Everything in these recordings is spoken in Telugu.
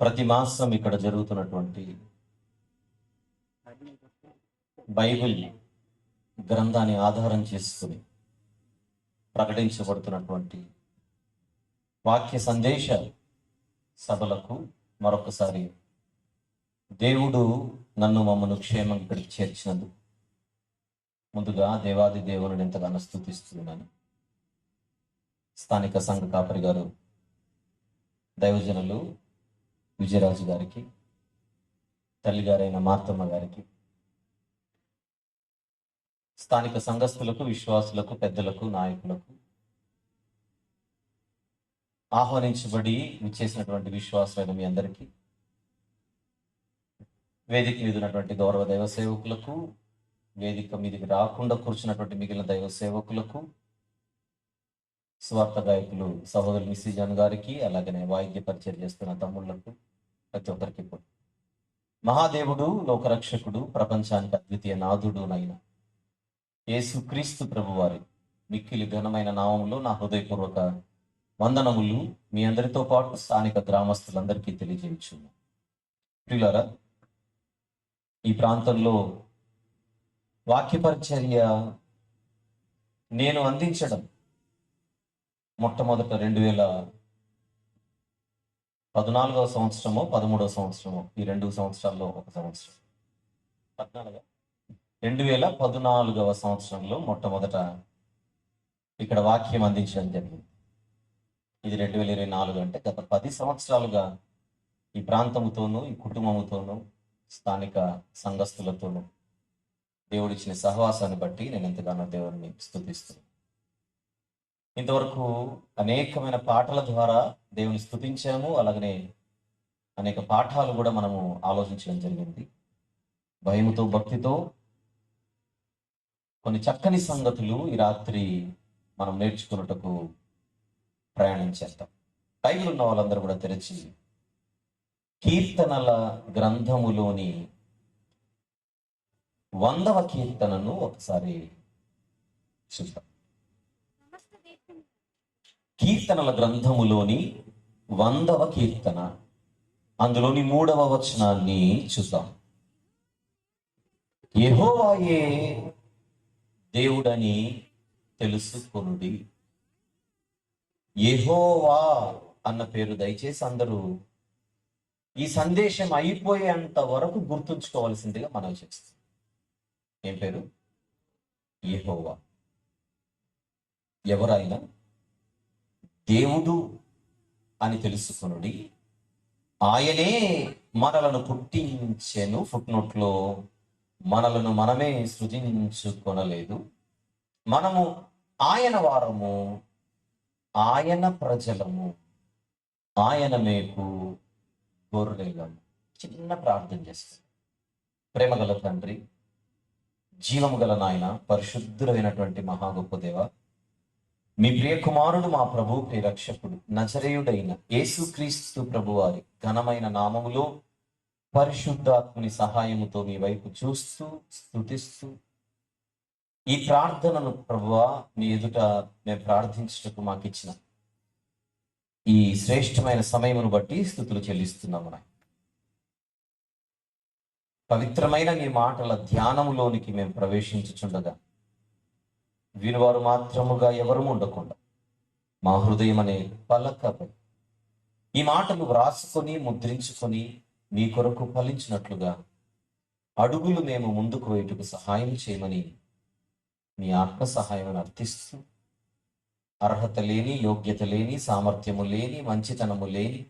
ప్రతి మాసం ఇక్కడ జరుగుతున్నటువంటి బైబిల్ గ్రంథాన్ని ఆధారం చేసుకుని ప్రకటించబడుతున్నటువంటి వాక్య సందేశ సభలకు మరొకసారి దేవుడు మమ్మను క్షేమం ఇక్కడికి చేర్చినందుకు ముందుగా దేవాది దేవుని ఎంతగానో స్తుతిస్తున్నాను. స్థానిక సంఘ కాపరి గారు దైవజనులు విజయరాజు గారికి, తల్లిగారైన మార్తమ్మ గారికి, స్థానిక సంఘస్థులకు, విశ్వాసులకు, పెద్దలకు, నాయకులకు, ఆహ్వానించబడి విచ్చేసినటువంటి విశ్వాసులైన మీ అందరికీ, వేదిక మీద ఉన్నటువంటి గౌరవ దైవ సేవకులకు, వేదిక మీదకి రాకుండా కూర్చున్నటువంటి మిగిలిన దైవ సేవకులకు, స్వార్థ గాయకులు సహోదరు మిసిజాన్ గారికి, అలాగనే వాయిద్య పరిచయం చేస్తున్న తమ్ముళ్లకు, ప్రతి ఒక్కరికి కూడా మహాదేవుడు, లోకరక్షకుడు, ప్రపంచానికి అద్వితీయ నాథుడునైన యేసుక్రీస్తు ప్రభువారి మిక్కిలి ఘనమైన నామములో నా హృదయపూర్వక వందనములు మీ అందరితో పాటు స్థానిక గ్రామస్తులందరికీ తెలియజేయుచున్నాను. ప్రియులారా, ఈ ప్రాంతంలో వాక్య పరిచర్య నేను అందించడం మొట్టమొదట 2014 సంవత్సరమో 13వ సంవత్సరమో, ఈ 2 సంవత్సరాల్లో ఒక సంవత్సరం, 2014వ సంవత్సరంలో మొట్టమొదట ఇక్కడ వాక్యం అందించడం జరిగింది. ఇది 2024 అంటే గత 10 సంవత్సరాలుగా ఈ ప్రాంతముతోనూ, ఈ కుటుంబముతోనూ, స్థానిక సంఘస్థులతోనూ దేవుడిచ్చిన సహవాసాన్ని బట్టి నేను ఎంతగానో దేవుడిని స్తుతిస్తున్నాను. ఇంతవరకు అనేకమైన పాటల ద్వారా దేవుని స్తుతించాము. అలాగనే అనేక పాఠాలు కూడా మనము ఆలోచించడం జరిగింది. భయముతో, భక్తితో కొన్ని చక్కని సంగతులు ఈ రాత్రి మనం నేర్చుకున్నటకు ప్రయాణం చేస్తాం. బైబిల్ ఉన్న వాళ్ళందరూ కూడా తెరిచి కీర్తనల గ్రంథములోని 100వ కీర్తనను ఒకసారి చూద్దాం. కీర్తనల గ్రంథములోని 100వ కీర్తన, అందులోని 3వ వచనాన్ని చూద్దాం. యెహోవాయే దేవుడని తెలుసుకొనుడి. యెహోవా అన్న పేరు దయచేసి అందరూ ఈ సందేశం అయిపోయేంత వరకు గుర్తుంచుకోవాల్సిందిగా మనవి చేస్తాం. ఏం పేరు? యెహోవా. ఎవరైనా దేవుడు అని తెలుసుకొనుడి. ఆయనే మనలను పుట్టించెను. ఫుట్నోట్లో మనలను మనమే సృజించుకొనలేదు, మనము ఆయన వారము, ఆయన ప్రజలము, ఆయన మేపు గొర్రెలము. చిన్న ప్రార్థన చేస్తాం. ప్రేమగల తండ్రి, జీవము గల నాయన, పరిశుద్ధుడైనటువంటి మహా గొప్ప దేవ, మీ ప్రియ కుమారుడు, మా ప్రభు, ప్రియ రక్షకుడు, నజరేయుడైన యేసుక్రీస్తు ప్రభువారి ఘనమైన నామములో పరిశుద్ధాత్ముని సహాయముతో మీ వైపు చూస్తూ స్తుతిస్తూ ఈ ప్రార్థనను ప్రభువా మీ ఎదుట మేము ప్రార్థించుటకు మాకు ఇచ్చిన ఈ శ్రేష్టమైన సమయమును బట్టి స్తుతులు చెల్లిస్తున్నాము. పవిత్రమైన మీ మాటల ధ్యానములోనికి మేము ప్రవేశించుచుండగా వినువారు మాత్రముగా ఎవరు ఉండకుండా మా హృదయం అనే పలకపై ఈ మాటలు వ్రాసుకొని ముద్రించుకొని మీ కొరకు ఫలించినట్లుగా అడుగులు మేము ముందుకు వేయుటకు సహాయం చేయమని మీ ఆత్మ సహాయం అర్థిస్తూ, అర్హత లేని, యోగ్యత లేని, సామర్థ్యము లేని, మంచితనము లేని,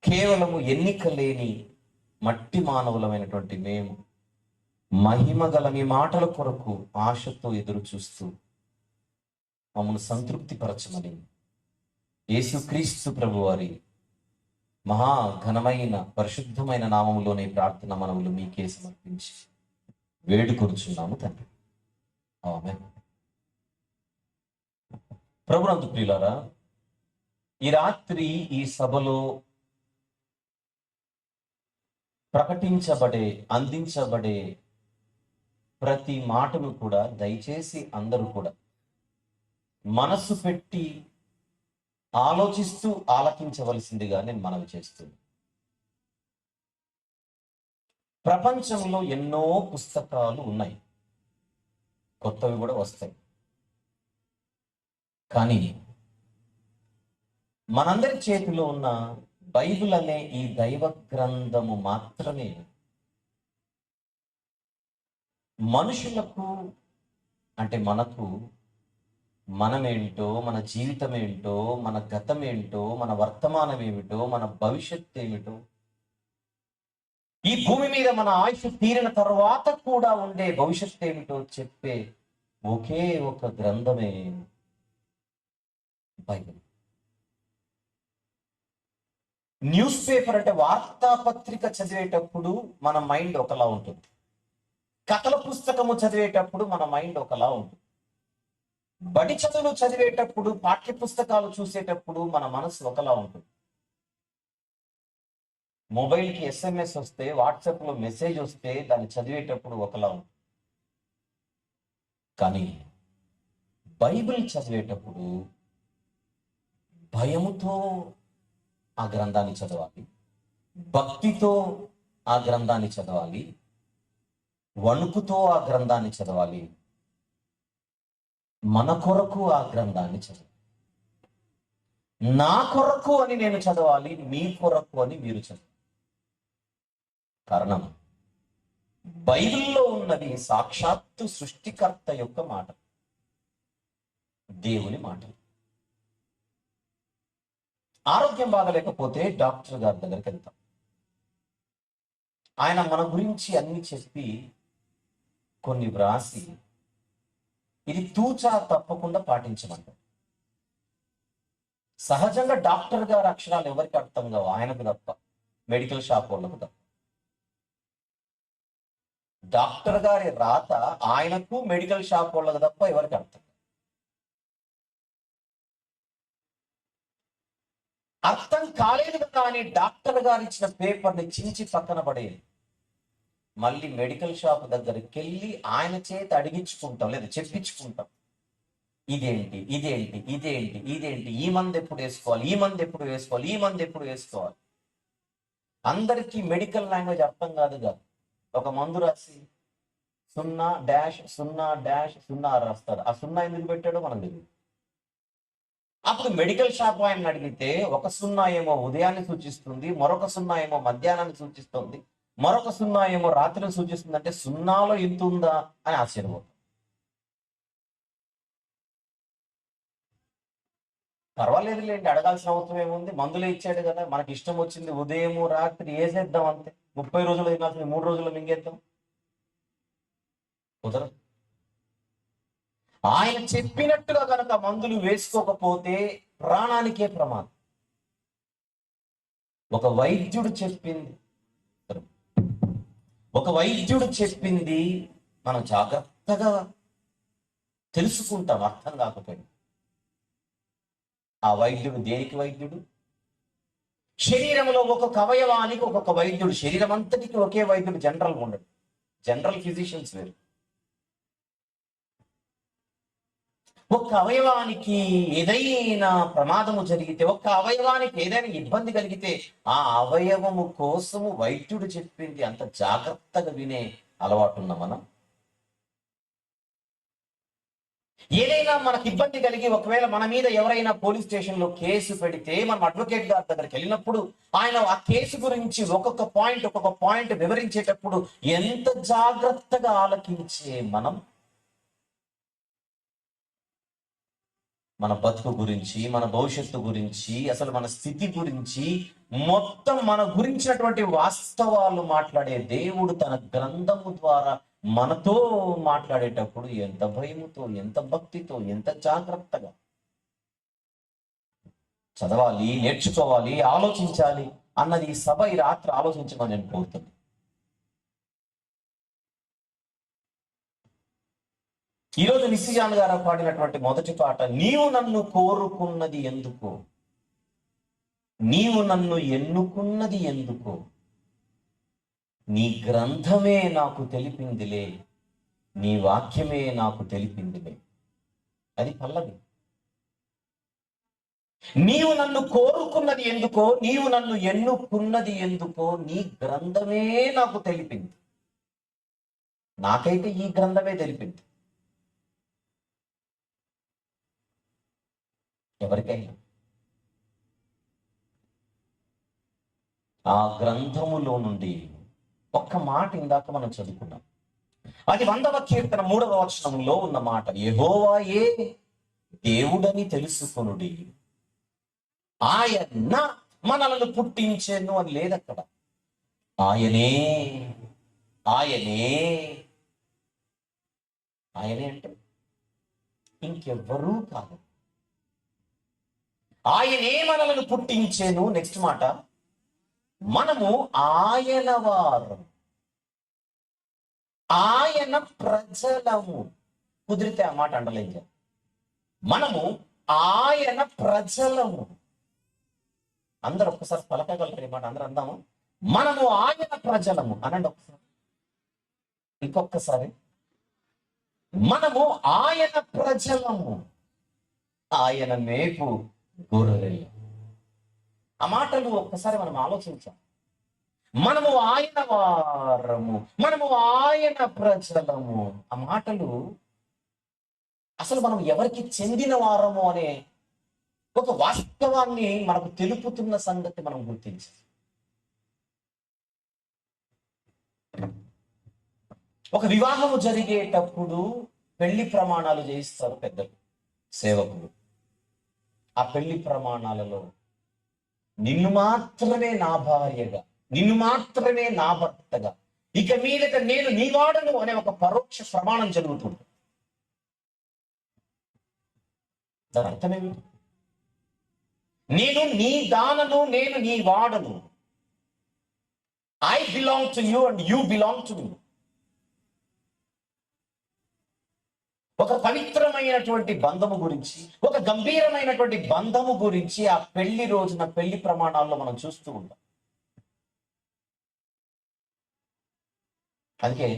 కేవలము ఎన్నిక లేని మట్టి మానవులమైనటువంటి మేము మహిమ గల మీ మాటల కొరకు ఆశతో ఎదురు చూస్తూ మమ్మల్ని సంతృప్తి పరచమని యేసుక్రీస్తు ప్రభువారి మహా ఘనమైన పరిశుద్ధమైన నామములోనే ప్రార్థన మనవులు మీకే సమర్పించి వేడుకొనుచున్నాము తండ్రి. ఆమేన్. ప్రభునందు ప్రియులారా, ఈ రాత్రి ఈ సభలో ప్రకటించబడే, అందించబడే ప్రతి మాటను కూడా దయచేసి అందరూ కూడా మనసు పెట్టి ఆలోచిస్తూ ఆలకించవలసిందిగా నేను మనవి చేస్తున్నాను. ప్రపంచంలో ఎన్నో పుస్తకాలు ఉన్నాయి, కొత్తవి కూడా వస్తాయి. కానీ మనందరి చేతిలో ఉన్న బైబిల్ అనే ఈ దైవ గ్రంథము మాత్రమే మనుషులకు, అంటే మనకు, మనమేంటో, మన జీవితం ఏంటో, మన గతం ఏంటో, మన వర్తమానం ఏమిటో, మన భవిష్యత్తు ఏమిటో, ఈ భూమి మీద మన ఆయుష్ తీరిన తర్వాత కూడా ఉండే భవిష్యత్తు ఏమిటో చెప్పే ఒకే ఒక గ్రంథమే బైబిల్. న్యూస్ పేపర్ అంటే వార్తాపత్రిక చదివేటప్పుడు మన మైండ్ ఒకలా ఉంటుంది, కథల పుస్తకము చదివేటప్పుడు మన మైండ్ ఒకలా ఉంటుంది, బడి చదువులు చదివేటప్పుడు, పాఠ్య పుస్తకాలు చూసేటప్పుడు మన మనసు ఒకలా ఉంటుంది. మొబైల్కి SMS వస్తే, వాట్సాప్లో మెసేజ్ వస్తే దాన్ని చదివేటప్పుడు ఒకలా ఉంటుంది. కానీ బైబిల్ చదివేటప్పుడు భయముతో ఆ గ్రంథాన్ని చదవాలి, భక్తితో ఆ గ్రంథాన్ని చదవాలి, వణుకుతో ఆ గ్రంథాన్ని చదవాలి, మన కొరకు ఆ గ్రంథాన్ని చదవాలి. నా కొరకు అని నేను చదవాలి, మీ కొరకు అని మీరు చదవాలి. కారణం, బైబిల్లో ఉన్నది సాక్షాత్తు సృష్టికర్త యొక్క మాట, దేవుని మాట. ఆరోగ్యం బాగలేకపోతే డాక్టర్ గారి దగ్గరికి వెళ్తాం. ఆయన మన గురించి అన్ని చెప్పి కొన్ని వ్రాసి ఇది తూచా తప్పకుండా పాటించమంటారు. సహజంగా డాక్టర్ గారి అక్షరాలు ఎవరికి అర్థం కావు, ఆయనకు తప్ప, మెడికల్ షాప్ వాళ్ళకు తప్ప. డాక్టర్ గారి రాత ఆయనకు, మెడికల్ షాప్ వాళ్ళకు తప్ప ఎవరికి అర్థం. అర్థం కాలేదు కదా అని డాక్టర్ గారు ఇచ్చిన పేపర్ని చించి పక్కన పడేది. మళ్ళీ మెడికల్ షాప్ దగ్గరికి వెళ్ళి ఆయన చేత అడిగించుకుంటాం, లేదా చెప్పించుకుంటాం. ఇదేంటి, ఇదేంటి, ఇదేంటి, ఇదేంటి, ఈ మందు ఎప్పుడు వేసుకోవాలి, ఈ మందు ఎప్పుడు వేసుకోవాలి, ఈ మందు ఎప్పుడు వేసుకోవాలి. అందరికీ మెడికల్ లాంగ్వేజ్ అర్థం కాదు కాదు. ఒక మందు రాసి 0-0-0 రాస్తారు. ఆ 0 ఎందుకు పెట్టాడో మనకు తెలియదు. అప్పుడు మెడికల్ షాప్ ఆయన అడిగితే ఒక 0 ఏమో ఉదయాన్ని సూచిస్తుంది, మరొక 0 ఏమో మధ్యాహ్నాన్ని సూచిస్తుంది, మరొక 0 ఏమో రాత్రిని సూచిస్తుంది. అంటే 0లో ఇంత ఉందా అని ఆశ్చర్యపోతాం. పర్వాలేదులేండి, అడగాల్సిన అవసరం ఏముంది, మందులే ఇచ్చాడు కదా, మనకి ఇష్టం వచ్చింది ఉదయము రాత్రి వేసేద్దాం అంతే. 30 రోజులు తినాల్సింది 3 రోజులు మింగేద్దాం. కుదరదు. ఆయన చెప్పినట్టుగా కనుక మందులు వేసుకోకపోతే ప్రాణానికే ప్రమాదం. ఒక వైద్యుడు చెప్పింది మనం జాగ్రత్తగా తెలుసుకుంటాం, అర్థం కాకపోయినా. ఆ వైద్యుడు దేనికి వైద్యుడు? శరీరంలో ఒక్కొక్క అవయవానికి ఒక్కొక్క వైద్యుడు. శరీరం అంతటికి ఒకే వైద్యుడు జనరల్ ఉండడు. జనరల్ ఫిజిషియన్స్ వేరు. ఒక్క అవయవానికి ఏదైనా ప్రమాదము జరిగితే, ఒక్క అవయవానికి ఏదైనా ఇబ్బంది కలిగితే ఆ అవయవము కోసము వైద్యుడు చెప్పింది అంత జాగ్రత్తగా వినే అలవాటు ఉన్న మనం. ఏదైనా మనకు ఇబ్బంది కలిగి ఒకవేళ మన మీద ఎవరైనా పోలీస్ స్టేషన్ లో కేసు పెడితే మనం అడ్వకేట్ గారి దగ్గరికి వెళ్ళినప్పుడు ఆయన ఆ కేసు గురించి ఒక్కొక్క పాయింట్ వివరించేటప్పుడు ఎంత జాగ్రత్తగా ఆలకించే మనం, మన బతుకు గురించి, మన భవిష్యత్తు గురించి, అసలు మన స్థితి గురించి, మొత్తం మన గురించినటువంటి వాస్తవాలు మాట్లాడే దేవుడు తన గ్రంథము ద్వారా మనతో మాట్లాడేటప్పుడు ఎంత భయముతో, ఎంత భక్తితో, ఎంత జాగ్రత్తగా చదవాలి, నేర్చుకోవాలి, ఆలోచించాలి అన్నది ఈ సభ ఈ రాత్రి ఆలోచించమని నేను కోరుతున్నాను. ఈరోజు నిస్సిజాన్ గారు పాడినటువంటి మొదటి పాట, నీవు నన్ను కోరుకున్నది ఎందుకు, నీవు నన్ను ఎన్నుకున్నది ఎందుకు, నీ గ్రంథమే నాకు తెలిపిందిలే, నీ వాక్యమే నాకు తెలిపిందిలే. అది పల్లవి. నీవు నన్ను కోరుకున్నది ఎందుకో, నీవు నన్ను ఎన్నుకున్నది ఎందుకో నీ గ్రంథమే నాకు తెలిపింది. నాకైతే ఈ గ్రంథమే తెలిపింది. ఎవరికైనా ఆ గ్రంథములో నుండి ఒక్క మాట ఇందాక మనం చదువుకున్నాం. అది 100వ కీర్తన 3వ వచనంలో ఉన్న మాట. యెహోవాయే దేవుడని తెలుసుకొనుడి, ఆయన మనలను పుట్టించెను అని లేదక్కడ. ఆయనే ఆయనే ఆయనే అంటే ఇంకెవ్వరూ కాదు. ఆయనే మనలను పుట్టించెను. నెక్స్ట్ మాట, మనము ఆయన వారం, ఆయన ప్రజలము. కుదిరితే ఆ మాట అండలేదు. మనము ఆయన ప్రజలము. అందరూ ఒక్కసారి పలకగలరు ఈ మాట, అందరూ అందాము. మనము ఆయన ప్రజలము అనండి ఒకసారి, ఇంకొకసారి. మనము ఆయన ప్రజలము, ఆయన మేపు గొర్రెలు. ఆ మాటలు ఒక్కసారి మనం ఆలోచించాం. మనము ఆయన వారము, మనము ఆయన ప్రజలము. ఆ మాటలు అసలు మనం ఎవరికి చెందిన వారము అనే ఒక వాస్తవాన్ని మనకు తెలుపుతున్న సంగతి మనం గుర్తించాం. ఒక వివాహము జరిగేటప్పుడు పెళ్లి ప్రమాణాలు చేయిస్తారు పెద్దలు, సేవకులు. ఆ పెళ్లి ప్రమాణాలలో నిన్ను మాత్రమే నా భార్యగా, నిన్ను మాత్రమే నా భర్తగా, ఇక మీదట నేను నీ వాడను అనే ఒక పరోక్ష ప్రమాణం జరుగుతుంది. దాని అర్థమేమిటి? నేను నీ దానను, నేను నీ వాడను. I belong to you and you belong to me. ఒక పవిత్రమైనటువంటి బంధము గురించి, ఒక గంభీరమైనటువంటి బంధము గురించి ఆ పెళ్లి రోజున పెళ్లి ప్రమాణాల్లో మనం చూస్తూ ఉంటాం. అందుకే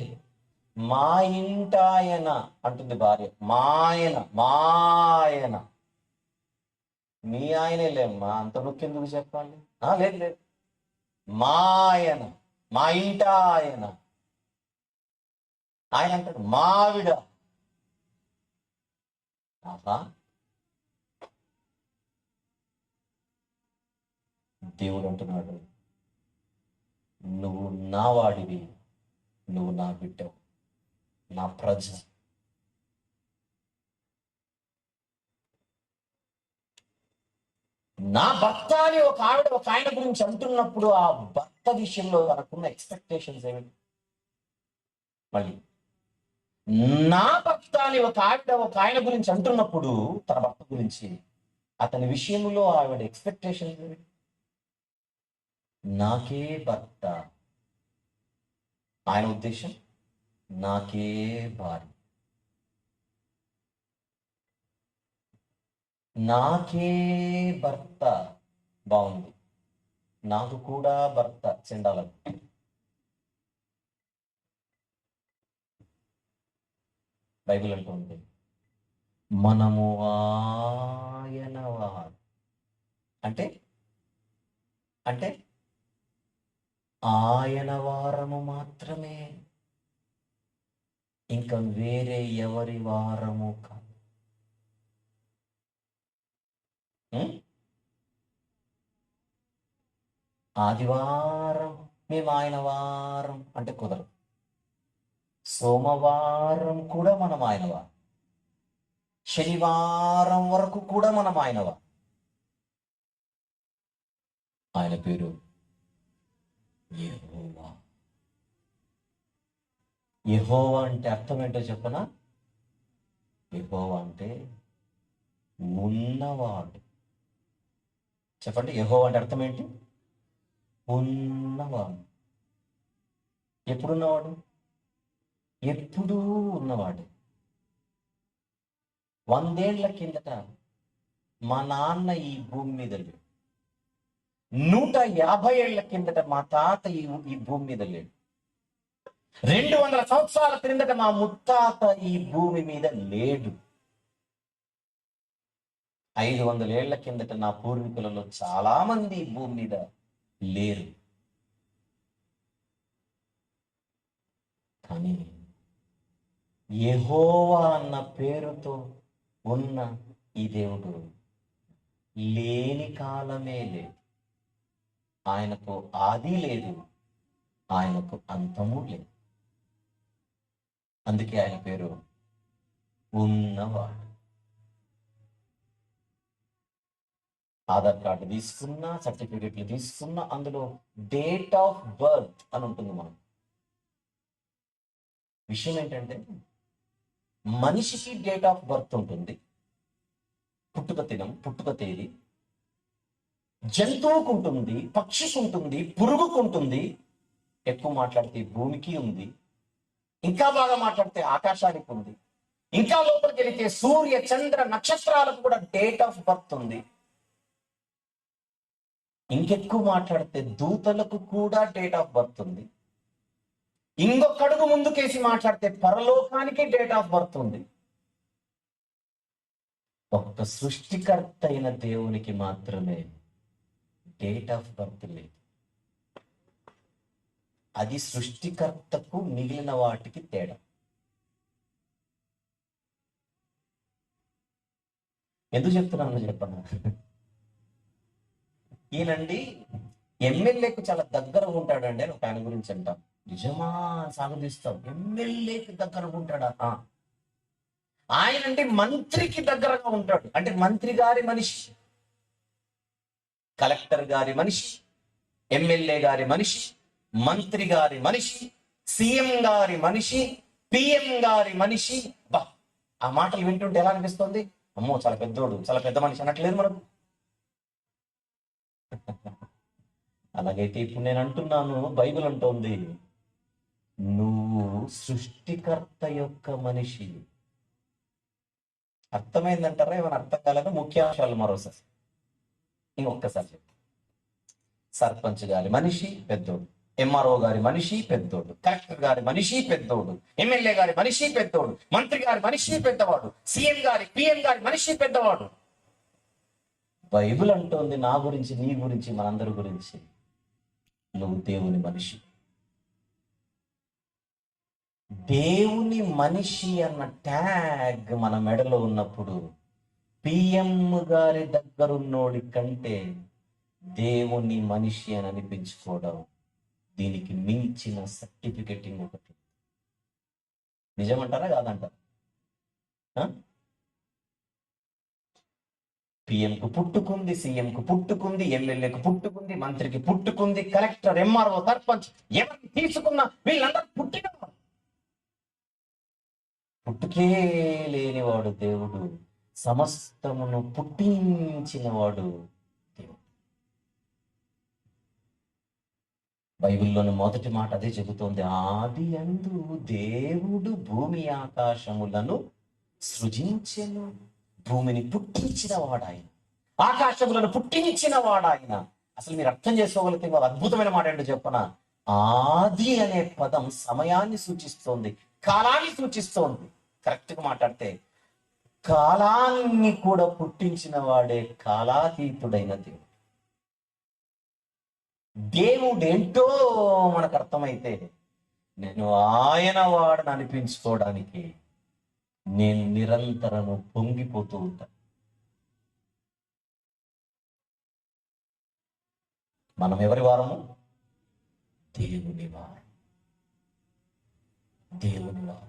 మా ఇంటాయన అంటుంది భార్య. మా ఆయన మీ ఆయనే లేమ్మా, అంత నొక్కేందుకు చెప్పాలి? లేదు లేదు, మా ఆయన, మా ఇంటాయన. ఆయన అంటాడు మావిడ. దేవుడు అంటున్నాడు, నువ్వు నా వాడివి, నువ్వు నా బిడ్డవు, నా ప్రజ. నా భర్త అని ఒక ఆవిడ ఒక ఆయన గురించి అంటున్నప్పుడు ఆ భర్త విషయంలో తనకున్న ఎక్స్పెక్టేషన్స్ ఏమిటి? మళ్ళీ నా భర్త అని ఒక ఆవిడ ఒక ఆయన గురించి అంటున్నప్పుడు తన భర్త గురించి, అతని విషయంలో ఆవిడ ఎక్స్పెక్టేషన్స్ ఏమిటి? నాకే భర్త. ఆయన ఉద్దేశం నాకే భార్య, నాకే భర్త. బాగుంది, నాకు కూడా భర్త చెండాలను. బైబిల్ అంటుంది మనము ఆయన వారు. అంటే అంటే ఆయన వారము మాత్రమే, ఇంకా వేరే ఎవరి వారము కాదు. ఆదివారం మేము ఆయన వారం అంటే కుదరదు. సోమవారం కూడా మనం ఆయన వారం, శనివారం వరకు కూడా మనం ఆయన వారం. ఆయన పేరు యెహోవా. యెహోవా అంటే అర్థం ఏంటో చెప్పనా? యెహోవా అంటే ఉన్నవాడు. చెప్పండి, యెహోవా అంటే అర్థం ఏంటి? ఉన్నవాడు. ఎప్పుడున్నవాడు? ఎప్పుడూ ఉన్నవాడు. 100 ఏళ్ల కిందట మా నాన్న ఈ భూమి మీద లేడు. 150 ఏళ్ల కిందట మా తాత ఈ భూమి మీద లేడు. 200 సంవత్సరాల క్రిందట మా ముత్తాత ఈ భూమి మీద లేడు. 500 ఏళ్ల కిందట నా పూర్వీకులలో చాలా మంది ఈ భూమి మీద లేరు. కానీ యెహోవా అన్న పేరుతో ఉన్న ఈ దేవుడు లేని కాలమే లేదు. ఆయనకు ఆది లేదు, ఆయనకు అంతము లేదు. అందుకే ఆయన పేరు ఉన్నవాడు. ఆధార్ కార్డు తీసుకున్నా, సర్టిఫికెట్లు తీసుకున్నా అందులో డేట్ ఆఫ్ బర్త్ అని ఉంటుంది. మనం విషయం ఏంటంటే, మనిషికి డేట్ ఆఫ్ బర్త్ ఉంటుంది, పుట్టుక దినం, పుట్టుక తేదీ. జంతువుకు ఉంటుంది, పక్షికి ఉంటుంది, పురుగుకు ఉంటుంది. ఎక్కువ మాట్లాడితే భూమికి ఉంది, ఇంకా బాగా మాట్లాడితే ఆకాశానికి ఉంది, ఇంకా లోపలికి వెళితే సూర్య చంద్ర నక్షత్రాలకు కూడా డేట్ ఆఫ్ బర్త్ ఉంది. ఇంకెక్కువ మాట్లాడితే దూతలకు కూడా డేట్ ఆఫ్ బర్త్ ఉంది. ఇంకొక అడుగు ముందుకేసి మాట్లాడితే పరలోకానికి డేట్ ఆఫ్ బర్త్ ఉంది. ఒక్క సృష్టికర్త అయిన దేవునికి మాత్రమే డేట్ ఆఫ్ బర్త్ లేదు. అది సృష్టికర్తకు మిగిలిన వాటికి తేడా. ఎందుకు చెప్తున్నాను చెప్పండి. ఈయనండి ఎమ్మెల్యేకు చాలా దగ్గరగా ఉంటాడండి అని ఒక ఆయన గురించి అంటాం. నిజమా సాగదీస్తాం. ఎమ్మెల్యేకి దగ్గరగా ఉంటాడా? ఆయనంటే మంత్రికి దగ్గరగా ఉంటాడు. అంటే మంత్రి గారి మనిషి, కలెక్టర్ గారి మనిషి, ఎమ్మెల్యే గారి మనిషి, మంత్రి గారి మనిషి, సీఎం గారి మనిషి, పిఎం గారి మనిషి. బా, ఆ మాటలు వింటుంటే ఎలా అనిపిస్తుంది? అమ్మో చాలా పెద్దోడు, చాలా పెద్ద మనిషి అన్నట్లేదు మనకు. అలాగైతే ఇప్పుడు నేను అంటున్నాను, బైబిల్ అంటోంది నువ్వు సృష్టికర్త యొక్క మనిషి. అర్థమైందంటారా? ఏమైనా అర్థం కాలేదు? ముఖ్యాంశాలు మరోసారి ఇంకొకసారి చెప్పు. సర్పంచ్ గారి మనిషి పెద్దోడు, ఎంఆర్ఓ గారి మనిషి పెద్దోడు, కలెక్టర్ గారి మనిషి పెద్దోడు, ఎమ్మెల్యే గారి మనిషి పెద్దోడు, మంత్రి గారి మనిషి పెద్దవాడు, సీఎం గారి పిఎం గారి మనిషి పెద్దవాడు. బైబిల్ అంటోంది నా గురించి, నీ గురించి, మనందరి గురించి, నువ్వు దేవుని మనిషి. దేవుని మనిషి అన్న ట్యాగ్ మన మెడలో ఉన్నప్పుడు పిఎం గారి దగ్గరున్నోడి కంటే దేవుని మనిషి అని అనిపించుకోవడం, దీనికి మించిన సర్టిఫికెట్ ఇంకొకటి. నిజమంటారా కాదంటారా? పిఎంకు పుట్టుకుంది, సీఎంకు పుట్టుకుంది, ఎమ్మెల్యేకు పుట్టుకుంది, మంత్రికి పుట్టుకుంది, కలెక్టర్, ఎంఆర్ఓ, సర్పంచ్ ఎవరిని తీసుకున్నా వీళ్ళందరూ పుట్టిన పుట్టుకే లేనివాడు దేవుడు, సమస్తమును పుట్టించినవాడు దేవుడు. బైబిల్లోని మొదటి మాట అదే చెబుతోంది. ఆది యందు దేవుడు భూమి ఆకాశములను సృజించెను. భూమిని పుట్టించిన వాడాయన, ఆకాశములను పుట్టించిన వాడాయన. అసలు మీరు అర్థం చేసుకోగలిగితే ఒక అద్భుతమైన మాట ఏంటో చెప్పనా? ఆది అనే పదం సమయాన్ని సూచిస్తోంది, కాలాన్ని సూచిస్తోంది. కరెక్ట్ గా మాట్లాడితే కాలాన్ని కూడా పుట్టించిన వాడే కాలాతీతుడైన దేవుడు. దేవుడేంటో మనకు అర్థమైతే నేను ఆయన వాడని అనిపించుకోవడానికి నేను నిరంతరము పొంగిపోతూ ఉంటాను. మనం ఎవరి వారము? దేవుని వారు, దేవుని వారు.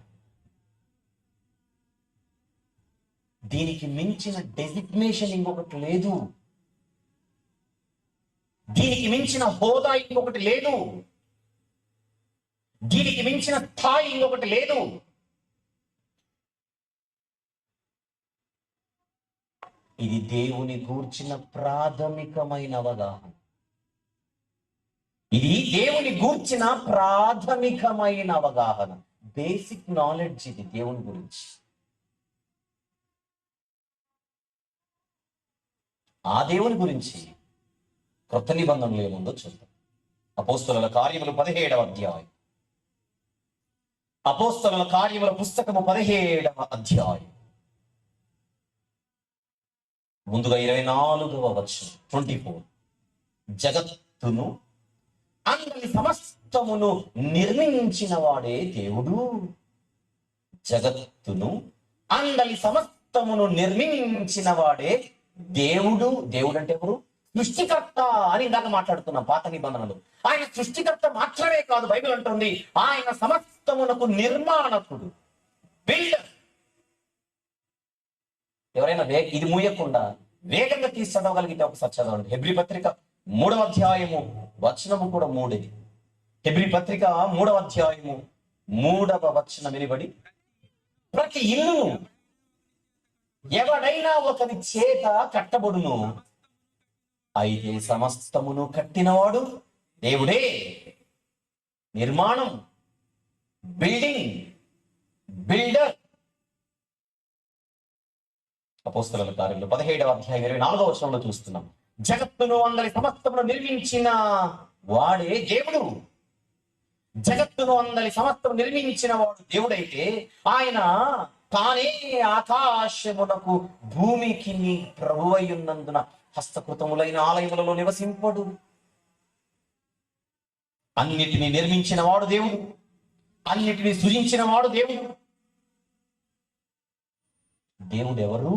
దీనికి మించిన డెసిగ్నేషన్ ఇంకొకటి లేదు, దీనికి మించిన హోదా ఇంకొకటి లేదు, దీనికి మించిన స్థాయి ఇంకొకటి లేదు. ఇది దేవుని గూర్చిన ప్రాథమికమైన అవగాహన. ఇది దేవుని గూర్చిన ప్రాథమికమైన అవగాహన, బేసిక్ నాలెడ్జ్. ఇది దేవుని గురించి. ఆ దేవుని గురించి క్రొత్త నిబంధనలు ఏముందో చూద్దాం. అపోస్తలుల కార్యములు 17వ అధ్యాయం. అపోస్తలుల కార్యముల పుస్తకము 17వ అధ్యాయం ముందుగా 24వ వచనం 24. జగత్తును అందరి సమస్తమును నిర్మించిన వాడే దేవుడు. జగత్తును అందరి సమస్తమును నిర్మించిన వాడే దేవుడు. దేవుడు అంటే ఎవరు? సృష్టికర్త అని ఇందాక మాట్లాడుతున్నాం పాత నిబంధనలు. ఆయన సృష్టికర్త మాత్రమే కాదు, బైబిల్ అంటుంది ఆయన సమస్తమునకు నిర్మాణకుడు, బిల్డర్. ఎవరైనా ఇది మూయకుండా వేగంగా తీసి చదవగలిగితే ఒకసారి చదవండి. హెబ్రీ పత్రిక 3వ అధ్యాయము వచనము కూడా 3. హెబ్రీ పత్రిక 3వ అధ్యాయము 3వ వచనం వినిబడి, ప్రతి ఇల్లును ఎవడైనా ఒకరి చేత కట్టబడును, అయితే సమస్తమును కట్టినవాడు దేవుడే. నిర్మాణం, బిల్డింగ్, బిల్డర్. అపోస్తలుల కార్యములు 17వ అధ్యాయం 24వ వచనంలో చూస్తున్నాం. జగత్తును అందరి సమస్తమును నిర్మించిన వాడే దేవుడు. జగత్తును అందరి సమస్తము నిర్మించిన వాడు దేవుడైతే ఆయన తానే ఆకాశమునకు భూమికి ప్రభువై ఉన్నందున హస్తకృతములైన ఆలయములలో నివసింపడు. అన్నిటినీ నిర్మించిన వాడు దేవుడు, అన్నిటినీ సృజించిన వాడు దేవుడు. దేవుడు ఎవరు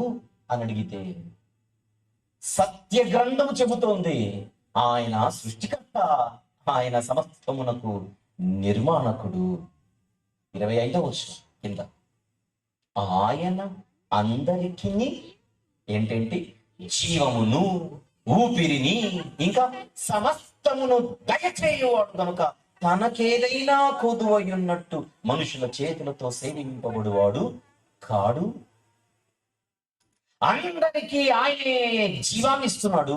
అని అడిగితే సత్య గ్రంథము చెబుతోంది ఆయన సృష్టికర్త, ఆయన సమస్తమునకు నిర్మాణకుడు. 25వ వచనం కింద, ఆయన అందరికీ ఏంటేంటి? జీవమును, ఊపిరిని, ఇంకా సమస్తమును దయచేయువాడు కనుక తనకేదైనా కొదువై ఉన్నట్టు మనుషుల చేతులతో సేవింపబడువాడు కాడు. అందరికీ ఆయనే జీవాన్ని ఇస్తున్నాడు,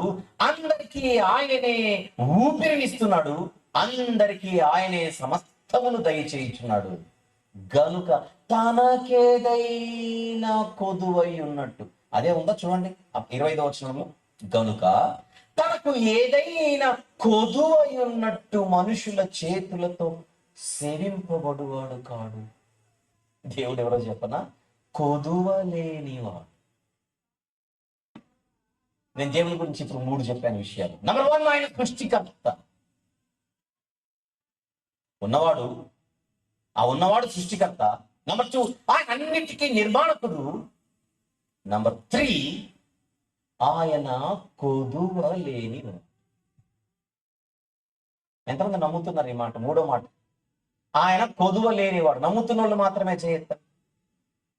అందరికీ ఆయననే ఊపిరినిస్తున్నాడు, అందరికీ ఆయనే సమస్తమును దయచేయుచున్నాడు. గనుక తనకేదైనా కొదువై ఉన్నట్టు, అదే ఉందా చూడండి 25వ వచనంలో, గనుక తనకు ఏదైనా కొదువై ఉన్నట్టు మనుషుల చేతులతో సేవింపబడువాడు కాడు. దేవుడు ఎవరో చెప్పనా? కొదువలేనివాడు. నేను దేవుని గురించి ఇప్పుడు 3 చెప్పాను విషయాలు. నెంబర్ 1, ఆయన సృష్టికర్త. ఉన్నవాడు సృష్టికర్త. నెంబర్ 2, ఆయన అన్నిటికీ నిర్మాణకుడు. నెంబర్ 3, ఆయన కొదువ లేనివాడు. ఎంతమంది నమ్ముతున్నారు ఈ మాట? 3వ మాట, ఆయన కొదువ లేనివాడు. నమ్ముతున్న వాళ్ళు మాత్రమే చేయొచ్చు.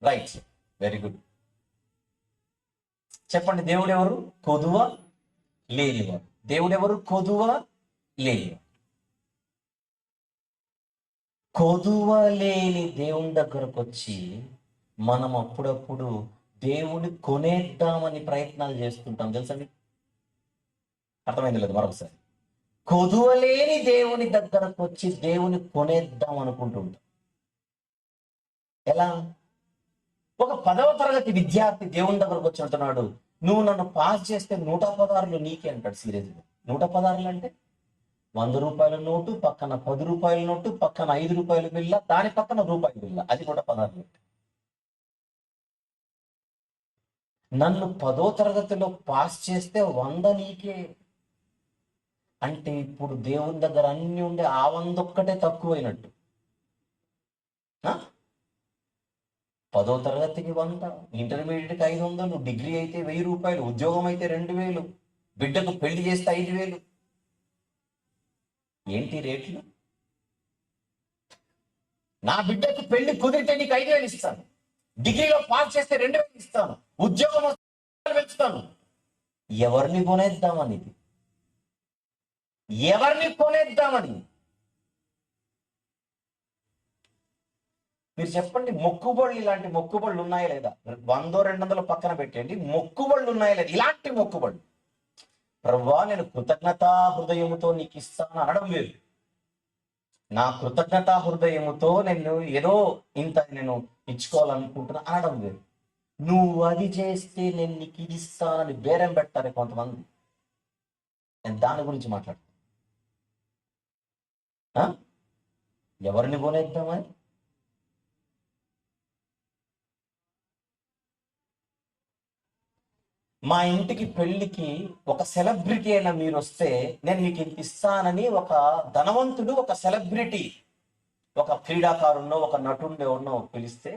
Right, very good. చెప్పండి, దేవుడెవరు? కొదువ లేనివాడు. దేవుడెవరు? కొదువ లేనివాడు. కొదువ లేని దేవుని దగ్గరకు వచ్చి మనం అప్పుడప్పుడు దేవుని కొనేద్దామని ప్రయత్నాలు చేస్తుంటాం, తెలుసండి? అర్థమైంది లేదు? మరొకసారి, కొదువ లేని దేవుని దగ్గరకు వచ్చి దేవుని కొనేద్దాం అనుకుంటుంటాం. ఎలా? ఒక 10వ తరగతి విద్యార్థి దేవుని దగ్గరకు వచ్చి అంటున్నాడు, నువ్వు నన్ను పాస్ చేస్తే 116 నీకే అంటాడు. సీరియస్గా 116 అంటే 100 రూపాయల నోటు, పక్కన 10 రూపాయల నోటు, పక్కన 5 రూపాయల బిల్ల, దాని పక్కన రూపాయి బిల్ల, అది 116. నన్ను 10వ తరగతిలో పాస్ చేస్తే 100 నీకే అంటే ఇప్పుడు దేవుని దగ్గర అన్ని ఉండే ఆ 100 ఒక్కటే తక్కువైనట్టు. 10వ తరగతికి 100, ఇంటర్మీడియట్కి 500, డిగ్రీ అయితే 1000 రూపాయలు, ఉద్యోగం అయితే 2000, బిడ్డకు పెళ్లి చేస్తే 5000. ఏంటి రేట్లు? నా బిడ్డకు పెళ్లి కుదిరితే నీకు 5000 ఇస్తాను, డిగ్రీలో పాస్ చేస్తే 2000 ఇస్తాను, ఉద్యోగం పెంచుతాను. ఎవరిని కొనేద్దామని? ఎవరిని కొనేద్దామని? మీరు చెప్పండి, మొక్కుబళ్ళు, ఇలాంటి మొక్కుబళ్ళు ఉన్నాయా లేదా? 100, 200 పక్కన పెట్టండి, మొక్కుబళ్ళు ఉన్నాయా లేదా? ఇలాంటి మొక్కుబళ్ళు. ప్రభువా, నేను కృతజ్ఞతా హృదయముతో నీకు ఇస్తాను అనడం లేదు. నా కృతజ్ఞతా హృదయముతో నేను ఏదో ఇంత నేను ఇచ్చుకోవాలనుకుంటున్నా అనడం లేదు. నువ్వు అది చేస్తే నేను నీకు ఇది ఇస్తానని బేరం పెట్టారు కొంతమంది. నేను దాని గురించి మాట్లాడుతున్నా. ఎవరిని కొనేద్దామని? మా ఇంటికి పెళ్లికి ఒక సెలబ్రిటీ అయినా మీరు వస్తే నేను మీకు ఇంత ఇస్తానని ఒక ధనవంతుడు, ఒక సెలబ్రిటీ, ఒక క్రీడాకారున్నో ఒక నటుడిని ఎవరినో పిలిస్తే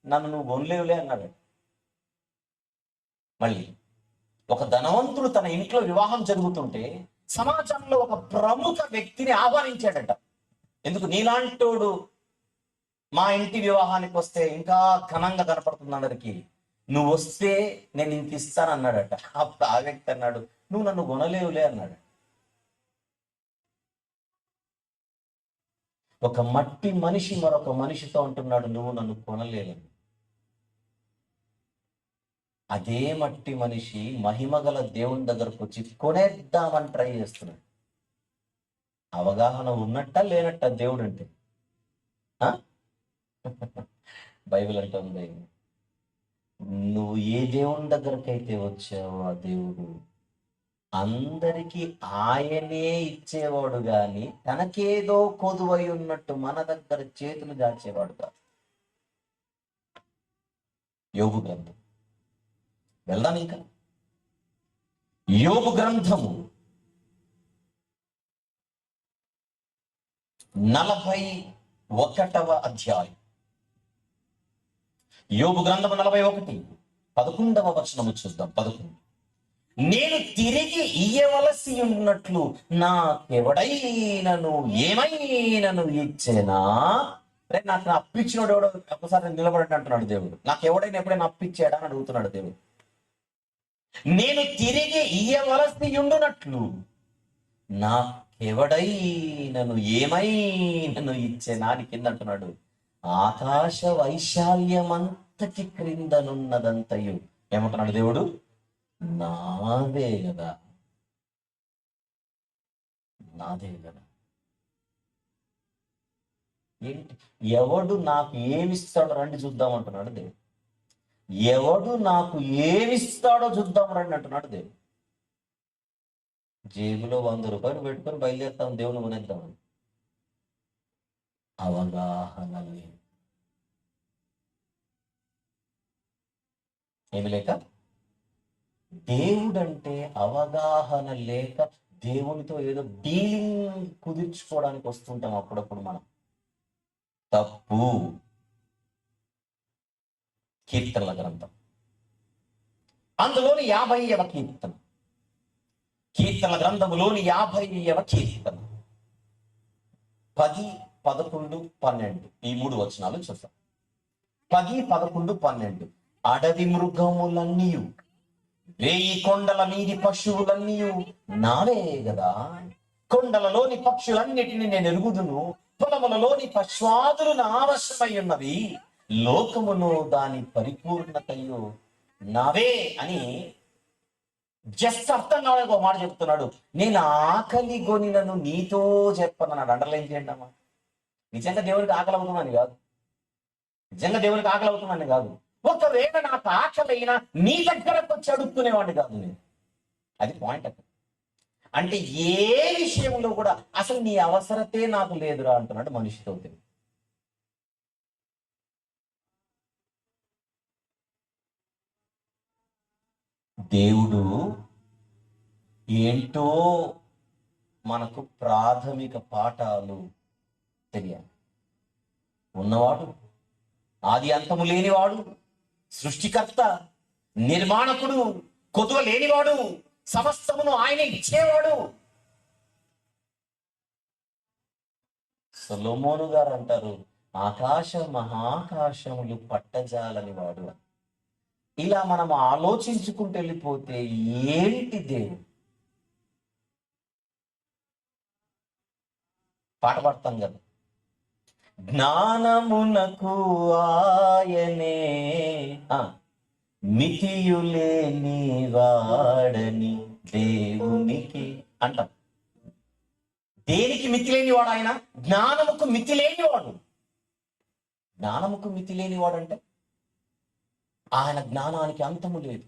నన్ను నువ్వు కొనలేవులే అన్నాడు. మళ్ళీ ఒక ధనవంతుడు తన ఇంట్లో వివాహం జరుగుతుంటే సమాజంలో ఒక ప్రముఖ వ్యక్తిని ఆహ్వానించాడట. ఎందుకు? నీలాంటోడు మా ఇంటి వివాహానికి వస్తే ఇంకా ఘనంగా కనపడుతుంది అందరికి, నువ్వు వస్తే నేను ఇంక ఇస్తాను అన్నాడట. అప్పుడు ఆ వ్యక్తి అన్నాడు, నువ్వు నన్ను కొనలేవులే అన్నాడు. ఒక మట్టి మనిషి మరొక మనిషితో అంటున్నాడు, నువ్వు నన్ను కొనలేవు. అదే మట్టి మనిషి మహిమగల దేవుని దగ్గరకు వచ్చి కొనేద్దామని ట్రై చేస్తున్నాడు. అవగాహన ఉన్నట్ట లేనట్ట దేవుడు అంటే? బైబిల్ అంటుంది, నువ్వు ఏ దేవుని దగ్గరకైతే వచ్చావో ఆ దేవుడు అందరికీ ఆయనే ఇచ్చేవాడు గాని తనకేదో కొదువై ఉన్నట్టు మన దగ్గర చేతులు దాచేవాడు కాదు. యోబు గ్రంథం వెళ్దాం. ఇంకా యోబు గ్రంథము 41వ అధ్యాయం. యోబు గ్రంథము 41, 11వ వచనము చూద్దాం. 11, నేను తిరిగి ఇయ్యవలసి ఉన్నట్లు నాకెవడైనను ఏమైనను ఇచ్చేనా? అంటే నాకు అప్పిచ్చినోడు ఎవడో ఒకసారి నిలబడి అంటున్నాడు దేవుడు. నాకు ఎవడైనా ఎప్పుడైనా అప్పిచ్చాడా అని అడుగుతున్నాడు దేవుడు. నేను తిరిగి ఇయ్యవలసి ఉండునట్లు నాకెవడైనను ఏమైనను ఇచ్చేనా అని కింద అంటున్నాడు. ఆకాశ వైశాల్యమంతటి క్రిందనున్నదంతయు ఏమంటున్నాడు దేవుడు? నాదే కదా, నాదే కదా. ఏంటి? ఎవడు నాకు ఏమిస్తాడో రండి చూద్దాం అంటున్నాడు దేవుడు. ఎవడు నాకు ఏమిస్తాడో చూద్దాం రండి అంటున్నాడు దేవుడు. జేబులో 100 రూపాయలు పెట్టుకొని బయలుదేరుతాం దేవుని కొనేద్దామని. అవగాహన లేదు. ఏమి లేక దేవుడంటే అవగాహన లేక దేవునితో ఏదో డీలింగ్ కుదుర్చుకోవడానికి వస్తుంటాం అప్పుడప్పుడు మనం. తప్పు. కీర్తనల గ్రంథం అందులోని 50వ కీర్తన, కీర్తనల గ్రంథములోని 50వ కీర్తన 10, 11, 12 ఈ 3 వచనాలు చూద్దాం. 10, 11, 12. అడవి మృగములన్నీ, 1000 కొండల మీది పశువులన్నీ నావే కదా. కొండలలోని పక్షులన్నిటిని నేను ఎరుగుదును, పొలములలోని పశ్వాదులు నా వశమై ఉన్నవి, లోకమును దాని పరిపూర్ణతయు నావే అని జస్ట్ అర్థం కావడానికి ఒక మాట చెప్తున్నాడు. నేను ఆకలి గొనినను నీతో చెప్పనన్నాడు. అండర్లైన్ చేయండి అమ్మా. నిజంగా దేవునికి ఆకలి అవుతుందని కాదు, నిజంగా దేవునికి ఆకలి అవుతుందని కాదు. ఒకవేళ నాకు ఆకలి అయినా నీ దగ్గరకు వచ్చి అడుక్కునేవాడిని కాదు నేను. అది పాయింట్ అక్కడ. అంటే ఏ విషయంలో కూడా అసలు నీ అవసరతే నాకు లేదురా అంటున్నాడు మనిషితో. దేవుడు ఏంటో మనకు ప్రాథమిక పాఠాలు తెలియాలి. ఉన్నవాడు, ఆది అంతము లేనివాడు, సృష్టికర్త, నిర్మాణకుడు, కొదువ లేనివాడు, సమస్తమును ఆయన ఇచ్చేవాడు. సొలొమోను గారు అంటారు, ఆకాశ మహాకాశములు పట్టజాలని వాడు. ఇలా మనం ఆలోచించుకుంటూ వెళ్ళిపోతే ఏంటి దేవుడు? పాట పాడతాం కదా, జ్ఞానమునకు ఆయనే మితియులేని వాడని దేవునికి అంటాం. దేనికి మితి లేనివాడు ఆయన? జ్ఞానముకు మితి లేనివాడు. జ్ఞానముకు మితి లేనివాడు అంటే ఆయన జ్ఞానానికి అంతము లేదు,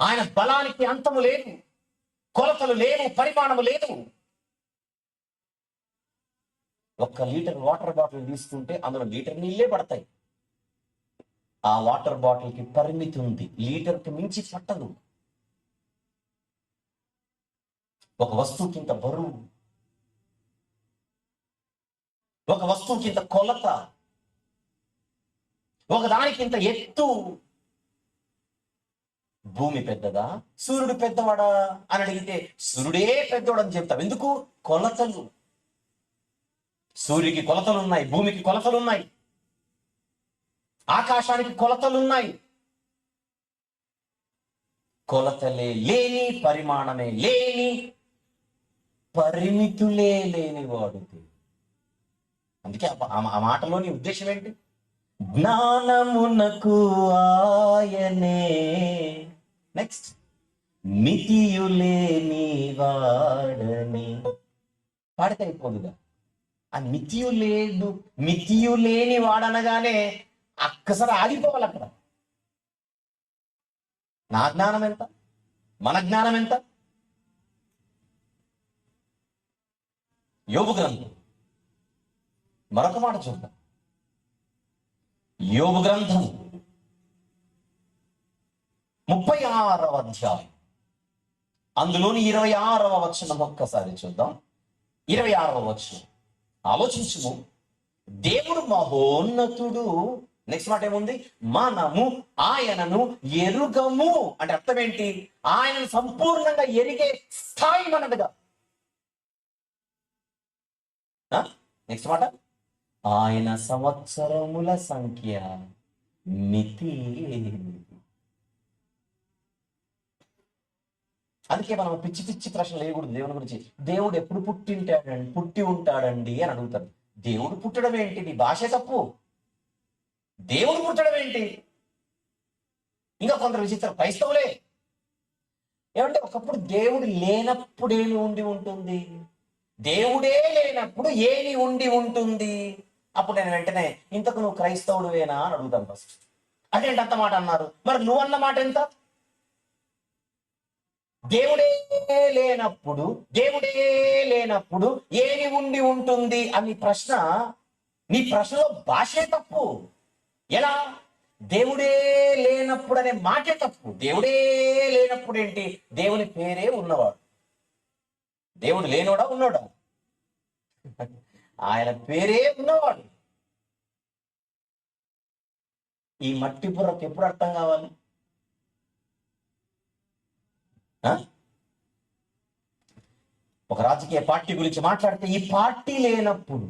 ఆయన బలానికి అంతము లేదు, కొలతలు లేవు, పరిమాణము లేదు. 1 లీటర్ వాటర్ బాటిల్ తీసుకుంటే అందులో లీటర్ నీళ్ళే పడతాయి. ఆ వాటర్ బాటిల్కి పరిమితి ఉంది, లీటర్కి మించి పట్టదు. ఒక వస్తువుకి ఇంత బరువు, ఒక వస్తువుకి ఇంత కొలత, ఒకదానికి ఇంత ఎత్తు. భూమి పెద్దదా, సూర్యుడు పెద్దవాడా అని అడిగితే సూర్యుడే పెద్దవాడు అని చెప్తాం. ఎందుకు? కొలతలు. సూర్యుడికి కొలతలున్నాయి, భూమికి కొలతలున్నాయి, ఆకాశానికి కొలతలున్నాయి. కొలతలే లేని, పరిమాణమే లేని, పరిమితులే లేనివాడు. అందుకే ఆ మాటలోని ఉద్దేశం ఏంటి? జ్ఞానమునకు ఆయనే, నెక్స్ట్, మితియులేని వాడని. పాడితే అయిపోదుగా. ఆ మితియులేని వాడనగానే ఒక్కసారి ఆగిపోవాలి అక్కడ. నా జ్ఞానం ఎంత, మన జ్ఞానం ఎంత? యోబు గ్రంథం మరొక మాట చూద్దాం. యోబు గ్రంథం 36వ అధ్యాయం, అందులోని 26వ వచనం ఒక్కసారి చూద్దాం. 26వ వచనం ఆలోచించుము. దేవుడు మహోన్నతుడు. నెక్స్ట్ మాట ఏముంది? మనము ఆయనను ఎరుగము. అంటే అర్థం ఏంటి? ఆయనను సంపూర్ణంగా ఎరిగే స్థాయి మనదిగా. నెక్స్ట్ మాట, ఆయన సంవత్సరముల సంఖ్య మితి. అందుకే మనం పిచ్చి పిచ్చి ప్రశ్నలు వేయకూడదు దేవుని గురించి. దేవుడు ఎప్పుడు పుట్టి ఉంటాడండి అని అడుగుతారు. దేవుడు పుట్టడం ఏంటి? నీ భాషే తప్పు. దేవుడు పుట్టడం ఏంటి? ఇంకా కొందరు విచిత్ర క్రైస్తవులే ఏమంటే, ఒకప్పుడు దేవుడు లేనప్పుడేమి ఉండి ఉంటుంది, దేవుడే లేనప్పుడు ఏమి ఉండి ఉంటుంది. అప్పుడు నేను వెంటనే, ఇంతకు నువ్వు క్రైస్తవుడువేనా అని అడుగుతాను ఫస్ట్. అంటే అంత మాట అన్నారు, మరి నువ్వన్న మాట ఎంత? దేవుడే లేనప్పుడు ఏమి ఉండి ఉంటుంది అని ప్రశ్న. నీ ప్రశ్నలో భాషే తప్పు. ఎలా? దేవుడే లేనప్పుడు అనే మాటే తప్పు. దేవుడే లేనప్పుడు ఏంటి? దేవుని పేరే ఉన్నవాడు. దేవుడు లేనోడా ఉన్నోడా? ఆయన పేరే ఉన్నవాడు. ఈ మట్టి బుర్రకు ఎప్పుడు అర్థం కావాలి? ఒక రాజకీయ పార్టీ గురించి మాట్లాడితే ఈ పార్టీ లేనప్పుడు,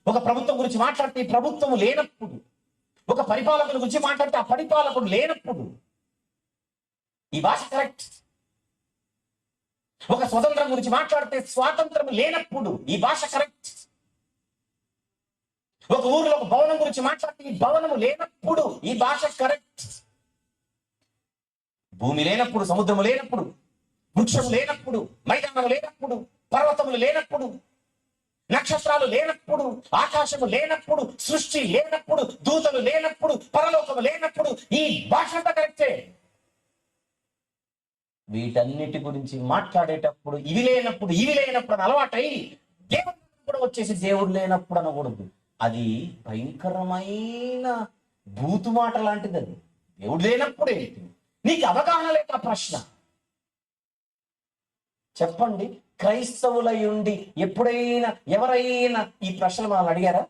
ఒక ప్రభుత్వం గురించి మాట్లాడితే ఈ ప్రభుత్వం లేనప్పుడు, ఒక పరిపాలకుల గురించి మాట్లాడితే ఆ పరిపాలకుడు లేనప్పుడు ఈ భాష కరెక్ట్. ఒక స్వతంత్రం గురించి మాట్లాడితే స్వాతంత్రం లేనప్పుడు ఈ భాష కరెక్ట్. ఒక ఊరిలో ఒక భవనం గురించి మాట్లాడితే ఈ భవనము లేనప్పుడు ఈ భాష కరెక్ట్. భూమి లేనప్పుడు, సముద్రము లేనప్పుడు, వృక్షము లేనప్పుడు, మైదానము లేనప్పుడు, పర్వతములు లేనప్పుడు, నక్షత్రాలు లేనప్పుడు, ఆకాశము లేనప్పుడు, సృష్టి లేనప్పుడు, దూతలు లేనప్పుడు, పరలోకము లేనప్పుడు ఈ భాష అంతా కరెక్టే. వీటన్నిటి గురించి మాట్లాడేటప్పుడు ఇవి లేనప్పుడు అని అలవాటై దేవుడు కూడా వచ్చేసి దేవుడు లేనప్పుడు అనకూడదు. అది భయంకరమైన బూతు మాట లాంటిది. అది దేవుడు లేనప్పుడు ఏంటి? నీకు అవగాహన లేక ప్రశ్న. చెప్పండి, క్రైస్తవులయుండి ఎప్పుడైనా ఎవరైనా ఈ ప్రశ్నలు మనం అడిగారా?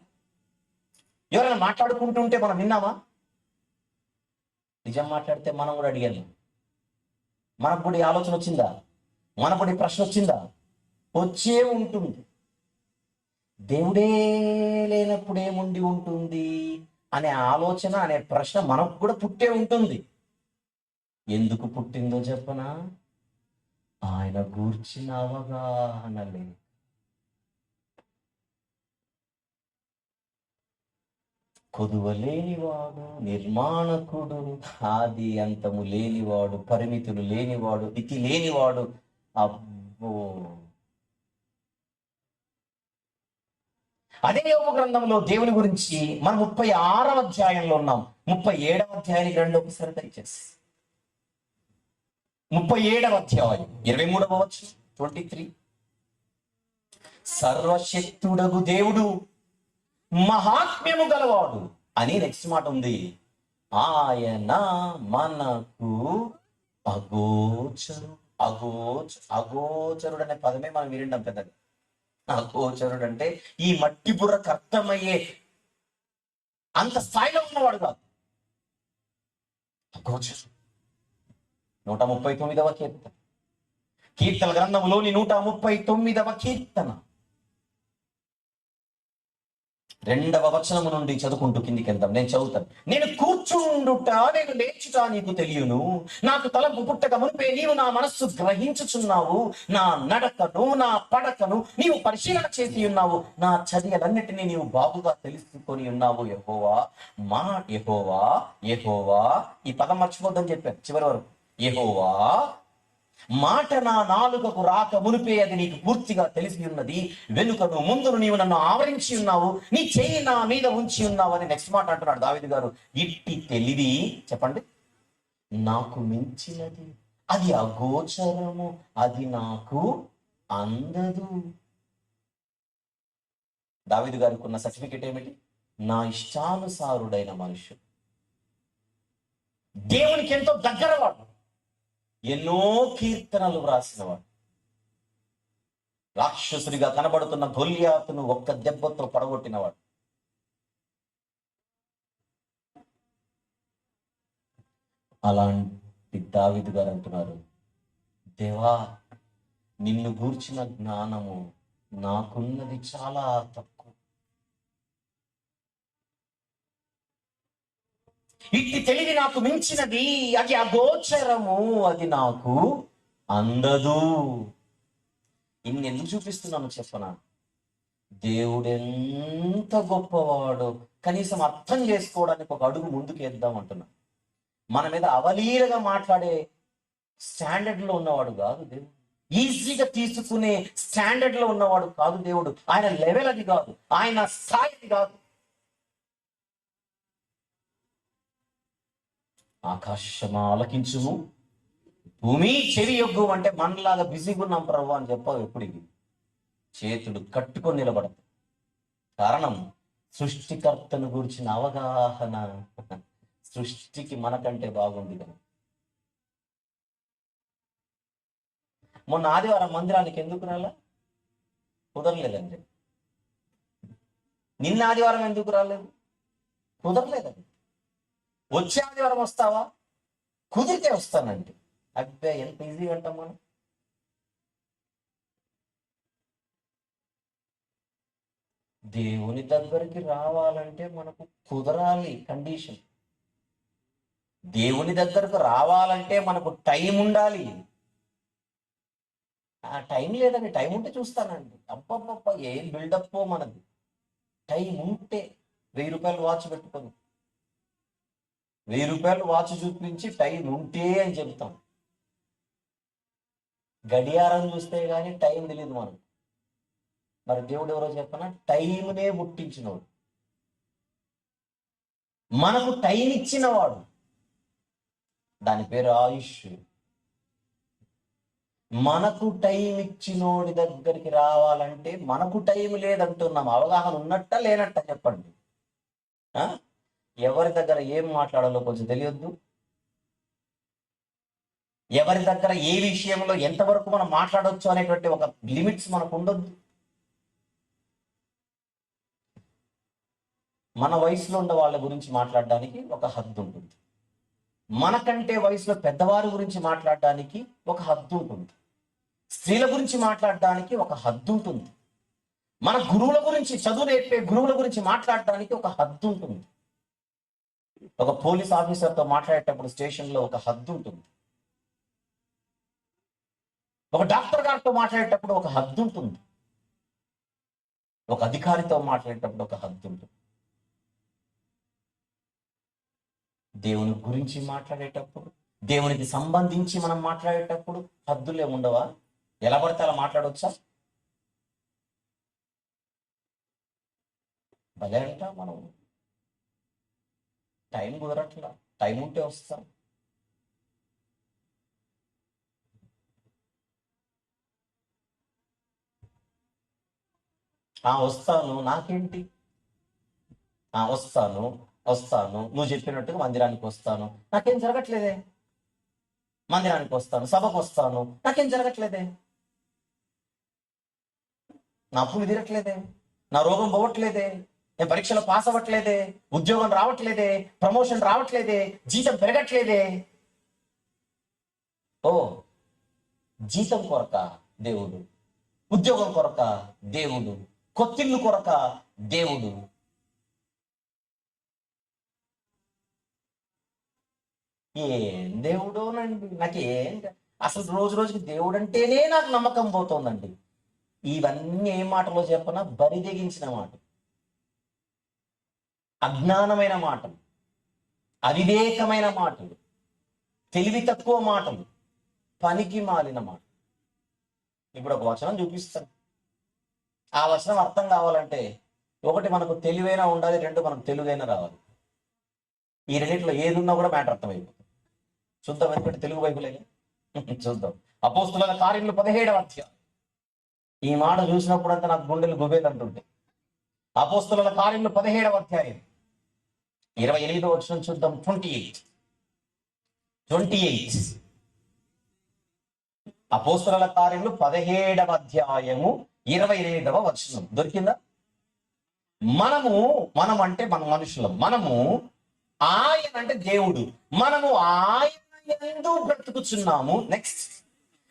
ఎవరైనా మాట్లాడుకుంటుంటే మనం విన్నామా? నిజం మాట్లాడితే మనం కూడా అడిగాము. మనకు కూడా ఆలోచన వచ్చిందా? మనకు కూడా ప్రశ్న వచ్చిందా? వచ్చే ఉంటుంది. దేవుడే లేనప్పుడు ఏముండి ఉంటుంది అనే ఆలోచన, అనే ప్రశ్న మనకు కూడా పుట్టే ఉంటుంది. ఎందుకు పుట్టిందో చెప్పనా? ఆయన గూర్చిన అవగాహన లేదు. కొదువ లేనివాడు, నిర్మాణకుడు, ఆది అంతము లేనివాడు, పరిమితులు లేనివాడు, మితి లేనివాడు. అబ్బో! అదే యోబు గ్రంథంలో దేవుని గురించి మనం 36వ అధ్యాయంలో ఉన్నాం. 37వ అధ్యాయానికి రండి ఒకసారి దయచేసి. 37వ అధ్యాయం 23వ వచనం 23. సర్వశక్తుడగు దేవుడు, మహాత్మ్యము గలవాడు అని నెక్స్ట్ మాట ఉంది. ఆయన మనకు అగోచరు. అగోచరుడు అనే పదమే మనం వినిండం పెద్దది. అగోచరుడు అంటే ఈ మట్టి బుర్రకు అర్థమయ్యే అంత స్థాయిలో ఉన్నవాడు కాదు. అగోచరుడు. 139వ కీర్తన, కీర్తన గ్రంథంలోని 139వ కీర్తన 2వ వచనము నుండి చదువుకుంటూ కిందికి వెళ్దాం. నేను చదువుతాను. నేను కూర్చుండుట, నేను లేచుట నీకు తెలియను. నాకు తలంపు పుట్టక మునిపే నీవు నా మనస్సు గ్రహించుచున్నావు. నా నడకను నా పడకను నీవు పరిశీలన చేసి ఉన్నావు. నా చర్యలన్నిటినీ నీవు బాగుగా తెలుసుకొని ఉన్నావు. యెహోవా మా యెహోవా యెహోవా, ఈ పదం మర్చిపోద్దని చెప్పాను చివరి వరకు. యెహోవా మాట నా నాలుకకు రాక మునిపే అది నీకు పూర్తిగా తెలిసి ఉన్నది. వెనుకను ముందును నీవు నన్ను ఆవరించి ఉన్నావు. నీ చేయి నా మీద ఉంచి ఉన్నావు అని నెక్స్ట్ మాట అంటున్నాడు దావీదు గారు. ఇట్టి తెలివి, చెప్పండి, నాకు మించినది, అది అగోచరము, అది నాకు అందదు. దావీదు గారికి ఉన్న సర్టిఫికెట్ ఏమిటి? నా ఇష్టానుసారుడైన మనుషుడు, దేవునికి ఎంతో దగ్గరవాడు, ఎన్నో కీర్తనలు వ్రాసినవాడు, రాక్షసుడిగా కనబడుతున్న గొల్యాతును ఒక్క దెబ్బతో పడగొట్టినవాడు. అలాంటి దావీదు గారు అంటున్నారు, దేవా, నిన్ను గూర్చిన జ్ఞానము నాకున్నది చాలా తక్కువ. ఇట్టి తెలివి నాకు మించినది, అది అగోచరము, అది నాకు అందదు. ఇన్ని ఎందుకు చూపిస్తున్నాను చెప్పనా? దేవుడు ఎంత గొప్పవాడో కనీసం అర్థం చేసుకోవడానికి ఒక అడుగు ముందుకేద్దాం అంటున్నా. మన మీద అవలీలగా మాట్లాడే స్టాండర్డ్ లో ఉన్నవాడు కాదు దేవుడు. ఈజీగా తీసుకునే స్టాండర్డ్ లో ఉన్నవాడు కాదు దేవుడు. ఆయన లెవెల్ అది కాదు, ఆయన స్థాయి అది కాదు. ఆకాశమా ఆలకించుము, భూమి చెవి యొగ్గు అంటే మనలాగా బిజీగా ఉన్నాం ప్రభు అని చెప్పావు. ఎప్పటికి చేతుడు కట్టుకొని నిలబడదు. కారణం సృష్టికర్తను గురించిన అవగాహన సృష్టికి మనకంటే బాగుంది కదా. మొన్న ఆదివారం మందిరానికి ఎందుకు రాలా? కుదరలేదండి. నిన్న ఆదివారం ఎందుకు రాలేదు? కుదరలేదండి. వచ్చే ఆదివారం వస్తావా? కుదిరితే వస్తానండి. అబ్బే, ఎంత ఈజీ అంటాం మనం. దేవుని దగ్గరికి రావాలంటే మనకు కుదరాలి. కండిషన్. దేవుని దగ్గరకు రావాలంటే మనకు టైం ఉండాలి. ఆ టైం లేదండి. టైం ఉంటే చూస్తానండి. అబ్బబ్బబ్బ, ఏం బిల్డప్ మనది. టైం ఉంటే 1000 రూపాయలు వాచ్ పెట్టుకొని 1000 రూపాయలు వాచ్ చూపించి టైం ఉంటే అని చెప్తాం. గడియారం చూస్తే గానీ టైం తెలియదు మనం. మరి దేవుడు ఎవరో చెప్పనా? టైంనే పుట్టించినవాడు, మనకు టైం ఇచ్చినవాడు. దాని పేరు ఆయుష్. మనకు టైం ఇచ్చినోడి దగ్గరికి రావాలంటే మనకు టైం లేదంటున్నాం. అవగాహన ఉన్నట్ట లేనట్ట చెప్పండి. ఎవరి దగ్గర ఏం మాట్లాడాలో కొంచెం తెలియొద్దు. ఎవరి దగ్గర ఏ విషయంలో ఎంతవరకు మనం మాట్లాడవచ్చు అనేటువంటి ఒక లిమిట్స్ మనకు ఉండొద్దు. మన వయసులో ఉన్న వాళ్ళ గురించి మాట్లాడడానికి ఒక హద్దు ఉంటుంది. మనకంటే వయసులో పెద్దవారి గురించి మాట్లాడడానికి ఒక హద్దు ఉంటుంది. స్త్రీల గురించి మాట్లాడడానికి ఒక హద్దు ఉంటుంది. మన గురువుల గురించి, చదువు నేర్పే గురువుల గురించి మాట్లాడడానికి ఒక హద్దు ఉంటుంది. ఒక పోలీస్ ఆఫీసర్తో మాట్లాడేటప్పుడు స్టేషన్లో ఒక హద్దు ఉంటుంది. ఒక డాక్టర్ గారితో మాట్లాడేటప్పుడు ఒక హద్దు ఉంటుంది. ఒక అధికారితో మాట్లాడేటప్పుడు ఒక హద్దు ఉంటుంది. దేవుని గురించి మాట్లాడేటప్పుడు, దేవునికి సంబంధించి మనం మాట్లాడేటప్పుడు హద్దులే ఉండవా? ఎలా పడితే అలా మాట్లాడవచ్చా? భలే అంట మనం. టైం కుదరట్లా. టైం ఉంటే వస్తాం. వస్తాను, నాకేంటి, వస్తాను, వస్తాను, నువ్వు చెప్పినట్టుగా మందిరానికి వస్తాను, నాకేం జరగట్లేదే. మందిరానికి వస్తాను, సభకు వస్తాను, నాకేం జరగట్లేదే. నా అప్పులు తీరట్లేదే, నా రోగం పోవట్లేదే, నేను పరీక్షలో పాస్ అవ్వట్లేదే, ఉద్యోగం రావట్లేదే, ప్రమోషన్ రావట్లేదే, జీతం పెరగట్లేదే. ఓ, జీతం కొరక దేవుడు, ఉద్యోగం కొరక దేవుడు, కొత్తిల్లు కొరక దేవుడు. ఏం దేవుడోనండి, నాకేం అసలు రోజు రోజుకి దేవుడు అంటేనే నాకు నమ్మకం పోతోందండి. ఇవన్నీ ఏ మాటలో చెప్పనా, బరిదెగించిన మాట, అజ్ఞానమైన మాటలు, అవివేకమైన మాటలు, తెలివి తక్కువ మాటలు, పనికి మాలిన మాట. ఇప్పుడు ఒక వచనం చూపిస్తాను. ఆ వచనం అర్థం కావాలంటే ఒకటి మనకు తెలివైనా ఉండాలి, రెండు మనకు తెలుగైనా రావాలి. ఈ రెండింటిలో ఏది ఉన్నా కూడా మ్యాటర్ అర్థమైపోతుంది. చూద్దాం, ఎందుకంటే తెలుగు బైబిలే. చూద్దాం. అపోస్తుల కార్యములు 17వ అధ్యాయం. ఈ మాట చూసినప్పుడు అంతా నాకు గుండెలు గుబేలంటుంటే. అపోస్తుల కార్యములు 17వ అధ్యాయం 28వ వచనం చూద్దాం. 28 అపోస్తుల కార్యములు 17వ అధ్యాయము 28వ వచనం దొరికిందా? మనం అంటే మన మనుషులం. మనము, ఆయన అంటే దేవుడు, మనము ఆయన యందు బ్రతుకుచున్నాము. నెక్స్ట్,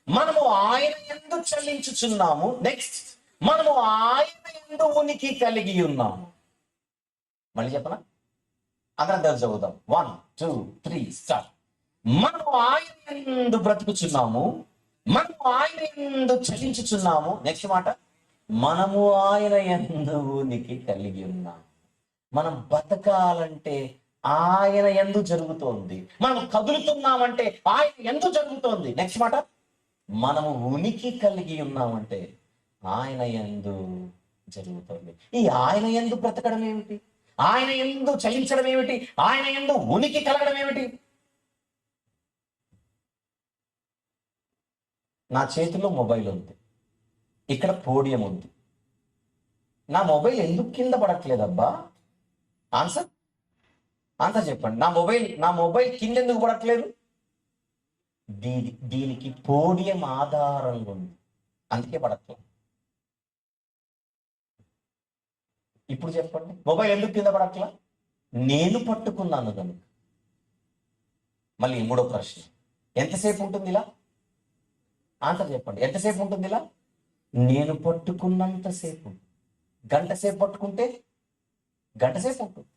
మనము ఆయన యందు చెల్లించుచున్నాము. నెక్స్ట్, మనము ఆయన యందు ఉనికి కలిగి ఉన్నాము. మళ్ళీ చెప్పనా? అందరం కలిసి చదువుదాం. 1 2 3 స్టార్ట్. మనము ఆయన యందు బ్రతుకుచున్నాము, మనము ఆయన యందు చెల్లించుచున్నాము. నెక్స్ట్ మాట, మనము ఆయన యందు ఉనికి కలిగి ఉన్నాము. మనం బతకాలంటే ఆయన యందు జరుగుతోంది. మనం కదులుతున్నామంటే ఆయన యందు జరుగుతోంది. నెక్స్ట్ మాట, మనము ఉనికి కలిగి ఉన్నామంటే ఆయన యందు జరుగుతోంది. ఈ ఆయన యందు బ్రతకడం ఏమిటి? ఆయన యందు చలించడం ఏమిటి? ఆయన యందు ఉనికి కలగడం ఏమిటి? నా చేతిలో మొబైల్ ఉంది, ఇక్కడ పోడియం ఉంది. నా మొబైల్ ఎందుకు కింద పడట్లేదబ్బా? ఆన్సర్ చెప్పండి. నా మొబైల్ కింద ఎందుకు పడట్లేదు? దీనికి పోడియం ఆధారంగా ఉంది, అందుకే పడట్లేదు. ఇప్పుడు చెప్పండి, మొబైల్ ఎందుకు కింద పడట్లా? నేను పట్టుకున్నాను కనుక. మళ్ళీ మూడో ప్రశ్న, ఎంతసేపు ఉంటుంది ఇలా? ఆన్సర్ చెప్పండి, ఎంతసేపు ఉంటుంది ఇలా? నేను పట్టుకున్నంతసేపు. గంట సేపు పట్టుకుంటే గంట సేపు ఉంటుంది.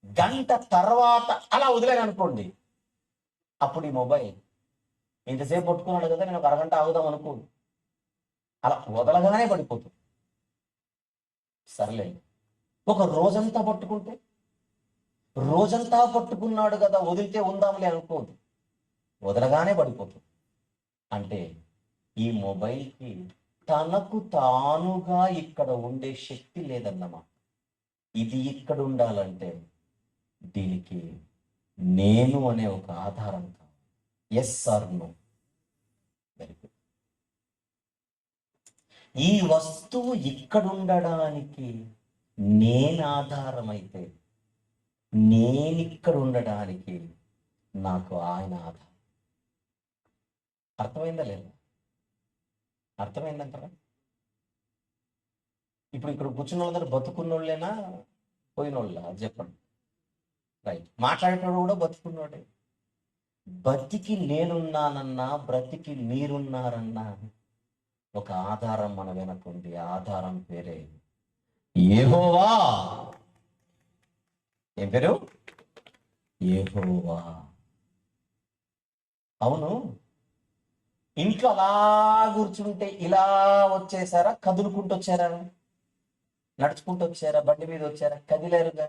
గంట తర్వాత అలా వదిలేను అనుకోండి, అప్పుడు ఈ మొబైల్ ఇంతసేపు పట్టుకున్నాడు కదా, నేను ఒక అరగంట ఆగుదాం అనుకోండి, అలా వదలగానే పడిపోతుంది. సర్లే, ఒక రోజంతా పట్టుకుంటే, రోజంతా పట్టుకున్నాడు కదా వదిలితే ఉందాంలే అనుకోదు, వదలగానే పడిపోతుంది. అంటే ఈ మొబైల్కి తనకు తానుగా ఇక్కడ ఉండే శక్తి లేదన్నమాట. ఇది ఇక్కడ ఉండాలంటే దీనికి నేను అనే ఒక ఆధారం కావాలి. Yes or no? Very good. ఈ వస్తువు ఇక్కడ ఉండడానికి నేను ఆధారమైతే, నేనిక్కడ ఉండడానికి నాకు ఆయన ఆధారం. అర్థమైందా లేదా? అర్థమైందంటారా? ఇప్పుడు ఇక్కడ కూర్చున్న వాళ్ళందరూ బతుకున్నోళ్ళేనా, పోయినోళ్ళ? చెప్పండి. రైట్. మాట్లాడేటోడు కూడా బతుకున్నోడే. బతికి నేనున్నానన్నా, బ్రతికి మీరున్నారన్నా ఒక ఆధారం మన వెనకుంది. ఆధారం పేరే యెహోవా. ఏం పేరు? యెహోవా. అవును, ఇంట్లో అలా కూర్చుంటే ఇలా వచ్చేసారా? కదులుకుంటూ వచ్చారా? నడుచుకుంటూ వచ్చారా? బండి మీద వచ్చారా? కదిలేరుగా.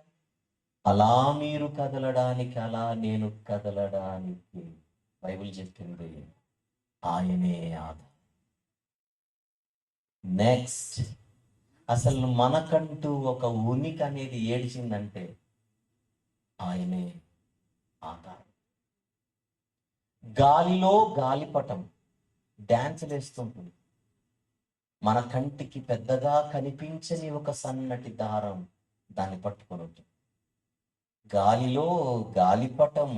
అలా మీరు కదలడానికి, అలా నేను కదలడానికి బైబిల్ చెప్పింది ఆయనే ఆధారం. నెక్స్ట్, అసలు మనకంటూ ఒక ఉనికి అనేది ఏడిచిందంటే ఆయనే ఆధారం. గాలిలో గాలిపటం డ్యాన్స్ వేస్తుంటుంది. మన కంటికి పెద్దగా కనిపించని ఒక సన్నటి దారం దాన్ని పట్టుకొని ఉంటుంది. గాలిలో గాలిపటం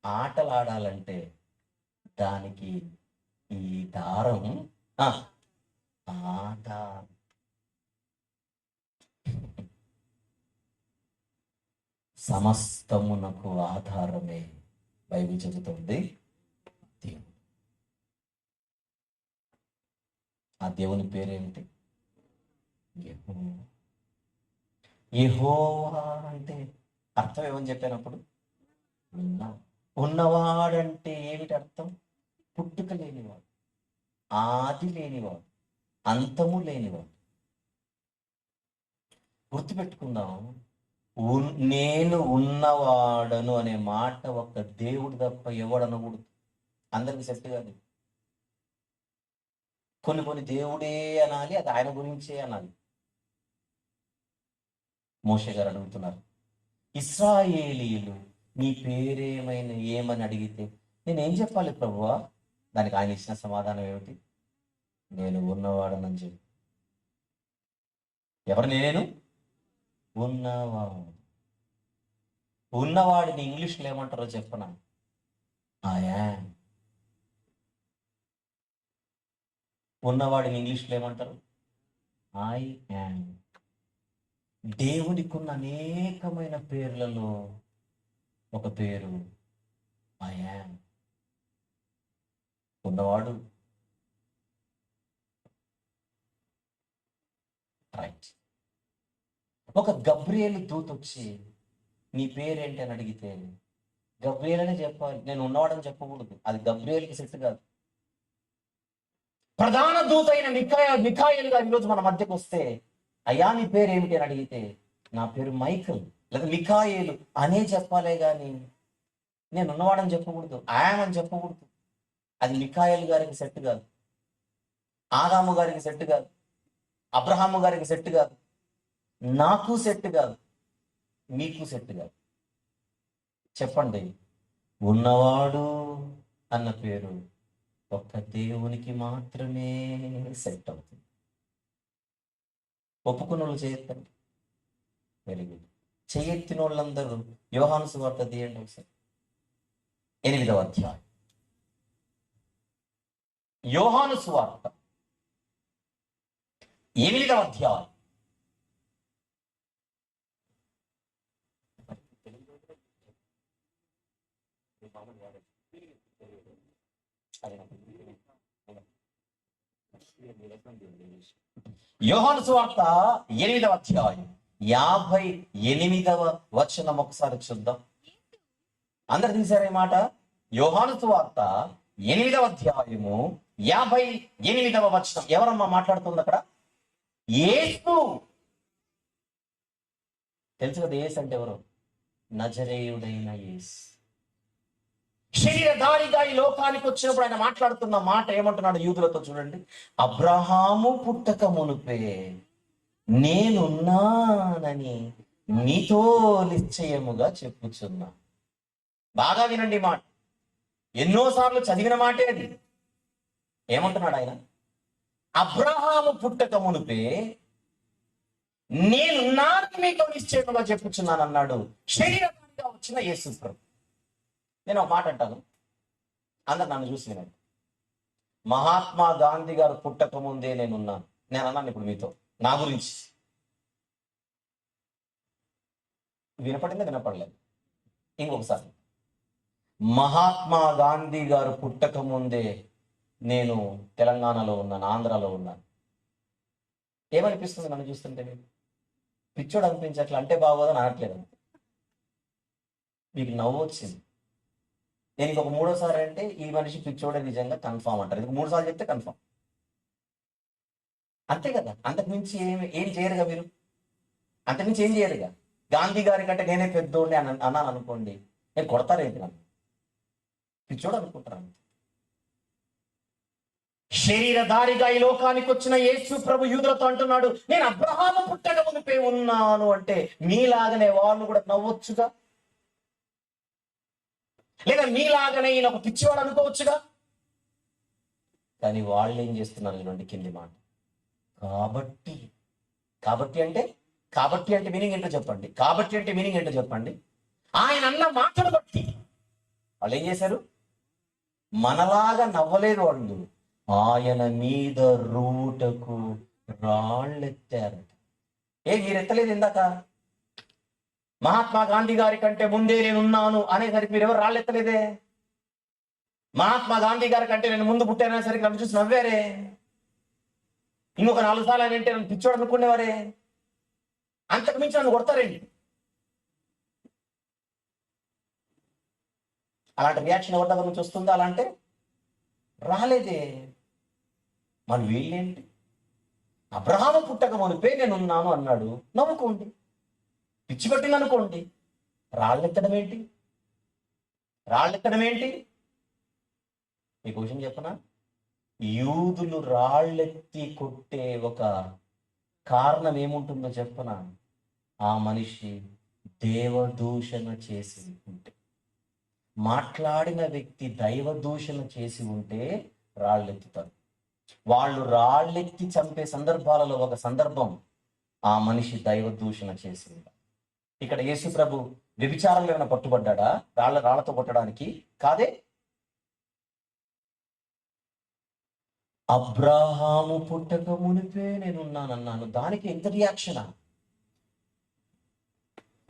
ఆటలాడాలంటే దానికి ఈ దారం ఆ, ఆధారం. సమస్తమునకు ఆధారమే బైబిల్ చెబుతుంది దేవుడు. ఆ దేవుని పేరేంటి? యెహోవా. యెహోవా అంటే అర్థం ఏమని చెప్పానప్పుడు? ఉన్నవాడంటే ఏమిటి అర్థం? పుట్టుక లేనివాడు, ఆది లేనివాడు, అంతము లేనివాడు. గుర్తుపెట్టుకుందాం, నేను ఉన్నవాడను అనే మాట ఒక్క దేవుడు తప్ప ఎవడనకూడదు. అందరికి సెట్ కాదు. కొన్ని దేవుడే అనాలి, అది ఆయన గురించే అనాలి. మోషే గారు అడుగుతున్నారు, ఇశ్రాయేలీయులు నీ పేరేమైనా ఏమని అడిగితే నేనేం చెప్పాలి ప్రభువా? దానికి ఆయన ఇచ్చిన సమాధానం ఏమిటి? నేను ఉన్నవాడనని చెప్పి. ఎవరు? నేను ఉన్నవాడు. ఉన్నవాడిని ఇంగ్లీష్లో ఏమంటారో చెప్పనా? I am. ఉన్నవాడిని ఇంగ్లీష్లో ఏమంటారు? I am. దేవునికి ఉన్న అనేకమైన పేర్లలో ఒక పేరు ఐ యామ్. ఉన్నవాడు. రైట్. ఒక గబ్రియేలు దూత వచ్చి నీ పేరేంటి అని అడిగితే గబ్రియేల్ అనే చెప్పాలి, నేను ఉన్నవాడని చెప్పకూడదు. అది గబ్రియేల్కి సెట్ కాదు. ప్రధాన దూత అయిన మిఖాయేలు గారు ఈరోజు మన మధ్యకు వస్తే అయ్యా నీ పేరు ఏమిటి అని అడిగితే నా పేరు మైకల్ లేదా మిఖాయేలు అనే చెప్పాలే గాని నేను ఉన్నవాడని చెప్పకూడదు, ఆయామ్ అని చెప్పకూడదు. అది మిఖాయేలు గారికి సెట్ కాదు, ఆదాము గారికి సెట్ కాదు, అబ్రహాము గారికి సెట్ కాదు, నాకు సెట్ కాదు, మీకు సెట్ కాదు. చెప్పండి, ఉన్నవాడు అన్న పేరు ఒక్క దేవునికి మాత్రమే సెట్ అవుతుంది. ఒప్పుకున్న వాళ్ళు చేయొద్దండి. Very good. చేయెత్తిన వాళ్ళందరూ యోహాను సువార్త తీయండి ఒకసారి. 8వ అధ్యాయం. యోహాను సువార్త 8వ అధ్యాయం. యోహాను సువార్త 8వ అధ్యాయం 58వ వచనం ఒకసారి చూద్దాం. అందరు తీశారు ఈ మాట? యోహాను సువార్త 8వ అధ్యాయము 58వ వచనం. ఎవరమ్మా మాట్లాడుతుంది అక్కడ? యేసు. తెలుసు కదా యేసు అంటే ఎవరు? నజరేయుడైన యేసు. శరీరధారిగా ఈ లోకానికి వచ్చినప్పుడు ఆయన మాట్లాడుతున్న మాట ఏమంటున్నాడు యూదులతో? చూడండి, అబ్రహాము పుట్టక మునుపే నేనున్నానని నీతో నిశ్చయముగా చెప్పుచున్నా. బాగా వినండి మాట, ఎన్నోసార్లు చదివిన మాటే అది. ఏమంటున్నాడు ఆయన? అబ్రహాము పుట్టక మునుపే నేనున్నానని మీతో నిశ్చయముగా చెప్పుచున్నాను అన్నాడు శరీరధారిగా వచ్చిన యేసు ప్రభు. నేను ఒక మాట అంటాను, అందరు నన్ను చూసి వినండి. మహాత్మా గాంధీ గారు పుట్టక ముందే నేనున్నాను. నేను అన్నాను ఇప్పుడు మీతో నా గురించి. వినపడిందా? వినపడలేదు. ఇంకొకసారి, మహాత్మా గాంధీ గారు పుట్టక ముందే నేను తెలంగాణలో ఉన్నాను, ఆంధ్రాలో ఉన్నాను. ఏమనిపిస్తుంది నన్ను చూస్తుంటే? మీకు పిచ్చోడు అనిపించట్లా? అంటే బాగోదని అనట్లేదు, మీకు నవ్వు వచ్చింది. నేను ఇంకొక 3వసారి అంటే ఈ మనిషి పిచ్చోడే నిజంగా కన్ఫామ్ అంటారు. ఇంకొక 3 సార్లు చెప్తే కన్ఫామ్. అంతే కదా, అంతకు మించి ఏం చేయరుగా మీరు. అంతకుమించి ఏం చేయరుగా. గాంధీ గారి కంటే నేనే పెద్దోడిని అన్నాను అనుకోండి, నేను కొడతారేంటి? నన్ను పిచ్చోడు అనుకుంటాను. శరీరధారిగా ఈ లోకానికి వచ్చిన యేసు ప్రభు యూదులతో అంటున్నాడు, నేను అబ్రహాము పుట్టక మునిపే ఉన్నాను అంటే మీలాగనే వాళ్ళు కూడా నవ్వొచ్చుగా, లేదా మీలాగనే ఈయన ఒక పిచ్చివాడు అనుకోవచ్చుగా. కానీ వాళ్ళు ఏం చేస్తున్నారు చూడండి, కింది మాట. కాబట్టి అంటే మీనింగ్ ఏంటో చెప్పండి. కాబట్టి అంటే మీనింగ్ ఏంటో చెప్పండి. ఆయన అన్న మాటలు బట్టి వాళ్ళు ఏం చేశారు? మనలాగా నవ్వలేదు వాళ్ళు. ఆయన మీద రూటకు రాళ్ళెత్తారు. మీరు ఎత్తలేదు ఇందాక? మహాత్మా గాంధీ గారి కంటే ముందే నేనున్నాను అనేసరికి మీరు ఎవరు రాళ్ళు ఎత్తలేదే. మహాత్మా గాంధీ గారి కంటే నేను ముందు పుట్టాననేసరికి నన్ను చూసి నవ్వారే. ఇంకొక 4 సార్లు ఆయన అంటే నన్ను పిచ్చోడు అనుకునేవారే. అంతకు మించి నన్ను కొడతారేంటి? అలాంటి రియాక్షన్ ఎవరి దగ్గర నుంచి వస్తుందో అలా అంటే రాలేదే. మరి వీళ్ళేంటి? అబ్రహాము పుట్టక మునిపే నేనున్నాను అన్నాడు. నవ్వుకోండి. పిచ్చి పట్టింది అనుకోండి. రాళ్ళెత్తడం ఏంటి? రాళ్ళెత్తడం ఏంటి? ఈ క్వశ్చన్ చెప్పనా? యూదులు రాళ్ళెత్తి కొట్టే ఒక కారణం ఏముంటుందో చెప్పనా? ఆ మనిషి దేవదూషణ చేసి ఉంటే, మాట్లాడిన వ్యక్తి దైవదూషణ చేసి ఉంటే రాళ్ళెత్తుతారు. వాళ్ళు రాళ్ళెత్తి చంపే సందర్భాలలో ఒక సందర్భం ఆ మనిషి దైవదూషణ చేసి ఉంటారు. ఇక్కడ యేసు ప్రభు వ్యభిచారంలో ఏమైనా పట్టుబడ్డా? రాళ్లతో కొట్టడానికి కాదే. అబ్రహాము పుట్టక మునిపే నేనున్నానన్నాను. దానికి ఎంత రియాక్షనా?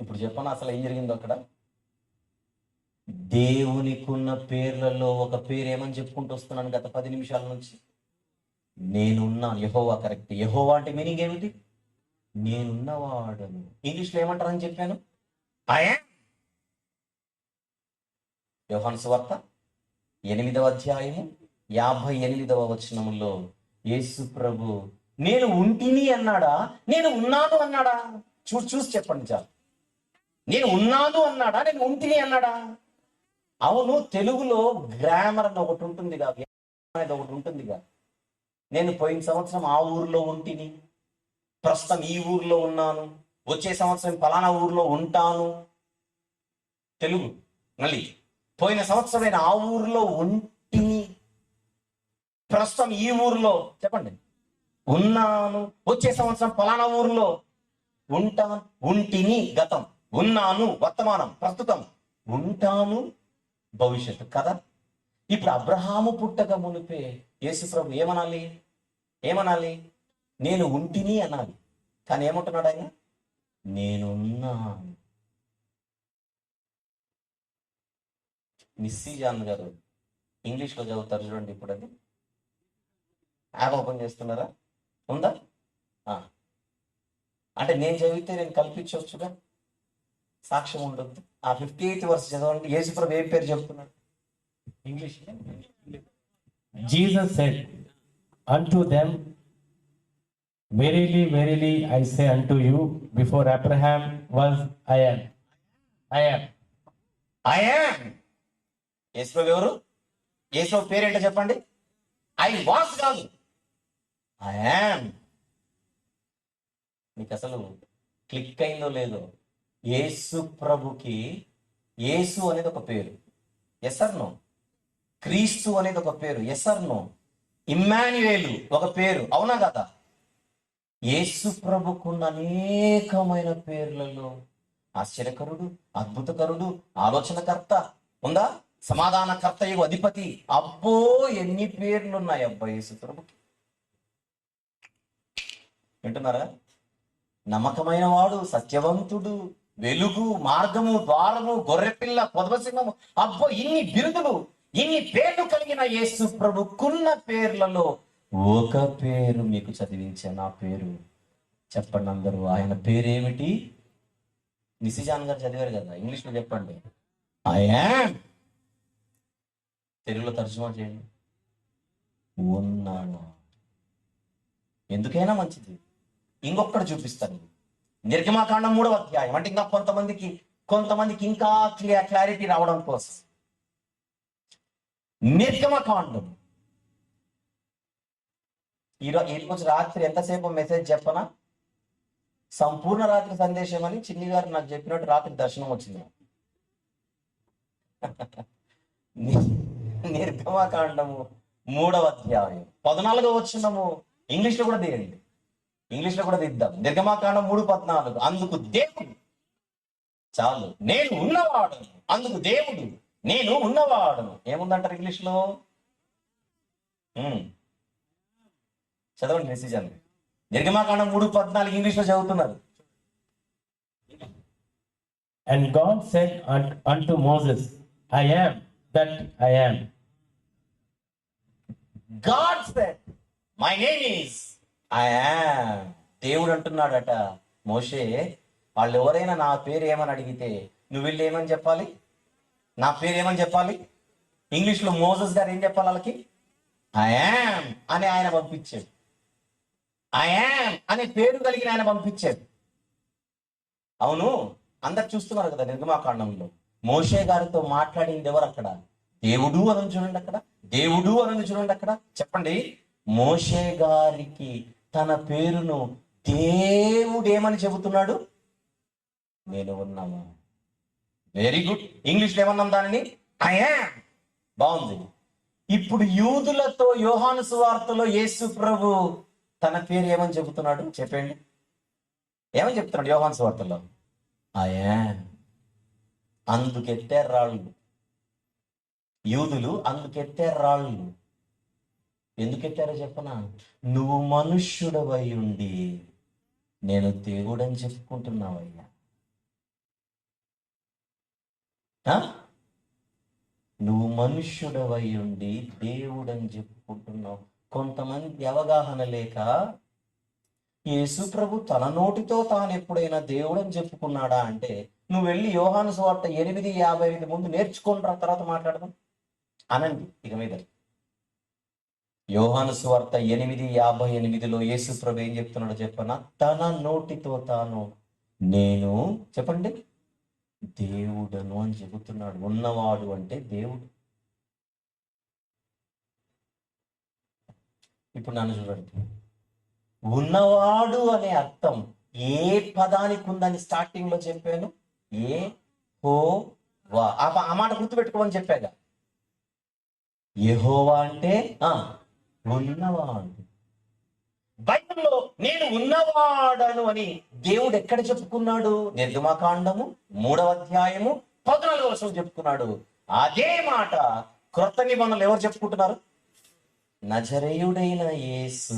ఇప్పుడు చెప్పను అసలు ఏం జరిగిందో అక్కడ. దేవునికున్న పేర్లలో ఒక పేరు ఏమని చెప్పుకుంటూ వస్తున్నాను గత 10 నిమిషాల నుంచి. నేనున్నాను. యెహోవా. కరెక్ట్. యెహోవా అంటే మీనింగ్ ఏమిటి? నేనున్నవాడను. ఇంగ్లీష్లో ఏమంటారని చెప్పాను? I am. యోహాను సువార్త 8వ అధ్యాయము 58వ వచనములో యేసు ప్రభు నేను ఉంటిని అన్నాడా, నేను ఉన్నాను అన్నాడా? చూసి చెప్పండి చాలు. నేను ఉన్నాను అన్నాడా, నేను ఉంటిని అన్నాడా? అవును, తెలుగులో గ్రామర్ అని ఒకటి ఉంటుందిగా, అనేది ఒకటి ఉంటుందిగా. నేను పోయిన సంవత్సరం ఆ ఊర్లో ఉంటిని, ప్రస్తుతం ఈ ఊర్లో ఉన్నాను, వచ్చే సంవత్సరం ఫలానా ఊర్లో ఉంటాను. తెలుగు. మళ్ళీ పోయిన సంవత్సరం నేను ఆ ఊర్లో ఉంటిని, ప్రస్తుతం ఈ ఊర్లో చెప్పండి ఉన్నాను, వచ్చే సంవత్సరం ఫలానా ఊర్లో ఉంటాను. ఉంటిని గతం, ఉన్నాను వర్తమానం, ప్రస్తుతం, ఉంటాను భవిష్యత్తు కదా. ఇప్పుడు అబ్రహాము పుట్టక మునిపే యేసు ప్రభు ఏమనాలి? నేను ఉంటిని అనాలి. కానీ ఏమంటున్నాడు ఆయన? నేనున్నాను. మిస్సీ జాన్ గారు ఇంగ్లీష్లో చదువుతారు చూడండి. ఇప్పుడు అది యాప్ ఓపెన్ చేస్తున్నారా? ఉందా? అంటే నేను చదివితే నేను కల్పించవచ్చుగా, సాక్ష్యం ఉండొద్దు. ఆ 58th వర్స్ చదవండి. యేసు ప్రభు ఏ పేరు చెప్తున్నాడు? English. Jesus said unto them, Verily, verily, I say unto you, before Abraham was, I am. I am. I am. యేసు ప్రభు ఎవరు? యేసు ప్రభు పేరేంటో చెప్పండి. ఐ వాస్ కాదు, ఐ యామ్. నీకు అసలు క్లిక్ అయిందో లేదో? యేసు ప్రభుకి యేసు అనేది ఒక పేరు, ఎస్ ఆర్ నో? క్రీస్తు అనేది ఒక పేరు, ఎస్ ఆర్ నో? ఇమ్మాన్యుయేలు ఒక పేరు, అవునా కదా? యేసు ప్రభుకున్న అనేకమైన పేర్లలో ఆశ్చర్యకరుడు, అద్భుతకరుడు, ఆలోచనకర్త ఉందా? సమాధానకర్త, యుగ అధిపతి. అబ్బో ఎన్ని పేర్లు ఉన్నాయి అబ్బా యేసు ప్రభుకి. వింటున్నారా? నమ్మకమైన వాడు, సత్యవంతుడు, వెలుగు, మార్గము, ద్వారము, గొర్రెపిల్ల, పొదవసింహము. అబ్బో ఇన్ని బిరుదులు, ఇన్ని పేర్లు కలిగిన యేసు ప్రభుకున్న పేర్లలో ఒక పేరు మీకు చదివించే నా పేరు. చెప్పండి అందరూ, ఆయన పేరేమిటి? నిసిజాన్ గారు చదివారు కదా, ఇంగ్లీష్లో చెప్పండి. I am. తెలుగులో తర్జుమా చేయండి. ఉన్నాడు. ఎందుకైనా మంచిది. ఇంకొకటి చూపిస్తాను. నిర్గమాకాండం 3వ అధ్యాయం. అంటే ఇంకా కొంతమందికి ఇంకా క్లారిటీ రావడం కోసం నిర్గమకాండం. ఈరోజు రాత్రి ఎంతసేపు మెసేజ్ చెప్పనా? సంపూర్ణ రాత్రి సందేశం అని చిన్ని గారు నాకు చెప్పినట్టు రాత్రి దర్శనం వచ్చింది. నిర్గమకాండము 3వ అధ్యాయం 14వ వచనము ఇంగ్లీష్లో కూడా తీయండి, ఇంగ్లీష్లో కూడా తీద్దాం. నిర్గమకాండం 3:14. అందుకు దేవుడు చాలు. నేను ఉన్నవాడను, అందుకు దేవుడు నేను ఉన్నవాడను. ఏముందంటారు ఇంగ్లీష్లో? చదవండి మెసేజ్ అని. నిర్గమాకాండం 3:14 ఇంగ్లీష్లో చదువుతున్నారు. And God said unto Moses, I am that I am. God said, my name is I am. దేవుడు అంటున్నాడట, మోషే వాళ్ళు ఎవరైనా నా పేరు ఏమని అడిగితే నువ్వు వెళ్ళి ఏమని చెప్పాలి? నా పేరు ఏమని చెప్పాలి? ఇంగ్లీష్లో మోసెస్ గారు ఏం చెప్పాలి వాళ్ళకి? ఐ యామ్ అని ఆయన పంపించాడు. ఐ యామ్ అనే పేరు కలిగిన ఆయన పంపించాడు. అవును, అందరు చూస్తున్నారు కదా నిర్గమాకాండంలో మోషే గారితో మాట్లాడింది ఎవరు అక్కడ? దేవుడు అని చూడండి అక్కడ, దేవుడు అని చూడండి అక్కడ. చెప్పండి, మోషే గారికి తన పేరును దేవుడు ఏమని చెబుతున్నాడు? నేను ఉన్నాను. Very good. ఇంగ్లీష్లో ఏమన్నాం దానిని? I am. బాగుంది. ఇప్పుడు యూదులతో యోహాను సువార్తలో యేసు ప్రభు తన పేరు ఏమని చెబుతున్నాడు? చెప్పండి, ఏమని చెప్తున్నాడు యోహాను సువార్తలో? I am. అందుకెత్తారు రాళ్ళు యూదులు, అందుకెత్తారు రాళ్ళు. ఎందుకెత్తారో చెప్పనా? నువ్వు మనుష్యుడవై ఉండి నేను దేవుడని చెప్పుకుంటున్నావయ్యా. నువ్వు మనుష్యుడవై ఉండి దేవుడని చెప్పుకుంటున్నావు. కొంతమంది అవగాహన లేక యేసు ప్రభు తన నోటితో తాను ఎప్పుడైనా దేవుడని చెప్పుకున్నాడా అంటే, నువ్వు వెళ్ళి యోహాను సువార్త 8:55 ముందు నేర్చుకుంటా, తర్వాత మాట్లాడదాం అనండి. ఇక మీద యోహాను సువార్త 8:58లో యేసు ప్రభు ఏం చెప్తున్నాడో చెప్పనా? తన నోటితో తాను నేను, చెప్పండి, దేవుడను అని చెబుతున్నాడు. ఉన్నవాడు అంటే దేవుడు. ఇప్పుడు నన్ను చూడండి, ఉన్నవాడు అనే అర్థం ఏ పదానికి ఉందని స్టార్టింగ్ లో చెప్పాను? ఏ హో వా. ఆ మాట గుర్తుపెట్టుకోమని చెప్పాగా. యెహోవా అంటే ఉన్నవాడు. బైబిల్లో నేను ఉన్నవాడను అని దేవుడు ఎక్కడ చెప్పుకున్నాడు? నిర్గమకాండము 3వ అధ్యాయము 14వ వచనం చెప్పుకున్నాడు. అదే మాట క్రొత్త నిబంధనలు ఎవరు చెప్పుకుంటున్నారు? నజరేయుడైన యేసు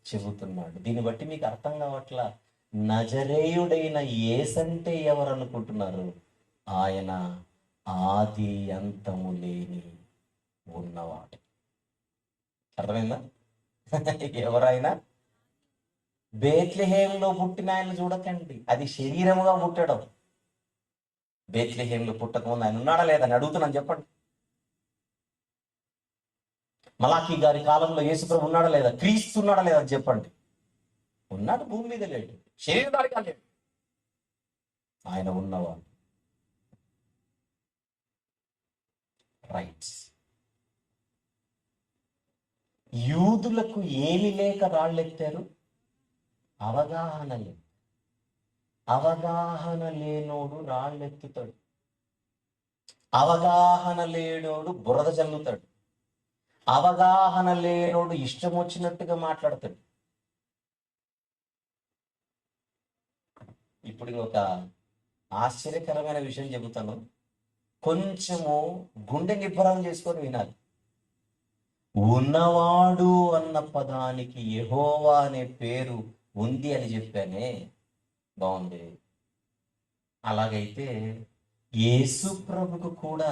చెబుతున్నాడు. దీన్ని బట్టి మీకు అర్థం కావట్లా, నజరేయుడైన యేసు అంటే ఎవరు అనుకుంటున్నారు? ఆయన ఆది అంతము లేని ఉన్నవాడు. అర్థమైందా? ఎవరైనా బేత్లెహేంలో పుట్టిన ఆయన చూడకండి, అది శరీరముగా పుట్టడం. బేత్లెహేంలో పుట్టకముందు ఆయన ఉన్నాడా లేదని అడుగుతున్నాను, చెప్పండి. మలాఖీ గారి కాలంలో యేసుప్రభు ఉన్నాడా లేదా? క్రీస్తు ఉన్నాడా లేదా చెప్పండి. ఉన్నాడు, భూమి మీద లేడు, శరీరధారిగా లేడు. ఆయన ఉన్నవాడు. రైట్. యూదులకు ఏమి లేక రాళ్ళెత్తారు? అవగాహన లేదు. అవగాహన లేనోడు రాళ్ళెత్తుతాడు, అవగాహన లేనోడు బురద చల్లుతాడు, అవగాహన లేనోడు ఇష్టం వచ్చినట్టుగా మాట్లాడతాడు. ఇప్పుడు ఒక ఆశ్చర్యకరమైన విషయం చెబుతాను, కొంచెము గుండె నిబ్బరం చేసుకొని వినాలి. ఉన్నవాడు అన్న పదానికి యెహోవా అనే పేరు ఉంది అని చెప్పానే, బాగుంది. అలాగైతే యేసు ప్రభుకు కూడా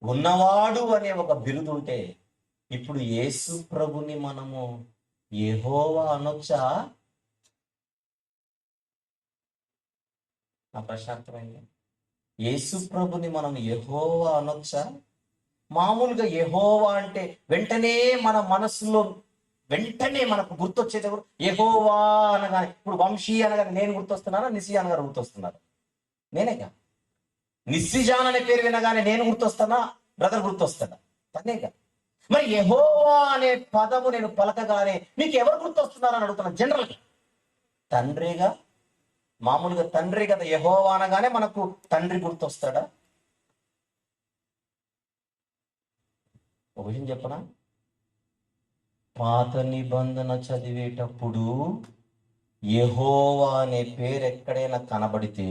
ఉన్నవాడు అనే ఒక బిరుదు ఉంటే, ఇప్పుడు యేసు ప్రభుని మనము యెహోవా అనొచ్చా? నా ప్రశ్న అర్థమైంది. యేసు ప్రభుని మనం యెహోవా అనొచ్చా? మామూలుగా యెహోవా అంటే వెంటనే మన మనసులో వెంటనే మనకు గుర్తొచ్చేది ఎవరు? యెహోవా అనగానే, ఇప్పుడు వంశీ అనగానే నేను గుర్తొస్తున్నానా, నిసియాన్ గారు గుర్తొస్తున్నారు? నేనేగా. నిస్సిజాన్ అనే పేరు వినగానే నేను గుర్తొస్తానా, బ్రదర్ గుర్తొస్తాడా? తనేగా. మరి యెహోవా అనే పదము నేను పలకగానే మీకు ఎవరు గుర్తొస్తున్నారని అడుగుతున్నాను. జనరల్గా తండ్రిగా, మామూలుగా తండ్రి కదా. యెహోవా అనగానే మనకు తండ్రి గుర్తొస్తాడా? ఒక విషయం చెప్పనా, పాత నిబంధన చదివేటప్పుడు యెహోవా అనే పేరు ఎక్కడైనా కనబడితే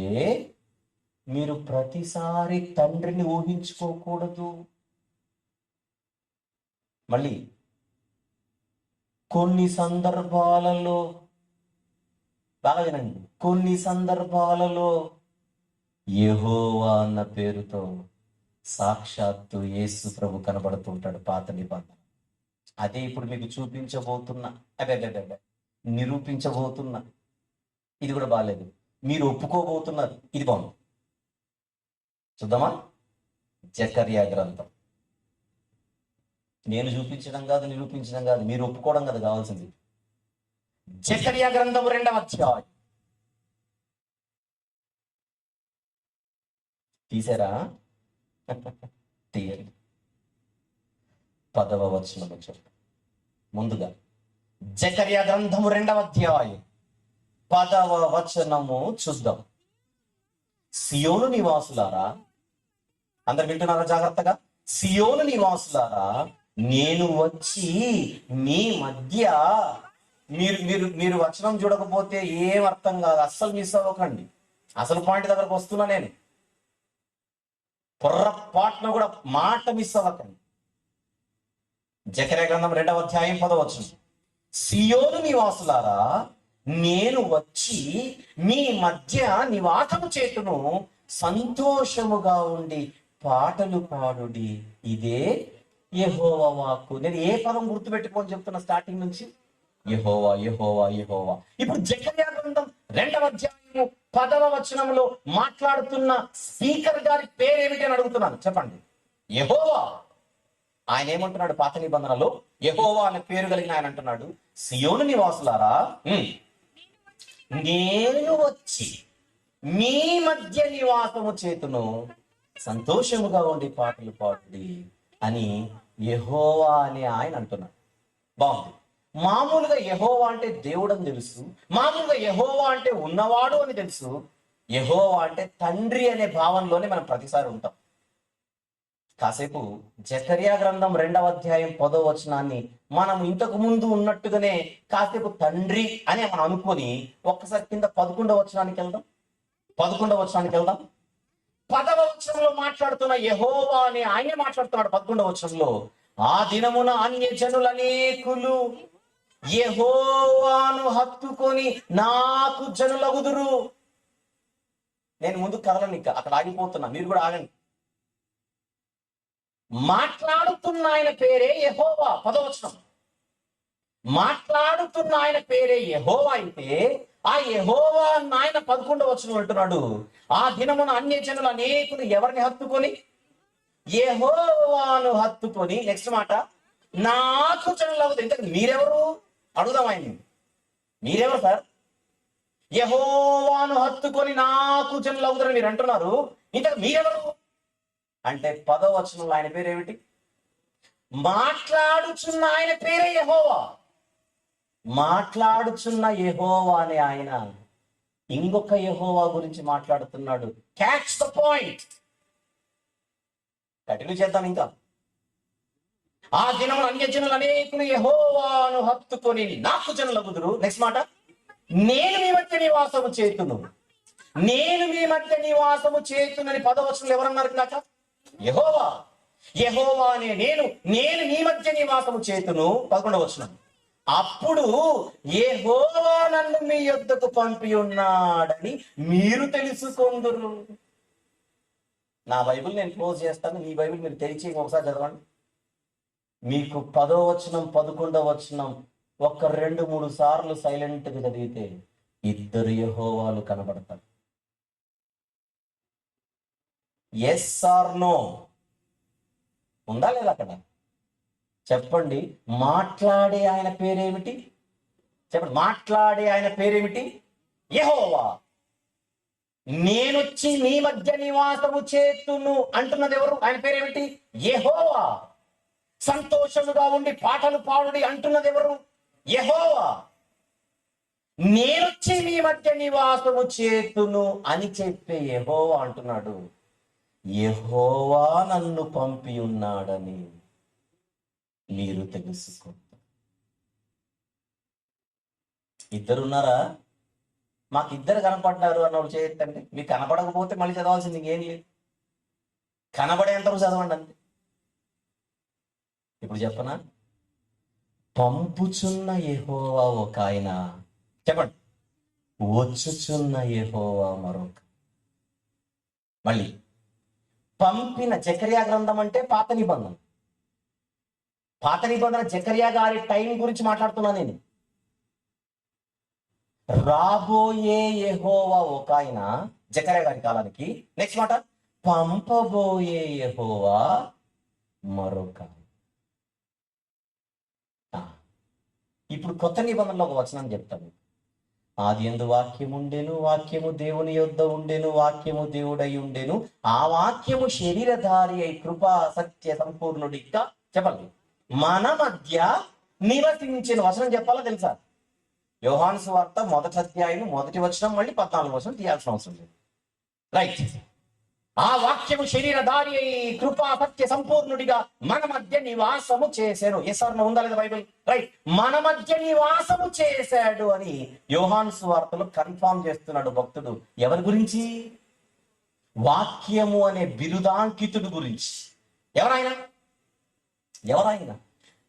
మీరు ప్రతిసారి తండ్రిని ఊహించుకోకూడదు. మళ్ళీ కొన్ని సందర్భాలలో, బాగా వినండి, కొన్ని సందర్భాలలో యెహోవా అన్న పేరుతో సాక్షాత్తు యేసు ప్రభు కనబడుతుంటాడు పాత నిబంధన. అదే ఇప్పుడు మీకు చూపించబోతున్నా, అదే నిరూపించబోతున్నా. ఇది కూడా బాగాలేదు, మీరు ఒప్పుకోబోతున్నారు, ఇది బాగుంది. చూద్దామా? జకర్యా గ్రంథం. నేను చూపించడం కాదు, నిరూపించడం కాదు, మీరు ఒప్పుకోవడం కదా కావాల్సింది. జకర్యా గ్రంథం 2వ అధ్యాయం. తీసారా? తీయండి. 10వ వచనం చెప్పు. ముందుగా జకర్యా గ్రంథము 2వ అధ్యాయం 10వ వచనము చూద్దాం. సియోను నివాసులారా, అందరు వింటున్నారా జాగ్రత్తగా? సియోను నివాసులారా, నేను వచ్చి మీ మధ్య, మీరు మీరు మీరు వచనం చూడకపోతే ఏం అర్థం కాదు, అస్సలు మిస్ అవ్వకండి. అసలు పాయింట్ దగ్గరకు వస్తున్నా నేను, పొర్రపాటున కూడా మాట మిస్ అవ్వకండి. జకర్యా గ్రంథం 2వ అధ్యాయం 10వ వచనం. సియోను నివాసులారా, నేను వచ్చి మీ మధ్య నివాసము చేతును, సంతోషముగా ఉండి పాటలు పాడుడి, ఇదే యెహోవా వాక్కు. నేను ఏ పదం గుర్తుపెట్టుకోని చెప్తున్నా స్టార్టింగ్ నుంచి, యెహోవా యెహోవా యెహోవా. ఇప్పుడు జకర్యా గ్రంథం 2వ అధ్యాయము 10వ వచనంలో మాట్లాడుతున్న స్పీకర్ గారి పేరేమిటి అని అడుగుతున్నాను, చెప్పండి. యెహోవా. ఆయన ఏమంటున్నాడు పాత నిబంధనలో? యెహోవా అనే పేరు కలిగిన ఆయన అంటున్నాడు, సియోను నివాసులారా, నేను వచ్చి మీ మధ్య నివాసము చేతును, సంతోషముగా ఉండి పాటలు పాడుడి అని యెహోవా అనే ఆయన అంటున్నాడు. బాగుంది. మామూలుగా యెహోవా అంటే దేవుడు అని తెలుసు, మామూలుగా యెహోవా అంటే ఉన్నవాడు అని తెలుసు. యెహోవా అంటే తండ్రి అనే భావనలోనే మనం ప్రతిసారి ఉంటాం. కాసేపు జకర్యా గ్రంథం 2వ అధ్యాయం 10వ వచనాన్ని మనం ఇంతకు ముందు ఉన్నట్టుగానే కాసేపు తండ్రి అనే మనం అనుకొని ఒక్కసారి కింద 11వ వచనానికి వెళ్దాం. 11వ వచనానికి వెళ్దాం. 10వ వచనంలో మాట్లాడుతున్న యెహోవా అనే ఆయనే మాట్లాడుతున్నాడు. 11వ వచనంలో, ఆ దినమున అన్యజనులు అనేకులు యెహోవాను హత్తుకొని నాకు జనులగుదురు. నేను ముందు కదలను, ఇంకా అక్కడ ఆగిపోతున్నా, మీరు కూడా ఆగండి. మాట్లాడుతున్న ఆయన పేరే యెహోవా. 10వ వచనం. మాట్లాడుతున్న ఆయన పేరే యెహోవా అయితే, ఆ యెహోవా ఆయన 11వ వచనం అంటున్నాడు, ఆ దినమున అన్యజనులు అనేకులు ఎవరిని హత్తుకొని? యెహోవాను హత్తుకొని. నెక్స్ట్ మాట, నాకు జనులగుదు. ఇంతకు మీరెవరు అడుగుదాం ఆయన్ని, మీరెవరు సార్? యెహోవాను హత్తుకొని నాకు జనులగుదని మీరు అంటున్నారు, ఇంతకు మీరెవరు అంటే 10వ వచనంలో ఆయన పేరేమిటి? మాట్లాడుచున్న ఆయన పేరే యెహోవా. మాట్లాడుచున్న యెహోవా అనే ఆయన ఇంకొక యెహోవా గురించి మాట్లాడుతున్నాడు. Catch the point. కంటిన్యూ చేద్దాం ఇంకా. ఆ దినమున అన్యజనులు అనేకులు యెహోవాను హత్తుకొని నాకు జనులగుదురు. నెక్స్ట్ మాట, నేను మీ మధ్య నివాసము చేతును. నేను మీ మధ్య నివాసము చేతునని 10వ వచనంలో ఎవరన్నారు ఇందాక? యెహోవా. యెహోవా అనే నేను మీ మధ్య నివాసము చేతును. 11వ వచనం. అప్పుడు యెహోవా నన్ను మీ యొద్దకు పంపి ఉన్నాడని మీరు తెలుసుకొందురు. నా బైబిల్ నేను క్లోజ్ చేస్తాను, మీ బైబిల్ మీరు తెరిచి ఒకసారి చదవండి. మీకు 10వ వచనం 11వ వచనం ఒక 2-3 సార్లు సైలెంట్ గా చదివితే ఇద్దరు యెహోవాలు కనబడతారు. ఎస్ ఆర్ నో ఉందా లేదా అక్కడ? చెప్పండి. మాట్లాడే ఆయన పేరేమిటి? చెప్పండి. మాట్లాడే ఆయన పేరేమిటి? యెహోవా. నేనొచ్చి మీ మధ్య నివాసము చేతును అంటున్నది ఎవరు? ఆయన పేరేమిటి? యెహోవా. సంతోషముగా ఉండి పాటలు పాడుడి అంటున్నది ఎవరు? యెహోవా. నేనొచ్చి మీ మధ్య నివాసము చేతును అని చెప్పే యెహోవా అంటున్నాడు, యెహోవా నన్ను పంపి ఉన్నాడని మీరు తెలుసుకో. ఇద్దరున్నారా? మాకు ఇద్దరు కనపడ్డారు అన్న వాళ్ళు చేయొద్దండి. మీకు కనపడకపోతే మళ్ళీ చదవాల్సింది ఇంకేం లేదు. కనబడేంతవరకు చదవండి అంతే. ఇప్పుడు చెప్పనా, పంపుచున్న యెహోవా ఒక ఆయన, చెప్పండి, వచ్చుచున్న యెహోవా మరొక. మళ్ళీ పంపిన, జకర్యా గ్రంథం అంటే పాత నిబంధన. పాత నిబంధన జకర్యా గారి టైం గురించి మాట్లాడుతున్నా నేను. రాబోయే యెహోవా ఒక ఆయన, జకర్యా గారి కాలానికి. నెక్స్ట్ మాట, పంపబోయే యెహోవా మరొక. ఇప్పుడు కొత్త నిబంధనలో ఒక వచనం చెప్తాను. ఆదియందు వాక్యము ఉండెను, వాక్యము దేవుని యొద్ద ఉండెను, వాక్యము దేవుడై ఉండెను, ఆ వాక్యము శరీరధారి అయి కృపా సత్య సంపూర్ణుడిగా, చెప్పండి, మన మధ్య నివసించిన. వచనం చెప్పాలా తెలుసా? యోహాను సువార్త 1వ అధ్యాయం 1వ వచనం, మళ్ళీ 14వ వచనం తీయాల్సిన అవసరం లేదు. రైట్. ఆ వాక్యము శరీరధారి అయి కృపా సత్య సంపూర్ణుడిగా మన మధ్య నివాసము చేశాను. ఎస్ఆర్న ఉందా లేదా బైబిల్? రైట్. మన మధ్య నివాసము చేశాడు అని యోహాను సువార్తలో కన్ఫామ్ చేస్తున్నాడు భక్తుడు. ఎవరి గురించి? వాక్యము అనే బిరుదాంకితుడు గురించి. ఎవరైనా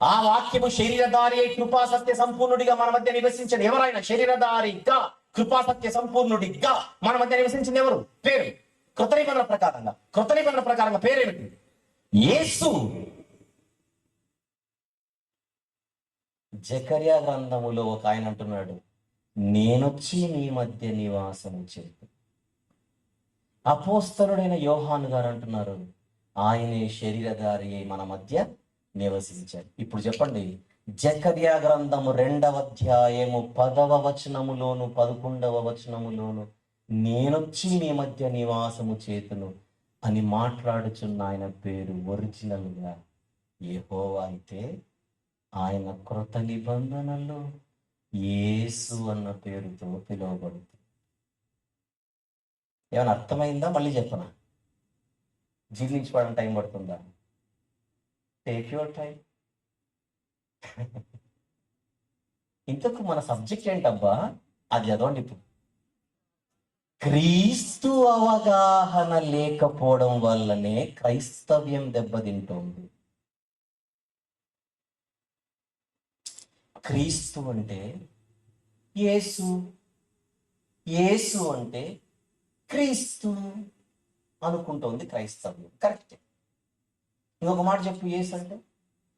ఆ వాక్యము శరీరధారి అయి కృపా సత్య సంపూర్ణుడిగా మన మధ్య నివసించాడు. ఎవరైనా శరీరధారిగా కృపా సత్య సంపూర్ణుడిగా మన మధ్య నివసించింది ఎవరు? పేరు. కృత నిబంధన ప్రకారంగా పేరేమిటి? యేసు. జకర్యా గ్రంథములో ఒక ఆయన అంటున్నాడు, నేనొచ్చి మీ మధ్య నివాసము చేస్తూ. అపోస్తలుడైన యోహాను గారు అంటున్నారు, ఆయనే శరీరధారి అయి మన మధ్య నివసించాడు. ఇప్పుడు చెప్పండి, జకర్యా గ్రంథము 2వ అధ్యాయము 10వ వచనములోను 11వ వచనములోను నేనొచ్చి మీ మధ్య నివాసము చేతును అని మాట్లాడుచున్న ఆయన పేరు ఒరిజినల్ గా యెహోవా అయితే, ఆయన కృత నిబంధనలో యేసు అన్న పేరుతో పిలువబడుతుంది. ఏమైనా అర్థమైందా? మళ్ళీ చెప్పనా? జీర్ణించుకోవడం టైం పడుతుందా? Take your time. ఇంతకు మన సబ్జెక్ట్ ఏంటబ్బా? అది చదవండి. ఇప్పుడు క్రీస్తు అవగాహన లేకపోవడం వల్లనే క్రైస్తవ్యం దెబ్బతింటోంది. క్రీస్తు అంటే యేసు, యేసు అంటే క్రీస్తు అనుకుంటోంది క్రైస్తవ్యం. కరెక్ట్. ఇంకొక మాట చెప్పు, యేసు అంటే.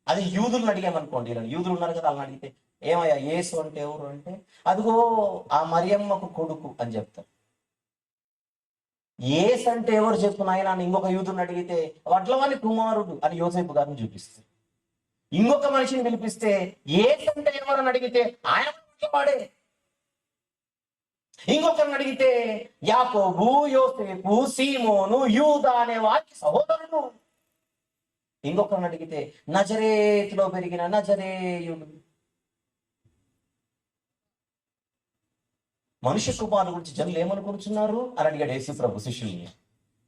అది యూదులను అడిగామనుకోండి, ఇలా యూదులు ఉన్నారు కదా, వాళ్ళని అడిగితే ఏమయ్యా యేసు అంటే ఎవరు అంటే, అదిగో ఆ మరియమ్మకు కొడుకు అని చెప్తారు. యేసు అంటే ఎవరు చెప్పు నాయన అని ఇంకొక యూదుని అడిగితే వడ్లవాని కుమారుడు అని యోసేపు గారిని చూపిస్తారు. ఇంకొక మనిషిని పిలిపిస్తే యేసు అంటే ఎవరు అని అడిగితే ఆయన వాడే. ఇంకొకరిని అడిగితే యాకోబు, యోసేపు, సీమోను, యూదా అనే వారికి సహోదరుడు. ఇంకొకరిని అడిగితే నజరేతులో పెరిగిన నజరేయుడు. మనుష్య కుమారుడు గురించి జనులు ఏమనుకుంటున్నారు అని అడిగాడు యేసు ప్రభు శిష్యుల్ని.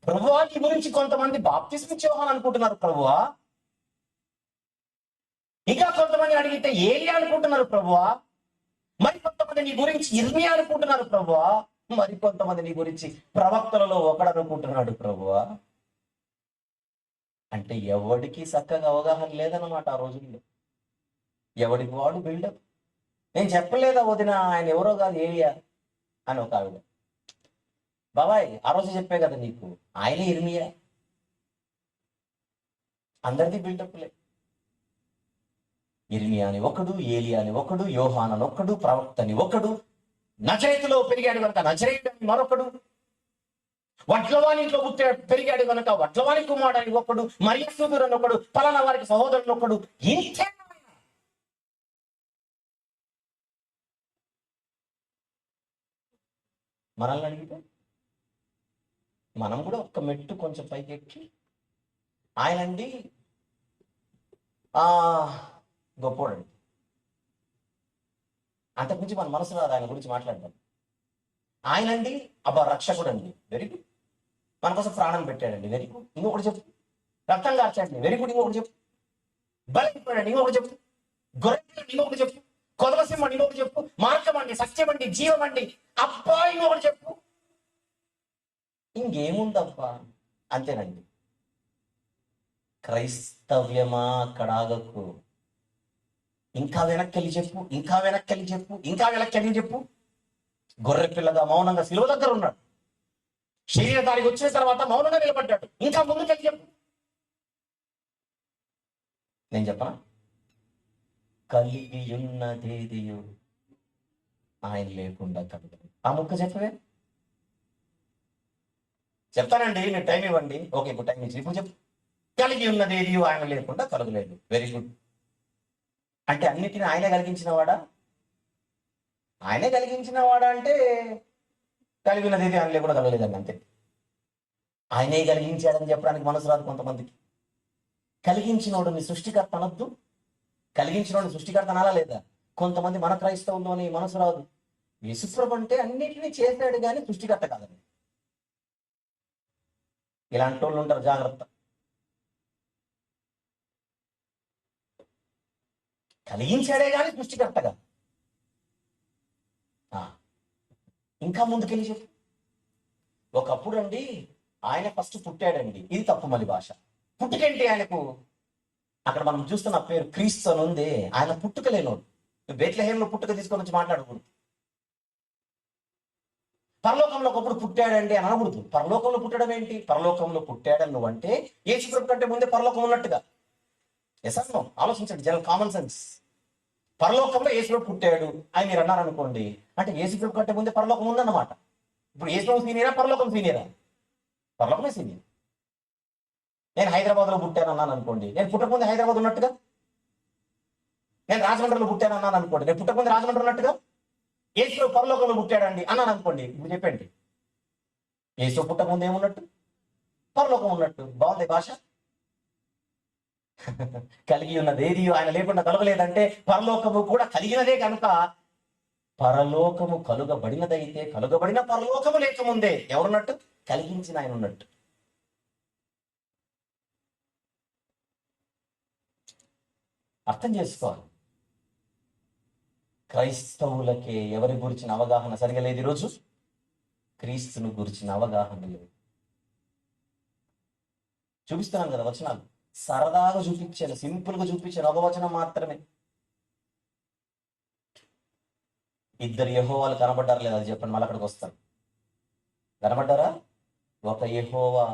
ప్రభువా, నీ గురించి కొంతమంది బాప్తిస్మ ఇచ్చేవాళ్ళు అనుకుంటున్నారు ప్రభువా. ఇంకా కొంతమంది అడిగితే ఏలియా అనుకుంటున్నారు ప్రభువా. మరి కొంతమంది నీ గురించి ఇర్మియా అనుకుంటున్నారు ప్రభువా. మరి కొంతమంది నీ గురించి ప్రవక్తలలో ఒకడు అనుకుంటున్నాడు ప్రభువా. అంటే ఎవడికి చక్కగా అవగాహన లేదన్నమాట ఆ రోజుల్లో. ఎవడికి వాడు బిల్డప్. నేను చెప్పలేదా వదిన ఆయన ఎవరో కాదు ఏలియా అని ఒక ఆవిడ. బాబాయ్ ఆ రోజు చెప్పే కదా నీకు, ఆయనే ఇర్మియా. అందరిది బిల్డప్లే. ఇర్మియా అని ఒకడు, ఏలియా అని ఒకడు, యోహాన్ అని ఒకడు, ప్రవక్త అని ఒకడు, నజరేతులో పెరిగాడు కనుక నజరేయుడు అని మరొకడు, వడ్లవాణి ఇంట్లో పెరిగాడు కనుక వడ్లవాణి కుమారుడు అని ఒకడు, మరియసూదురు అని ఒకడు, పలానా వారికి సహోదరుడు ఒకడు. ఇంతే. మనల్ని అడిగితే మనం కూడా ఒక్క మెట్టు కొంచెం పైకి ఎక్కి ఆయనండి గొప్పోడండి అంతకుమించి మన మనసు రాదు ఆయన గురించి మాట్లాడదాం. ఆయనండి అబ్బా రక్షకుడు అండి, వెరీ గుడ్. మన కోసం ప్రాణం పెట్టాడండి, వెరీ గుడ్. ఇంకొకటి చెప్పు. రక్తం కార్చాడండి, వెరీ గుడ్. ఇంకొకటి చెప్పు. బలైపోయాడండి, ఇంకొకటి చెప్పు. గొర్రె ఇంకొకటి చెప్పు. కొదవసింహ ఇంకొకటి చెప్పు. మార్గం మార్గమండి, సత్యమండి, జీవమండి. అబ్బా ఇంకొకటి చెప్పు, ఇంకేముందబ్బా, అంతేనండి. క్రైస్తవ్యమా అక్కడ ఆగకు. ఇంకా వెనక్కి వెళ్ళి చెప్పు, ఇంకా వెనక్కి వెళ్ళి చెప్పు, ఇంకా వెనక్కి వెళ్ళి చెప్పు. గొర్రె పిల్లగా మౌనంగా సిలువ దగ్గర ఉన్నాడు. శరీరధారికి వచ్చిన తర్వాత మౌనంగా నిలబడ్డాడు. ఇంకా ముందుకెళ్ళి చెప్పు. నేను చెప్పనా? కలిగి ఉన్నదేదియు ఆయన లేకుండా కలగదు. ఆ ముక్క చెప్పవే. చెప్తానండి, మీరు టైం ఇవ్వండి. ఓకే, ఇప్పుడు టైం ఇచ్చి ఇప్పుడు చెప్పు. కలిగి ఉన్నదేది ఆయన లేకుండా కలగలేదు. Very good. అంటే అన్నిటిని ఆయనే కలిగించినవాడా? ఆయనే కలిగించినవాడా అంటే కలిగి ఉన్నదేది ఆయన లేకుండా కలగలేదండి, అంతే. ఆయనే కలిగించాడని చెప్పడానికి మనసు రాదు కొంతమందికి. కలిగించినోడుని సృష్టికర్త అనొద్దు, కలిగించినోడిని సృష్టికర్త అనాలా లేదా? కొంతమంది మన క్రైస్తవుల్లోని మనసు రాదు. యేసుప్రభు అంటే అన్నిటినీ చేశాడు కానీ సృష్టికర్త కాదండి. ఇలాంటి వాళ్ళు ఉంటారు, జాగ్రత్త. కలిగించాడే కానీ సృష్టికర్తగా. ఇంకా ముందుకెళ్ళి చెప్పు. ఒకప్పుడు అండి ఆయన ఫస్ట్ పుట్టాడండి, ఇది తప్పు మళ్ళీ భాష. పుట్టుకేంటి ఆయనకు? అక్కడ మనం చూస్తున్న పేరు క్రీస్తు అని ఉంది. ఆయన పుట్టుక లేనోడు. బెత్లెహేంలో పుట్టుక తీసుకొని వచ్చి మాట్లాడకూడదు. పరలోకంలో ఒకప్పుడు పుట్టాడండి అని అనకూడదు. పరలోకంలో పుట్టడం ఏంటి? పరలోకంలో పుట్టాడని నువ్వు అంటే యేసుప్రభు కంటే ముందే పరలోకం ఉన్నట్టుగా. Yes no? ఆలోచించండి, జనరల్ కామన్ సెన్స్. పరలోకంలో యేసుప్రభు పుట్టాడు అని మీరు అన్నారు అనుకోండి, అంటే యేసుప్రభు కంటే ముందే పరలోకం ఉందన్నమాట. ఇప్పుడు యేసుప్రభు సీనియరా, పరలోకం సీనియరా? పరలోకమే సీనియర్. నేను హైదరాబాద్లో పుట్టాను అన్నాను అనుకోండి, నేను పుట్టకముందే హైదరాబాద్ ఉన్నట్టుగా. నేను రాజమండ్రిలో పుట్టాను అన్నాను అనుకోండి, నేను పుట్టకముందే రాజమండ్రి ఉన్నట్టుగా. యేసు పరలోకంలో పుట్టాడండి అన్నాను అనుకోండి, ఇప్పుడు చెప్పండి, యేసు పుట్టకముందు ఏమున్నట్టు? పరలోకం ఉన్నట్టు. బాగుంది భాష. కలిగి ఉన్నది ఏది ఆయన లేకుండా కలగలేదంటే పరలోకము కూడా కలిగినదే కనుక, పరలోకము కలుగబడినదైతే కలుగబడిన పరలోకము లేకముందే ఎవరున్నట్టు? కలిగించిన ఆయన ఉన్నట్టు. అర్థం చేసుకోవాలి. క్రైస్తవులకే ఎవరి గురించిన అవగాహన సరిగా లేదు ఈరోజు. క్రీస్తును గురించిన అవగాహన లేదు. చూపిస్తున్నాను కదా వచనాలు, సరదాగా చూపించాను, సింపుల్ గా చూపించాను, ఒక వచనం మాత్రమే. ఇద్దరు యెహోవాలు కనబడ్డారు లేదా అది చెప్పండి, మళ్ళీ అక్కడికి వస్తాను. కనబడ్డారా? ఒక యెహోవా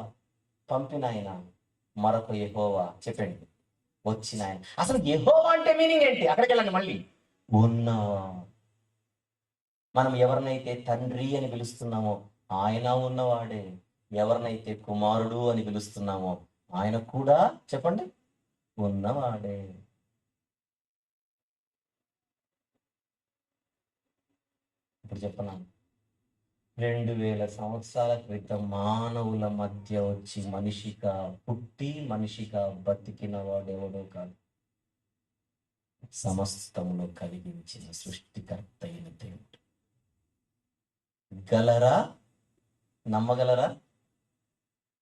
పంపిన ఆయన, మరొక యెహోవా చెప్పండి వచ్చిన ఆయన. అసలు యెహోవా అంటే మీనింగ్ ఏంటి? అక్కడికి వెళ్ళండి మళ్ళీ. ఉన్నవా. మనం ఎవరినైతే తండ్రి అని పిలుస్తున్నామో ఆయన ఉన్నవాడే. ఎవరినైతే కుమారుడు అని పిలుస్తున్నామో ఆయన కూడా చెప్పండి ఉన్నవాడే. ఇప్పుడు చెప్పన్నాను, 2000 సంవత్సరాల క్రితం మానవుల మధ్య వచ్చి మనిషిగా పుట్టి మనిషిగా బతికిన వాడెవడో కాదు, సమస్తమును కలిగించిన సృష్టికర్త అయిన దేవుడు. గలరా? నమ్మగలరా?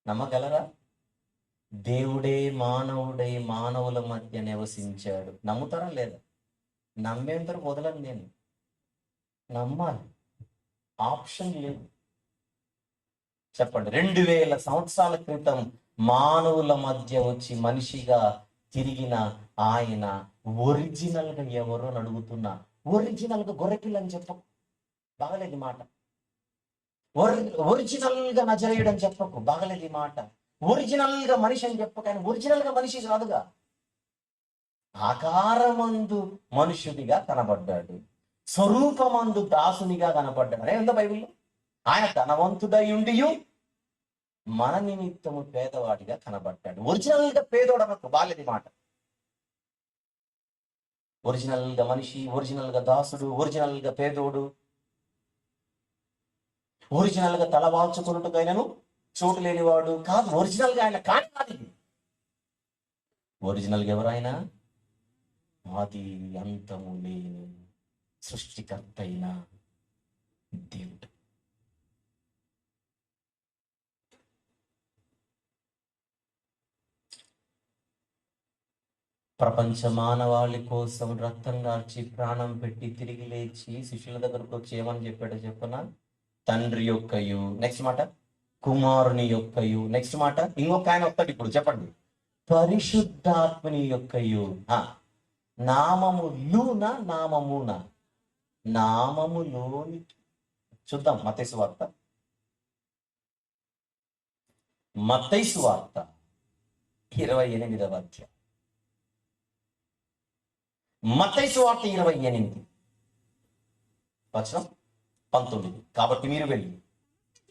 నమ్మగలరా? దేవుడే మానవుడై మానవుల మధ్య నివసించాడు. నమ్ముతారా లేదా? నమ్మేందరూ వదలను నేను. నమ్మాలి, ఆప్షన్ లేదు. చెప్పండి, 2000 సంవత్సరాల క్రితం మానవుల మధ్య వచ్చి మనిషిగా తిరిగిన ఆయన ఒరిజినల్ గా ఎవరో అని అడుగుతున్నా. ఒరిజినల్ గా గొర్రెపిల్ల అని చెప్పకు, బాగలేదు మాట. ఒరిజినల్ గా నజరేయుడు అని చెప్పకు, బాగలేదు మాట. ఒరిజినల్ గా మనిషి అని చెప్పకు, ఆయన ఒరిజినల్ గా మనిషి కాదుగా. ఆకారమందు మనుషుడిగా కనబడ్డాడు, స్వరూపమందు దాసునిగా కనబడ్డాడు. అనే ఉందా బైబిల్లో? ఆయన ధనవంతుడై ఉండియు మన నిమిత్తము పేదవాడిగా కనబడ్డాడు. ఒరిజినల్ గా పేదోడు అనకు, బాలేదు మాట. ఒరిజినల్ గా మనిషి, ఒరిజినల్ గా దాసుడు, ఒరిజినల్ గా పేదోడు, ఒరిజినల్ గా తలవాల్చుకున్నట్టుగా ఆయనను చోటు లేనివాడు కాదు. ఒరిజినల్ గా ఆయన కాని కాదు. ఒరిజినల్ గా ఎవరైనా ఆది అంతము లేని సృష్టికర్త అయిన దేవుడు. ప్రపంచ మానవాళి కోసం రక్తం కార్చి ప్రాణం పెట్టి తిరిగి లేచి శిష్యుల దగ్గరకు వచ్చి ఏమని చెప్పాడో చెప్పనా? తండ్రి యొక్కయు, నెక్స్ట్ మాట కుమారుని యొక్కయు, నెక్స్ట్ మాట ఇంకొక ఆయన వస్తాడు ఇప్పుడు, చెప్పండి, పరిశుద్ధాత్మని యొక్కయు. నామములునా నామమునా? నామములోని. చూద్దాం మత్తయి సువార్త, మత్తయి సువార్త 28వ అధ్యాయం. మత్తయి సువార్త 28 వచనం 19. కాబట్టి మీరు వెళ్ళి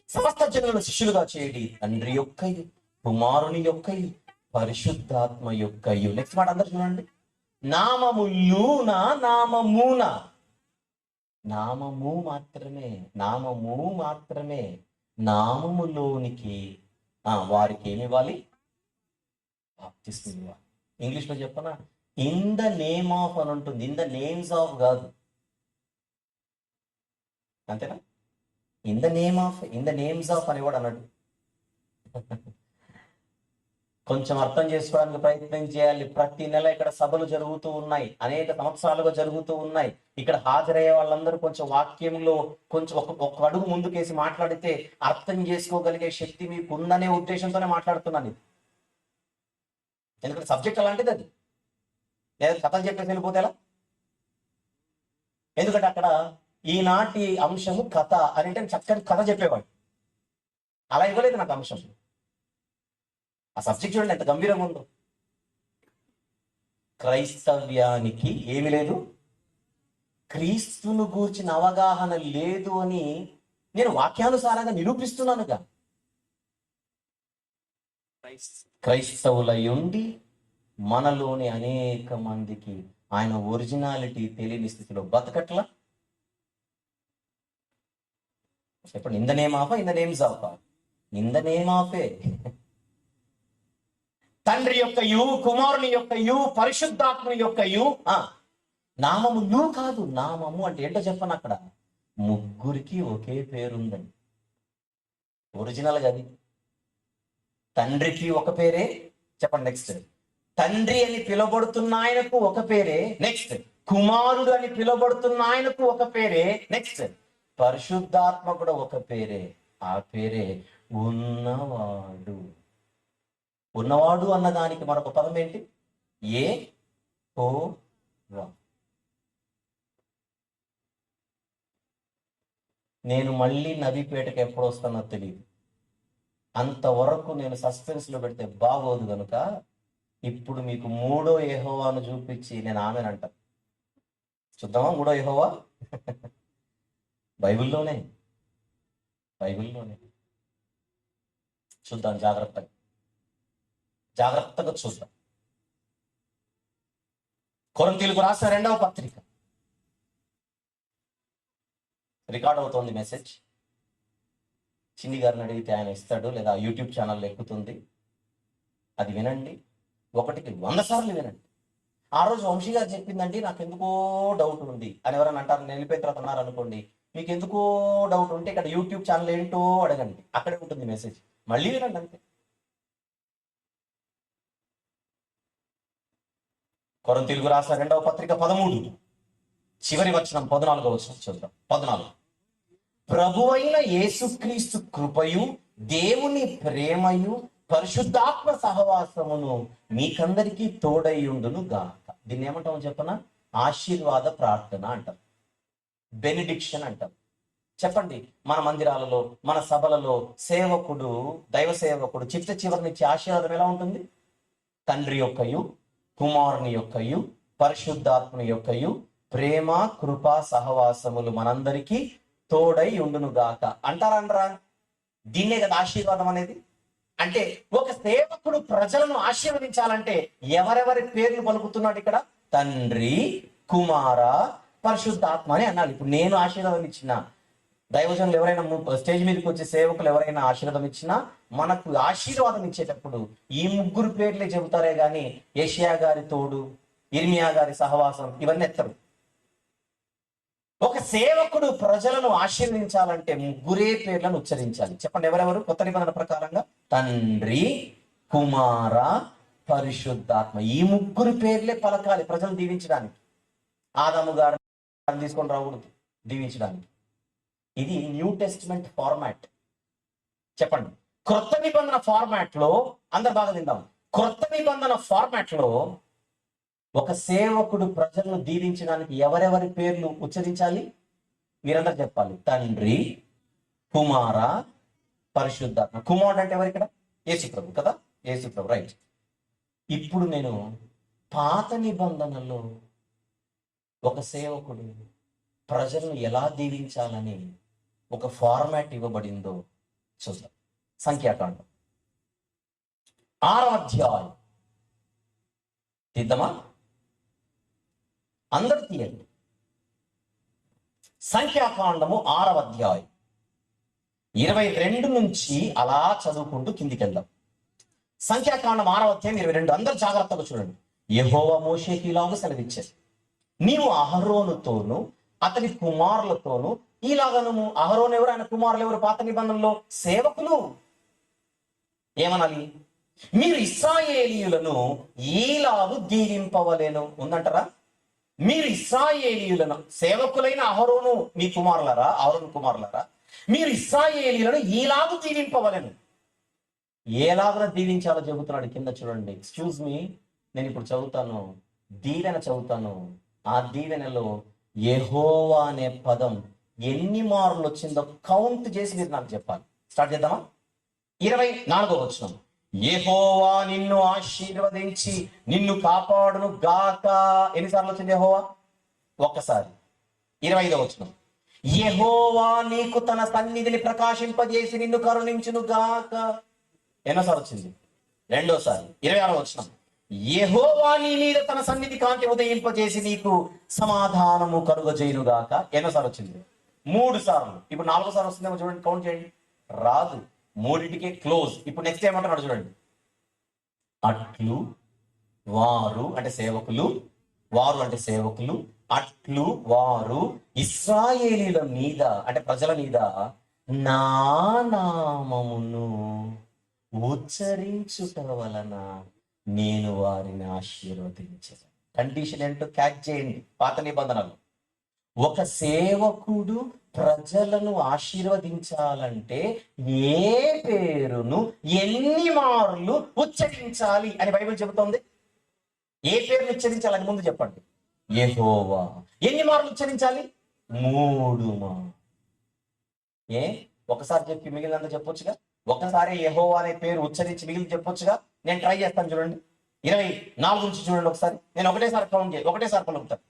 సమస్త జనులను శిష్యులుగా చేయడి, తండ్రి యొక్కయు కుమారుని యొక్కయు పరిశుద్ధాత్మ యొక్కయు. నెక్స్ట్ మాట అందరు చూడండి, నామములునా నామమునా? నామము మాత్రమే, నామము మాత్రమే. నామములోనికి వారికి ఏమి ఇవ్వాలి? బాప్తిస్మం ఇవ్వాలి. ఇంగ్లీష్ లో చెప్పనా, ఇన్ ద నేమ్ ఆఫ్ అని ఉంటుంది, ఇన్ ద నేమ్స్ ఆఫ్ కాదు, అంతేనా? In the name of, in the names of అనేవాడు అన్నాడు. కొంచెం అర్థం చేసుకోవడానికి ప్రయత్నం చేయాలి. ప్రతి నెల ఇక్కడ సభలు జరుగుతూ ఉన్నాయి, అనేక సంవత్సరాలుగా జరుగుతూ ఉన్నాయి. ఇక్కడ హాజరయ్యే వాళ్ళందరూ కొంచెం వాక్యంలో కొంచెం ఒక అడుగు ముందుకేసి మాట్లాడితే అర్థం చేసుకోగలిగే శక్తి మీకు ఉందనే ఉద్దేశంతోనే మాట్లాడుతున్నాను ఇది. ఎందుకంటే సబ్జెక్ట్ అలాంటిది, అది లేదా కథలు చెప్పేసి వెళ్ళిపోతే ఎలా? ఎందుకంటే అక్కడ ఈనాటి అంశము కథ అని అంటే చక్కని కథ చెప్పేవాడు, అలా ఇవ్వలేదు నాకు అంశం. ఆ సబ్జెక్ట్ చూడండి ఎంత గంభీరంగా ఉందో. క్రైస్తవ్యానికి ఏమి లేదు, క్రీస్తును గూర్చిన అవగాహన లేదు అని నేను వాక్యానుసారంగా నిరూపిస్తున్నానుగా. క్రైస్తవులయుండి మనలోని అనేక మందికి ఆయన ఒరిజినాలిటీ తెలియని స్థితిలో బతకట్లా. చెప్పండి, in the name of, in the names of? In the name ఆఫే. తండ్రి యొక్కయు కుమారుని యొక్కయు పరిశుద్ధాత్మ యొక్కయు. నామములు కాదు, నామము అంటే ఏంటో చెప్పను, అక్కడ ముగ్గురికి ఒకే పేరుందండి. ఒరిజినల్ గా అది. తండ్రికి ఒక పేరే, చెప్పండి నెక్స్ట్. తండ్రి అని పిలువబడుతున్న ఆయనకు ఒక పేరే, నెక్స్ట్. కుమారుడు అని పిలువబడుతున్న ఆయనకు ఒక పేరే, నెక్స్ట్. పరిశుద్ధాత్మ కూడా ఒక పేరే, ఆ పేరే ఉన్నవాడు. ఉన్నవాడు అన్నదానికి మరొక పదం ఏంటి? ఏ ఓ వా. నేను మళ్ళీ నవీపేటకి ఎప్పుడు వస్తానో తెలియదు, అంతవరకు నేను సస్పెన్స్ లో పెడితే బాగోదు కనుక ఇప్పుడు మీకు మూడో యెహోవాను చూపించి నేను ఆమెనంట. చూద్దామా మూడో యెహోవా? బైబిల్లోనే చూద్దాం, జాగ్రత్తగా చూద్దాం. కొరింథీయులకు రాసిన 2వ పత్రిక, రికార్డ్ అవుతోంది మెసేజ్. చిన్ని గారిని అడిగితే ఆయన ఇస్తాడు, లేదా యూట్యూబ్ ఛానల్ ఎక్కుతుంది, అది వినండి. 1కి 100 సార్లు వినండి. ఆ రోజు వంశీ గారు చెప్పిందండి నాకు ఎందుకో డౌట్ ఉంది అని ఎవరైనా అంటారు, నేను వెళ్ళిపోయిన తర్వాత అన్నారు అనుకోండి, మీకు ఎందుకో డౌట్ ఉంటే ఇక్కడ యూట్యూబ్ ఛానల్ ఏంటో అడగండి, అక్కడే ఉంటుంది మెసేజ్, మళ్ళీ వినండి అంతే. కొరింథీయులకు రాసిన 2వ పత్రిక 13 చివరి వచనం 14వ వచనం చూద్దాం. 14, ప్రభువైన యేసుక్రీస్తు కృపయు దేవుని ప్రేమయు పరిశుద్ధాత్మ సహవాసమును మీకందరికీ తోడైయుండును గాక. దీన్ని ఏమంటామో చెప్పనా? ఆశీర్వాద ప్రార్థన అంటాం, బెనిడిక్షన్ అంటాం. చెప్పండి, మన మందిరాలలో మన సభలలో సేవకుడు, దైవ సేవకుడు చిట్ట చివరినిచ్చే ఆశీర్వాదం ఎలా ఉంటుంది? తండ్రి యొక్కయు కుమారుని యొక్కయు పరిశుద్ధాత్మని యొక్కయు ప్రేమ కృపా సహవాసములు మనందరికీ తోడై ఉండును గాక అంటారా? దీన్నే కదా ఆశీర్వాదం అనేది. అంటే ఒక సేవకుడు ప్రజలను ఆశీర్వదించాలంటే ఎవరెవరి పేర్లు పలుకుతున్నాడు ఇక్కడ? తండ్రి, కుమార, పరిశుద్ధాత్మ అని అన్నాడు. ఇప్పుడు నేను ఆశీర్వాదం ఇచ్చిన, దైవజనులు ఎవరైనా స్టేజ్ మీదకి వచ్చే సేవకులు ఎవరైనా ఆశీర్వాదం ఇచ్చినా మనకు ఆశీర్వాదం ఇచ్చేటప్పుడు ఈ ముగ్గురు పేర్లే చెబుతారే గాని యెషయా గారి తోడు, ఇర్మియా గారి సహవాసం ఇవన్నీ ఎత్తరు. ఒక సేవకుడు ప్రజలను ఆశీర్వదించాలంటే ముగ్గురే పేర్లను ఉచ్చరించాలి. చెప్పండి ఎవరెవరు? కొత్త నిబంధన ప్రకారంగా తండ్రి, కుమార, పరిశుద్ధాత్మ. ఈ ముగ్గురు పేర్లే పలకాలి ప్రజలు దీవించడానికి. ఆదాము గారిని తీసుకొని రాకూడదు దీవించడానికి. ఇది న్యూ టెస్టిమెంట్ ఫార్మాట్. చెప్పండి, క్రొత్త నిబంధన ఫార్మాట్ లో అందరు బాగా తిందాం. క్రొత్త నిబంధన ఫార్మాట్ లో ఒక సేవకుడు ప్రజలను దీవించడానికి ఎవరెవరి పేర్లు ఉచ్చరించాలి? మీరందరూ చెప్పాలి. తండ్రి, కుమార, పరిశుద్ధాత్మ. కుమారుడు అంటే ఎవరు ఇక్కడ? యేసుప్రభు కదా, యేసుప్రభు, రైట్. ఇప్పుడు నేను పాత నిబంధనలో ఒక సేవకుడు ప్రజలను ఎలా దీవించాలని ఒక ఫార్మాట్ ఇవ్వబడిందో చూద్దాం. సంఖ్యాకాండం 6వ అధ్యాయం తీద్దామా? అందరూ తీయండి. సంఖ్యాకాండము 6వ అధ్యాయం 22 నుంచి అలా చదువుకుంటూ కిందికి వెళ్దాం. సంఖ్యాకాండం 6వ అధ్యాయం 22. అందరూ జాగ్రత్తగా చూడండి. యెహోవా మోషేకి ఇలాగ సెలవిచ్చారు, నీవు అహరోనుతోను అతని కుమారులతోను ఇలాగను. అహరోను ఎవరు? ఆయన కుమారులు ఎవరు? పాత నిబంధనలో సేవకులు. ఏమనాలి? మీరు ఇశ్రాయేలీయులను ఈలాగు దీవింపవలెను. ఉందంటారా? మీరు ఇశ్రాయేలీయులను, సేవకులైన అహరోను మీ కుమారులారా, అహరోను కుమారులారా, మీరు ఇశ్రాయేలీయులను ఈలాగు దీవింపవలెను. ఏలాగున దీవించాలో చెబుతున్నాడు కింద చూడండి. ఎక్స్క్యూజ్ మీ, నేను ఇప్పుడు చదువుతాను, దీవెన చదువుతాను. ఆ దీవెనలో యెహోవా అనే పదం ఎన్ని మార్లు వచ్చిందో కౌంట్ చేసి మీరు నాకు చెప్పాలి. స్టార్ట్ చేద్దామా? 24వ వచనం, యెహోవా నిన్ను ఆశీర్వదించి నిన్ను కాపాడును గాక. ఎన్నిసార్లు వచ్చింది యెహోవా? ఒక్కసారి. 25వ వచనం, యెహోవా నీకు తన సన్నిధిని ప్రకాశింపజేసి నిన్ను కరుణించును గాక. ఎన్నోసారి వచ్చింది? రెండోసారి. 26వ వచనం, యెహోవా నీ మీద తన సన్నిధి కాంతి ఉదయింపజేసి నీకు సమాధానము కలుగజేయును గాక. ఎన్నోసారి వచ్చింది? 3 సార్లు. ఇప్పుడు 4వ సారి వస్తుందేమో చూడండి, కౌంట్ చేయండి. రాదు, 3టికే క్లోజ్. ఇప్పుడు నెక్స్ట్ ఏమంటున్నాడు చూడండి. అట్లు వారు అంటే సేవకులు, వారు అంటే సేవకులు, అట్లు వారు ఇశ్రాయేలీల మీద అంటే ప్రజల మీద నా నామమును ఉచ్చరించుట వలన నేను వారిని ఆశీర్వదించాను. కండిషన్ ఏంటో క్యాచ్ చేయండి. పాత నిబంధనలు ఒక సేవకుడు ప్రజలను ఆశీర్వదించాలంటే ఏ పేరును ఎన్ని మార్లు ఉచ్చరించాలి అని బైబిల్ చెబుతోంది. ఏ పేరును ఉచ్చరించాలని ముందు చెప్పండి. యెహోవా. ఎన్ని మార్లు ఉచ్చరించాలి? 3 మార్లు. ఒకసారి చెప్పి మిగిలినంత చెప్పొచ్చుగా. ఒకసారి యెహోవా అనే పేరు ఉచ్చరించి మిగిలిన చెప్పొచ్చుగా. నేను ట్రై చేస్తాను చూడండి. 24 నుంచి చూడండి ఒకసారి. నేను ఒకటేసారి కౌంట్ చేయి, ఒకటేసారి పలుకుతాను.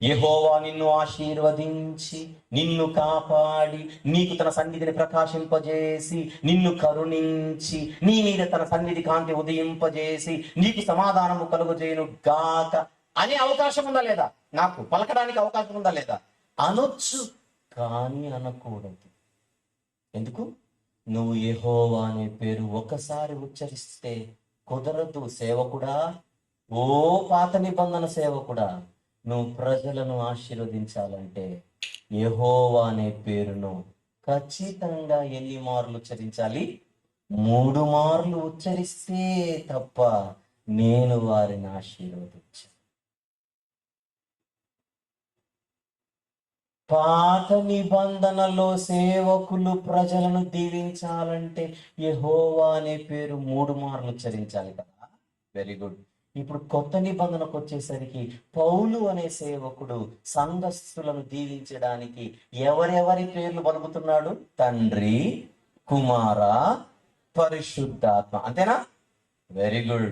యెహోవా నిన్ను ఆశీర్వదించి నిన్ను కాపాడి నీకు తన సన్నిధిని ప్రకాశింపజేసి నిన్ను కరుణించి నీ మీద తన సన్నిధి కాంతి ఉదయింపజేసి నీకు సమాధానము కలుగజేయును గాక అనే అవకాశం ఉందా లేదా? నాకు పలకడానికి అవకాశం ఉందా లేదా? అనొచ్చు, కానీ అనకూడదు. ఎందుకు? నువ్వు యెహోవా అనే పేరు ఒకసారి ఉచ్చరిస్తే కుదరదు. సేవకుడా, ఓ పాత నిబంధన సేవకుడా, నువ్వు ప్రజలను ఆశీర్వదించాలంటే యెహోవా అనే పేరును ఖచ్చితంగా ఎన్ని మార్లు ఉచ్చరించాలి? 3 మార్లు ఉచ్చరిస్తే తప్ప నేను వారిని ఆశీర్వదించాను. పాత నిబంధనలో సేవకులు ప్రజలను దీవించాలంటే యెహోవా అనే పేరు 3 మార్లు ఉచ్చరించాలి కదా. Very good. ఇప్పుడు కొత్త నిబంధనకు వచ్చేసరికి పౌలు అనే సేవకుడు సంఘస్థులను దీవించడానికి ఎవరెవరి పేర్లు పలుకుతున్నాడు? తండ్రి, కుమార, పరిశుద్ధాత్మ. అంతేనా? Very good.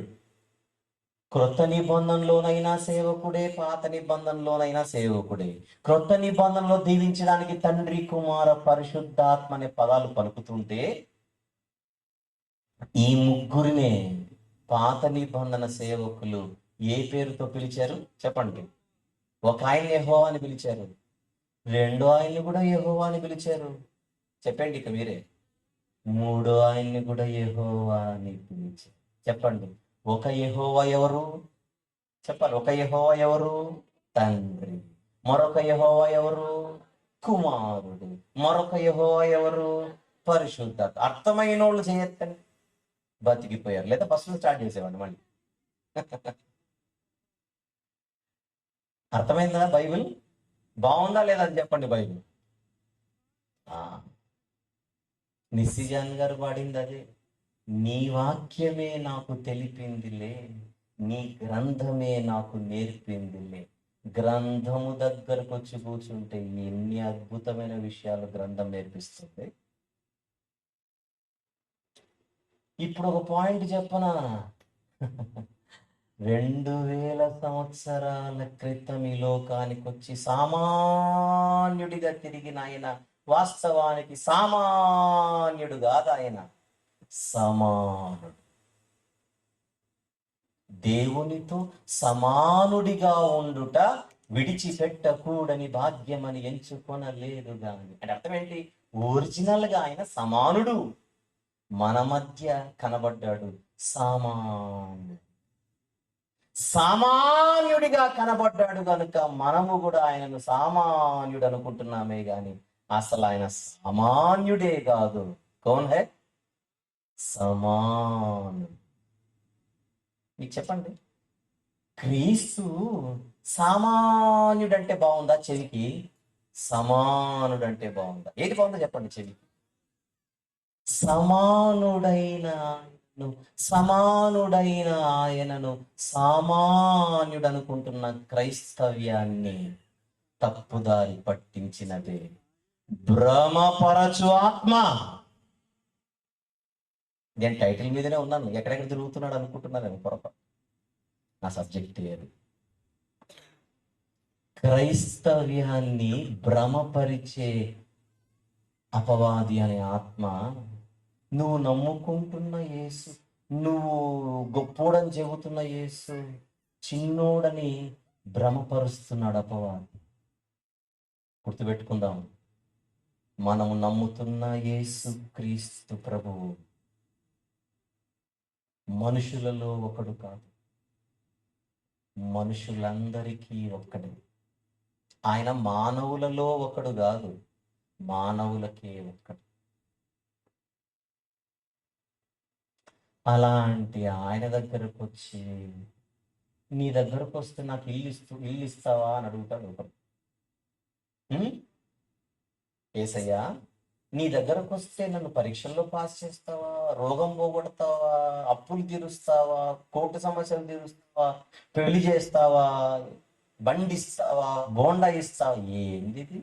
క్రొత్త నిబంధనలోనైనా సేవకుడే, పాత నిబంధనలోనైనా సేవకుడే. క్రొత్త నిబంధనలో దీవించడానికి తండ్రి, కుమార, పరిశుద్ధాత్మ అనే పదాలు పలుకుతుంటే ఈ ముగ్గురినే పాత నిబంధన సేవకులు ఏ పేరుతో పిలిచారు చెప్పండి. ఒక ఆయన యెహోవా అని పిలిచారు, రెండో ఆయన్ని కూడా యెహోవా అని పిలిచారు. చెప్పండి ఇక మీరే. మూడో ఆయన్ని కూడా యెహోవా అని పిలిచారు. చెప్పండి, ఒక యెహోవా ఎవరు చెప్పాలి? ఒక యెహోవా ఎవరు? తండ్రి. మరొక యెహోవా ఎవరు? కుమారుడు. మరొక యెహోవా ఎవరు? పరిశుద్ధాత్మ. అర్థమైన వాళ్ళు చేయొద్దండి. బతికిపోయారు, లేదా బస్సులు స్టార్ట్ చేసేవాడిని మళ్ళీ. అర్థమైందా బైబిల్? బాగుందా లేదా అని చెప్పండి బైబిల్. ఆ, నిస్సిజాన్ గారు పాడింది అదే. నీ వాక్యమే నాకు తెలిపిందిలే, నీ గ్రంథమే నాకు నేర్పిందిలే. గ్రంథము దగ్గరకు వచ్చి కూర్చుంటే ఎన్ని అద్భుతమైన విషయాలు గ్రంథం నేర్పిస్తుంది. ఇప్పుడు ఒక పాయింట్ చెప్పనా? 2000 సంవత్సరాల క్రితం ఈ లోకానికి వచ్చి సామాన్యుడిగా తిరిగిన ఆయన వాస్తవానికి సామాన్యుడు కాదు, ఆయన సమానుడు. దేవునితో సమానుడిగా ఉండుట విడిచిపెట్టకూడని భాగ్యమని ఎంచుకొనలేదు గాని. అంటే అర్థం ఏంటి? ఒరిజినల్ గా ఆయన సమానుడు, మన మధ్య కనబడ్డాడు సామాన్యుడిగా కనబడ్డాడు కనుక మనము కూడా ఆయనను సామాన్యుడు అనుకుంటున్నామే గాని అసలు ఆయన సామాన్యుడే కాదు. కౌన్ హై? సమానుడు. మీకు చెప్పండి, క్రీస్తు సామాన్యుడంటే బాగుందా చెవికి? సమానుడంటే బాగుందా? ఏది బాగుందో చెప్పండి చెవికి. సమానుడైన ఆయనను సామాన్యుడు అనుకుంటున్న క్రైస్తవ్యాన్ని తప్పుదారి పట్టించినదే భ్రమపరచు ఆత్మ. నేను టైటిల్ మీదనే ఉన్నాను, ఎక్కడెక్కడ తిరుగుతున్నాడు అనుకుంటున్నాను పొరపాటు. నా సబ్జెక్ట్ ఏది? క్రైస్తవ్యాన్ని భ్రమపరిచే అపవాది అనే ఆత్మ నువ్వు నమ్ముకుంటున్న యేసు, నువ్వు గొప్పోడని చెబుతున్న యేసు చిన్నోడని భ్రమపరుస్తున్నాడు అపవాది. గుర్తుపెట్టుకుందాం, మనము నమ్ముతున్న యేసు క్రీస్తు ప్రభువు మనుషులలో ఒకడు కాదు, మనుషులందరికీ ఒక్కడే. ఆయన మానవులలో ఒకడు కాదు, మానవులకే ఒక్కడు. అలాంటి ఆయన దగ్గరకు వచ్చి, నీ దగ్గరకు వస్తే నాకు ఇల్లు ఇస్తావా అని అడుగుతాడు ఒకడు. యేసయ్యా, నీ దగ్గరకు వస్తే నన్ను పరీక్షల్లో పాస్ చేస్తావా, రోగం పోగొడతావా, అప్పులు తీరుస్తావా, కోర్టు సమస్యలు తీరుస్తావా, పెళ్లి చేస్తావా, బండి ఇస్తావా, బోండా ఇస్తావా? ఏంది ఇది?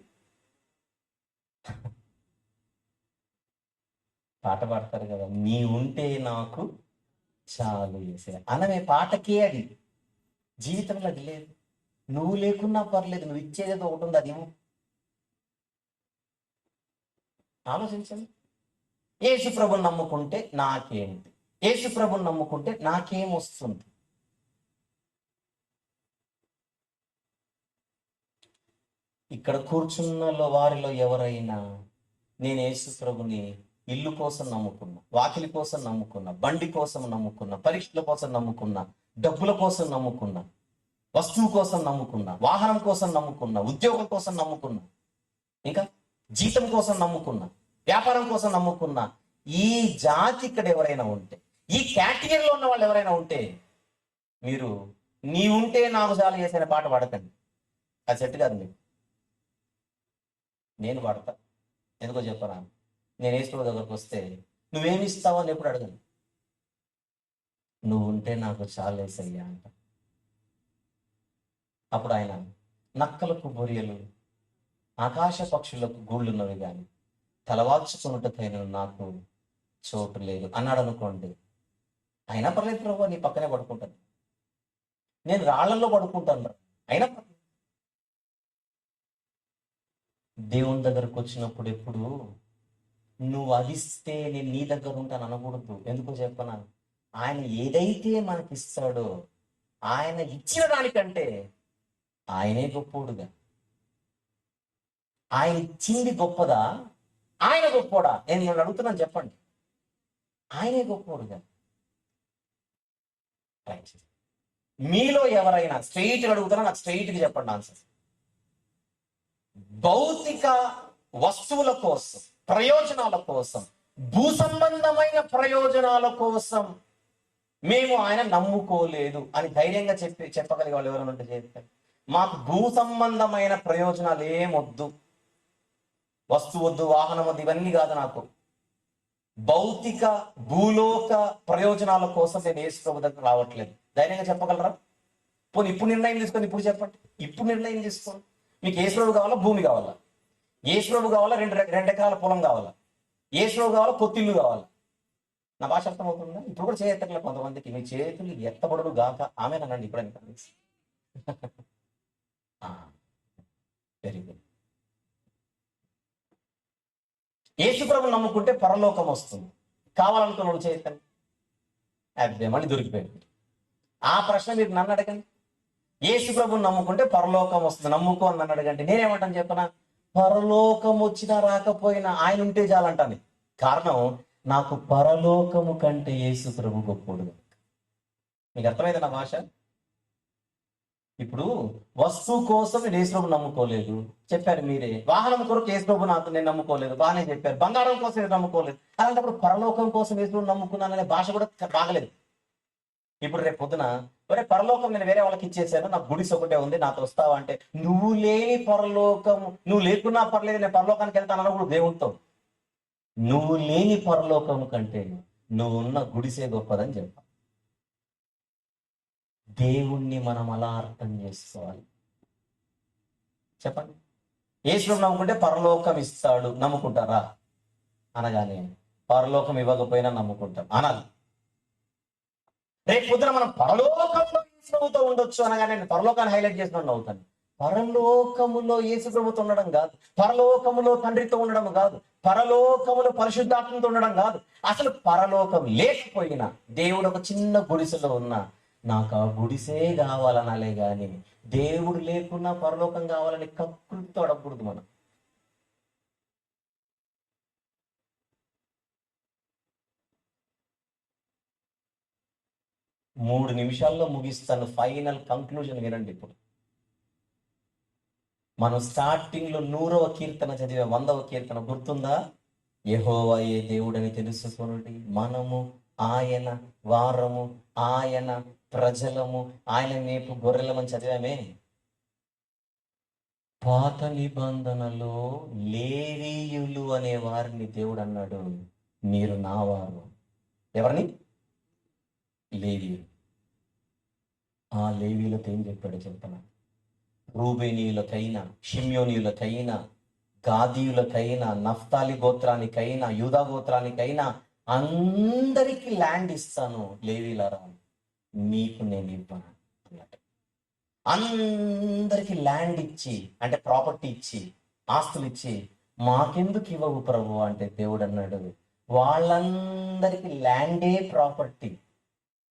పాట పాడతారు కదా, నీ ఉంటే నాకు చాలు యేసయ్యా అనమే పాటకే. అది జీవితంలో అది లేదు. నువ్వు లేకున్నా పర్లేదు, నువ్వు ఇచ్చేదేదో ఒకటి ఉంది, అది ఇవ్వు. ఆలోచించండి. యేసు ప్రభుని నమ్ముకుంటే నాకేంటి? యేసు ప్రభుని నమ్ముకుంటే నాకేం వస్తుంది? ఇక్కడ కూర్చున్న వారిలో ఎవరైనా నేను యేసు ప్రభుని ఇల్లు కోసం నమ్ముకున్నా, వాకిలి కోసం నమ్ముకున్నా, బండి కోసం నమ్ముకున్నా, పరీక్షల కోసం నమ్ముకున్నా, డబ్బుల కోసం నమ్ముకున్నా, వస్తువు కోసం నమ్ముకున్నా, వాహనం కోసం నమ్ముకున్నా, ఉద్యోగం కోసం నమ్ముకున్నా, ఇంకా జీతం కోసం నమ్ముకున్నా, వ్యాపారం కోసం నమ్ముకున్నా, ఈ జాతి ఇక్కడ ఎవరైనా ఉంటే, ఈ కేటగిరీలో ఉన్న వాళ్ళు ఎవరైనా ఉంటే, మీరు నీ ఉంటే నాకు చాలు చేసిన పాట పాడకండి. అది సెట్ కాదు మీకు. నేను పాడతా. ఎందుకో చెప్పరా? నేను యేసు దగ్గరకు వస్తే నువ్వేమి ఇస్తావు అని ఎప్పుడు అడగను. నువ్వు ఉంటే నాకు చాలు యేసయ్యా అంట. అప్పుడు ఆయన నక్కలకు బొరియలు, ఆకాశ పక్షులకు గూళ్ళున్నవి కానీ తలవాల్చుకున్నట్టుకైనా నాకు చోటు లేదు అన్నాడు అనుకోండి. అయినా పర్లేదు ప్రభు, నీ పక్కనే పడుకుంటాను, నేను రాళ్లలో పడుకుంటాను, అయినా పర్లేదు. దేవుని దగ్గరకు వచ్చినప్పుడు ఎప్పుడు నువ్వు అదిస్తే నేను నీ దగ్గర ఉంటాను అనకూడదు. ఎందుకో చెప్పనా? ఆయన ఏదైతే మనకిస్తాడో, ఆయన ఇచ్చిన దానికంటే ఆయనే గొప్పోడుగా. ఆయన ఇచ్చింది గొప్పదా, ఆయన గొప్పోడా? నేను అడుగుతున్నాను, చెప్పండి. ఆయనే గొప్పోడుగా. మీలో ఎవరైనా స్ట్రైట్గా అడుగుతున్నా, నాకు స్ట్రైట్గా చెప్పండి ఆన్సర్. భౌతిక వస్తువుల కోసం, ప్రయోజనాల కోసం భూ సంబంధమైన ప్రయోజనాల కోసం మేము ఆయన నమ్ముకోలేదు అని ధైర్యంగా చెప్పగలిగే వాళ్ళు ఎవరైనా ఉంటే చేస్తారు. మాకు భూ సంబంధమైన ప్రయోజనాలు ఏమొద్దు, వస్తువు వద్దు, వాహనం వద్దు, ఇవన్నీ కాదు నాకు. భౌతిక భూలోక ప్రయోజనాల కోసం నేను యేసు ప్రభు దగ్గర రావట్లేదు. ధైర్యంగా చెప్పగలరా? పోనీ ఇప్పుడు నిర్ణయం తీసుకోండి, ఇప్పుడు చెప్పండి. ఇప్పుడు నిర్ణయం తీసుకోండి. మీకు యేసు ప్రభు కావాలా, భూమి కావాలా? యేసు ప్రభు కావాలా, రెండు ఎకరాల పొలం కావాలా? యేసు ప్రభు కావాలా, కొత్తిల్లు కావాలా? నా భాష అర్థమవుతుందా? ఇప్పుడు కూడా చేయట్లేదు కొంతమందికి. మీ చేతులు ఎత్తబడులు గాక ఆమె అనండి ఇప్పుడు కలిసి. Very good. యేసు ప్రభు నమ్ముకుంటే పరలోకం వస్తుంది. కావాలనుకున్న వాళ్ళు చేయొద్దండి. అదే మళ్ళీ దొరికిపోయింది. ఆ ప్రశ్న మీరు నన్ను అడగండి. యేసు ప్రభుని నమ్ముకుంటే పరలోకం వస్తుంది, నమ్ముకో అని నన్ను అడగండి. నేనేమంటాను చెప్పనా? పరలోకం వచ్చినా రాకపోయినా ఆయన ఉంటే చాలంటాను. కారణం, నాకు పరలోకము కంటే యేసు ప్రభు గొప్పోడు. మీకు అర్థమైంది నా భాష? ఇప్పుడు వస్తువు కోసం నేను యేసు ప్రభు నమ్ముకోలేదు చెప్పారు మీరే. వాహనం కొరకు యేసు ప్రభు నాకు నేను నమ్ముకోలేదు, బాగానే చెప్పారు. బంగారం కోసం నేను నమ్ముకోలేదు. అలాంటప్పుడు పరలోకం కోసం యేసు ప్రభు నమ్ముకున్నాననే భాష కూడా బాగలేదు. ఇప్పుడు రేపు పొద్దున ఒరే పరలోకం నేను వేరే వాళ్ళకి ఇచ్చేసాను, నాకు గుడిసె ఒకటే ఉంది, నాతో వస్తావా అంటే, నువ్వు లేని పరలోకం, నువ్వు లేకున్నా పర్లేదు నేను పరలోకానికి వెళ్తానన్నా కూడా దేవుడితో. నువ్వు లేని పరలోకం కంటే నువ్వు ఉన్న గుడిసే గొప్పదని చెప్పాలి. దేవుణ్ణి మనం అలా అర్థం చేసుకోవాలి. చెప్పండి. యేసు నమ్ముకుంటే పరలోకం ఇస్తాడు, నమ్ముకుంటారా? అనగానే పరలోకం ఇవ్వకపోయినా నమ్ముకుంటాం అనాలి. రేపు పొద్దున మనం పరలోకంలో యేసు ప్రభుతో ఉండొచ్చు అనగానే నేను పరలోకాన్ని హైలైట్ చేసినట్టు అవుతాను. పరలోకములో యేసు ప్రభుతో ఉండడం కాదు, పరలోకములో తండ్రితో ఉండడం కాదు, పరలోకములో పరిశుద్ధాత్మతో ఉండడం కాదు. అసలు పరలోకం లేకపోయినా దేవుడు ఒక చిన్న గుడిసెలో ఉన్నా నాకు ఆ గుడిసే కావాలనాలే గాని దేవుడు లేకున్నా పరలోకం కావాలని కక్కుర్తితో అడగకూడదు మనం. మూడు నిమిషాల్లో ముగిస్తాను. ఫైనల్ కంక్లూజన్ వినండి. ఇప్పుడు మనం స్టార్టింగ్ లో 100వ కీర్తన చదివే 100వ కీర్తన గుర్తుందా? యెహోవాయే దేవుడని తెలుసుకొనుడి, మనము ఆయన వారము, ఆయన ప్రజలము, ఆయన మేపు గొర్రెలమని చదివామే. పాత నిబంధనలో లేవీయులు అనే వారిని దేవుడు అన్నాడు, మీరు నా వారు. ఎవరిని? లేవీయులు. ఆ లేవీయులతో ఏం చెప్పాడు చెప్పనా? రూబేనీయులకైనా, షిమ్యోనీయులకైనా, గాదీయులకైనా, నఫ్తాలి గోత్రానికైనా, యూదా గోత్రానికైనా అందరికీ ల్యాండ్ ఇస్తాను లేవీయులారా, మీకు నేను ఇవ్వను అన్నట్టు. అందరికి ల్యాండ్ ఇచ్చి, అంటే ప్రాపర్టీ ఇచ్చి, ఆస్తులు ఇచ్చి, మాకెందుకు ఇవ్వవు ప్రభు అంటే దేవుడు అన్నాడు, వాళ్ళందరికీ ల్యాండే ప్రాపర్టీ,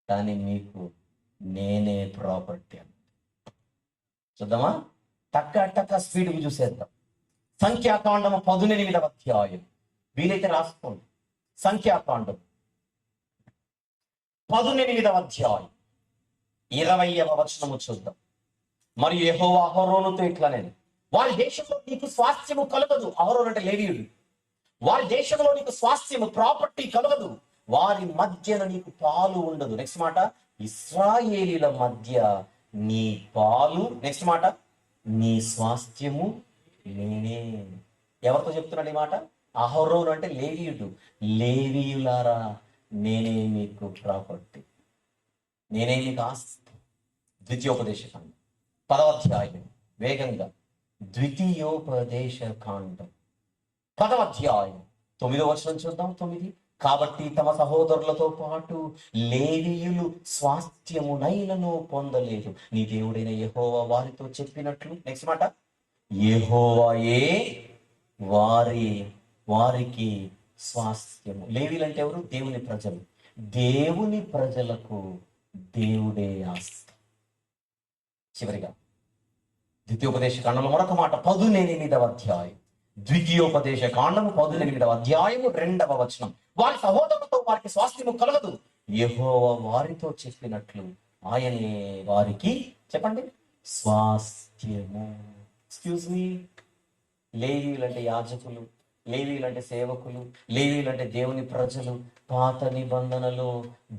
కానీ మీకు నేనే ప్రాపర్టీ అన్న. చూద్దామా? టక్క స్పీడ్కి చూసేద్దాం. సంఖ్యాకాండము 18వ అధ్యాయం. వీలైతే రాసుకోండి. సంఖ్యాకాండం 18వ అధ్యాయం 20వ వచనము చూద్దాం. మరియు యెహోవా అహరోనుతో ఇట్లనే, వారి దేశంలో నీకు స్వాస్థ్యము కలగదు. అహరోను అంటే లేవీయుడు. వారి దేశంలో నీకు స్వాస్థ్యము, ప్రాపర్టీ కలగదు, వారి మధ్యన నీకు పాలు ఉండదు. నెక్స్ట్ మాట, ఇశ్రాయేలీల మధ్య నీ పాలు, నెక్స్ట్ మాట, నీ స్వాస్థ్యము నేనే. ఎవరితో చెప్తున్నాడు ఈ మాట? అహరోను అంటే లేవీయుడు. లేవీయులారా, నేనే మీకు ప్రాపర్టీ, నేనే మీకు ఆస్తి. ద్వితీయోపదేశ కాండం 10వ అధ్యాయం, వేగంగా. ద్వితీయోపదేశ కాండం 10వ అధ్యాయం 9వ వచనం చూద్దాం. 9. కాబట్టి తమ సహోదరులతో పాటు లేవీయులు స్వాస్థ్యమునైనను పొందలేదు, నీ దేవుడైన యెహోవా వారితో చెప్పినట్లు. నెక్స్ట్ మాట, యెహోవాయే వారికి స్వాస్థ్యము. లేవీయులు అంటే ఎవరు? దేవుని ప్రజలు. దేవుని ప్రజలకు దేవుడే ఆస్తి. చివరిగా ద్వితీయోపదేశ కాండంలో మరొక మాట, 18వ అధ్యాయం. ద్వితీయోపదేశ కాండము 18వ అధ్యాయము 2వ వచనం. వారి సహోదరులతో వారికి స్వాస్థ్యము కలగదు, యెహోవా వారితో చెప్పినట్లు ఆయనే వారికి, చెప్పండి, స్వాస్థ్యము. ఎక్స్క్యూజ్ మీ, లేవీయులు అంటే యాజకులు, లేవీయులు అంటే సేవకులు, లేవీయులు అంటే దేవుని ప్రజలు. పాత నిబంధనలో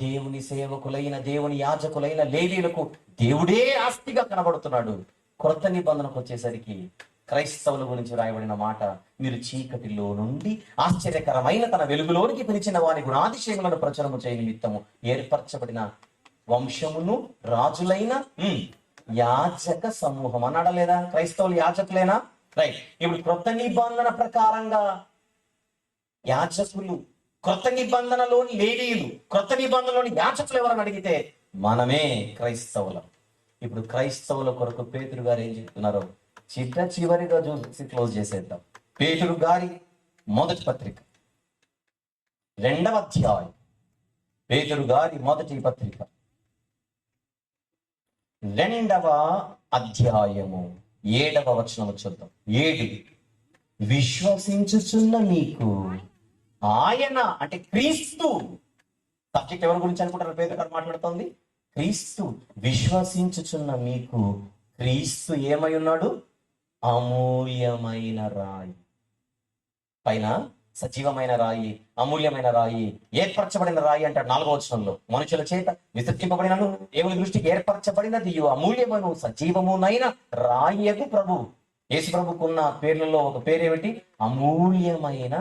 దేవుని సేవకులైన, దేవుని యాజకులైన లేవీయులకు దేవుడే ఆస్తిగా కనబడుతున్నాడు. క్రొత్త నిబంధనకు వచ్చేసరికి క్రైస్తవుల గురించి రాయబడిన మాట, మీరు చీకటిలో నుండి ఆశ్చర్యకరమైన తన వెలుగులోనికి పిలిచిన వారి గుణాతిశయములను ప్రచురము చేయ నిమిత్తము ఏర్పరచబడిన వంశమును రాజులైన యాజక సమూహం అన్నాడా లేదా? క్రైస్తవులు యాజకులేనా? రైట్. ఇప్పుడు క్రొత్త నిబంధన ప్రకారంగా యాజకులు, క్రొత్త నిబంధనలోని లేవీయులు, క్రొత్త నిబంధనలోని యాజకులు ఎవరని అడిగితే మనమే క్రైస్తవులం. ఇప్పుడు క్రైస్తవుల కొరకు పేతురు గారు ఏం చెప్తున్నారో చివరిగా చూసి క్లోజ్ చేసేద్దాం. పేతురు గారి మొదటి పత్రిక 2వ అధ్యాయం, పేతురు గారి మొదటి పత్రిక 2వ అధ్యాయము 7వ వచనం చూద్దాం. 7, విశ్వసించుచున్న మీకు ఆయన అంటే క్రీస్తు. సబ్జెక్ట్ ఎవరి గురించి అనుకుంటారు? పేతురు గారు మాట్లాడుతోంది క్రీస్తు. విశ్వసించుచున్న మీకు క్రీస్తు ఏమై ఉన్నాడు? అమూల్యమైన రాయి. పైన సజీవమైన రాయి, అమూల్యమైన రాయి, ఏర్పరచబడిన రాయి అంటాడు 4వ వచనంలో. మనుషుల చేత విసర్జింపబడినను దేవుని దృష్టికి ఏర్పరచబడినది అమూల్యమును సజీవమునైన రాయకు ప్రభు. యేసు ప్రభుకున్న పేర్లలో ఒక పేరేమిటి? అమూల్యమైన